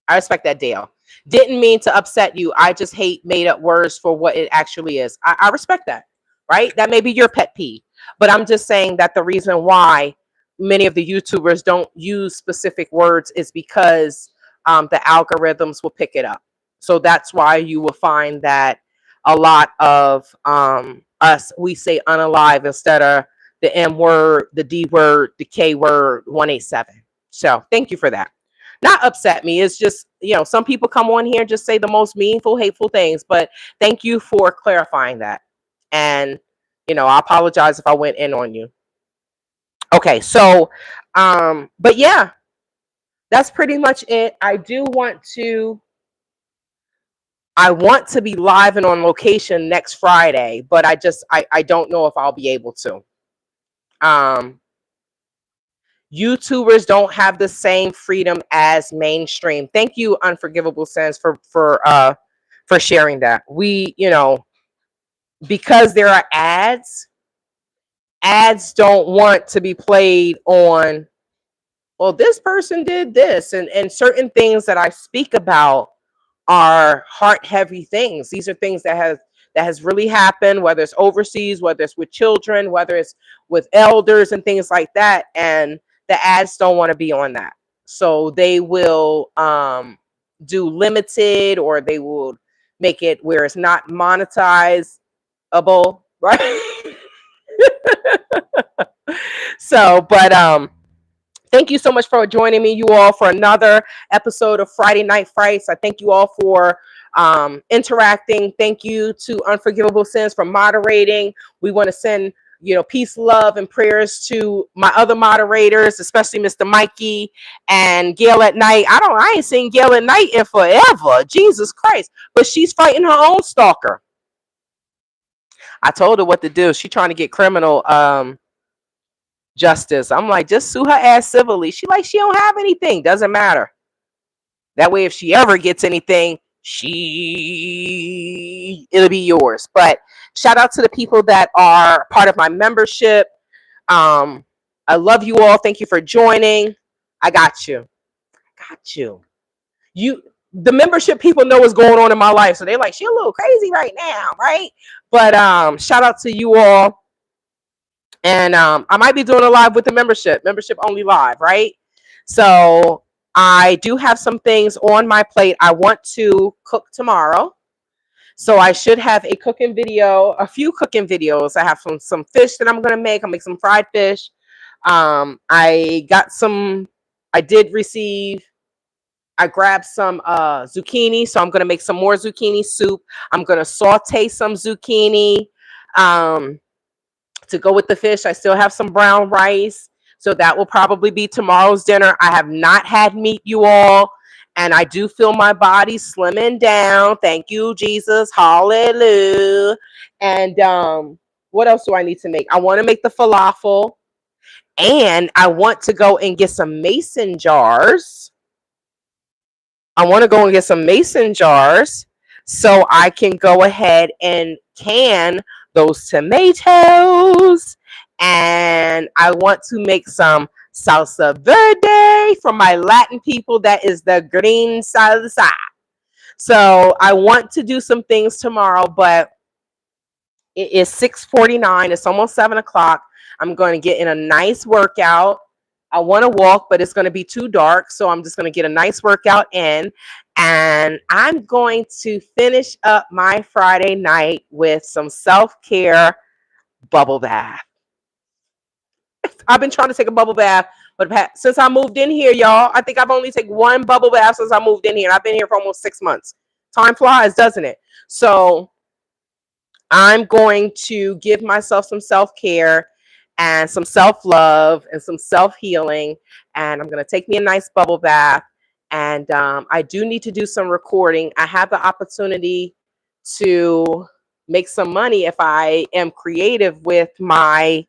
Speaker 1: I respect that, Dale. Didn't mean to upset you. I just hate made up words for what it actually is. I respect that, right? That may be your pet peeve. But I'm just saying that the reason why many of the YouTubers don't use specific words is because the algorithms will pick it up. So that's why you will find that a lot of us, we say unalive instead of the M word, the D word, the K word, 187. So thank you for that. Not upset me. It's just, some people come on here and just say the most meaningful, hateful things. But thank you for clarifying that. And, I apologize if I went in on you. Okay, so, but yeah, that's pretty much it. I want to be live and on location next Friday, but I don't know if I'll be able to. YouTubers don't have the same freedom as mainstream. Thank you, Unforgivable Sins, for sharing that. We, because there are ads don't want to be played on, well, this person did this, and certain things that I speak about are heart heavy things. These are things that has really happened, whether it's overseas, whether it's with children, whether it's with elders and things like that. And the ads don't want to be on that. So they will do limited, or they will make it where it's not monetizable, right? So, but thank you so much for joining me, you all, for another episode of Friday Night Frights. I thank you all for interacting. Thank you to Unforgivable Sins for moderating. We want to send, peace, love, and prayers to my other moderators, especially Mr. Mikey and Gail at Night. I ain't seen Gail at Night in forever. Jesus Christ. But she's fighting her own stalker. I told her what to do. She's trying to get criminal justice. I'm like, just sue her ass civilly. She don't have anything. Doesn't matter. That way, if she ever gets anything, it'll be yours. But shout out to the people that are part of my membership. I love you all. Thank you for joining. I got you. The membership people know what's going on in my life. So they're like, she a little crazy right now, right? But shout out to you all. And I might be doing a live with the membership only live, right? So I do have some things on my plate. I want to cook tomorrow. So I should have a cooking video, a few cooking videos. I have some fish that I'm going to make. I'll make some fried fish. I grabbed some zucchini. So I'm going to make some more zucchini soup. I'm going to saute some zucchini. To go with the fish, I still have some brown rice. So that will probably be tomorrow's dinner. I have not had meat, you all. And I do feel my body slimming down. Thank you, Jesus. Hallelujah. And what else do I need to make? I want to make the falafel. And I want to go and get some mason jars. So I can go ahead and can those tomatoes. And I want to make some salsa verde for my Latin people. That is the green salsa. So I want to do some things tomorrow, but it is 6:49. It's almost 7 o'clock. I'm going to get in a nice workout. I want to walk, but it's going to be too dark. So I'm just going to get a nice workout in. And I'm going to finish up my Friday night with some self-care bubble bath. I've been trying to take a bubble bath, but since I moved in here, y'all, I think I've only taken one bubble bath since I moved in here. I've been here for almost 6 months. Time flies, doesn't it? So I'm going to give myself some self-care and some self-love and some self-healing. And I'm going to take me a nice bubble bath. And I do need to do some recording. I have the opportunity to make some money if I am creative with my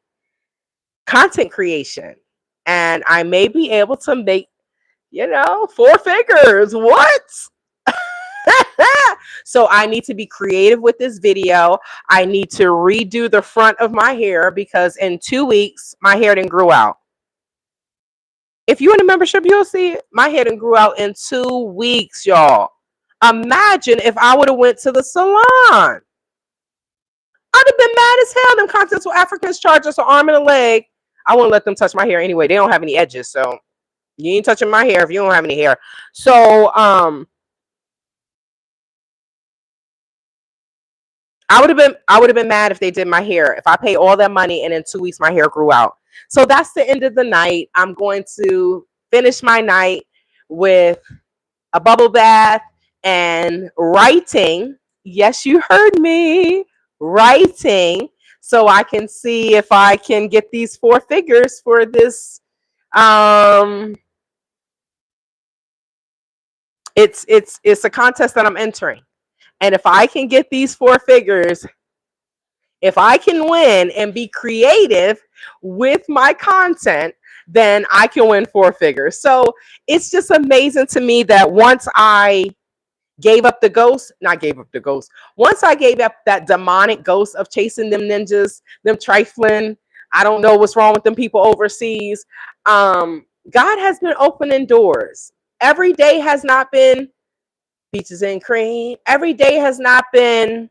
Speaker 1: content creation. And I may be able to make, 4 figures. What? So I need to be creative with this video. I need to redo the front of my hair because in 2 weeks, my hair didn't grow out. If you're in the membership, you'll see it. My hair didn't grew out in 2 weeks, y'all. Imagine if I would have went to the salon. I'd have been mad as hell. Them Continental Africans charge us an arm and a leg. I wouldn't let them touch my hair anyway. They don't have any edges, so you ain't touching my hair if you don't have any hair. So I would have been mad if they did my hair. If I pay all that money and in 2 weeks my hair grew out. So that's the end of the night. I'm going to finish my night with a bubble bath and writing. Yes, you heard me. Writing, so I can see if I can get these 4 figures for this. It's a contest that I'm entering. And if I can get these 4 figures, if I can win and be creative with my content, then I can win 4 figures. So it's just amazing to me that once I gave up the ghost, once I gave up that demonic ghost of chasing them ninjas, them trifling, I don't know what's wrong with them people overseas. God has been opening doors. Every day has not been peaches and cream. Every day has not been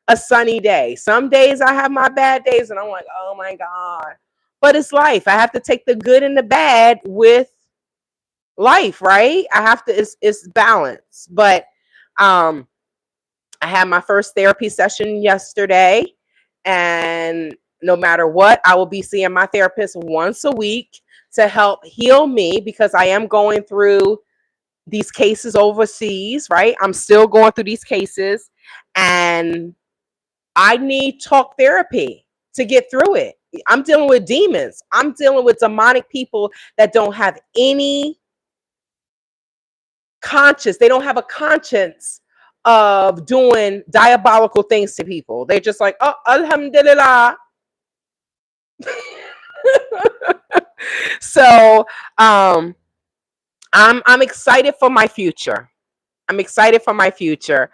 Speaker 1: a sunny day. Some days I have my bad days and I'm like, oh my God. But it's life. I have to take the good and the bad with life, right? I have to, it's balance. But I had my first therapy session yesterday, and no matter what, I will be seeing my therapist once a week to help heal me because I am going through these cases overseas, right? I'm still going through these cases and I need talk therapy to get through it. I'm dealing with demons. I'm dealing with demonic people that don't have any conscience. They don't have a conscience of doing diabolical things to people. They're just like, oh, alhamdulillah. So I'm excited for my future. I'm excited for my future.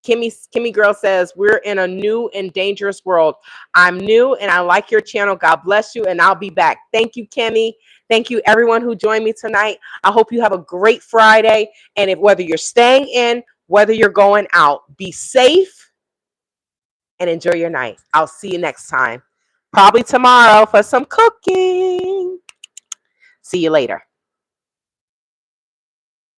Speaker 1: Kimmy Girl says, we're in a new and dangerous world. I'm new and I like your channel. God bless you. And I'll be back. Thank you, Kimmy. Thank you, everyone who joined me tonight. I hope you have a great Friday. And whether you're staying in, whether you're going out, be safe and enjoy your night. I'll see you next time. Probably tomorrow for some cooking. See you later.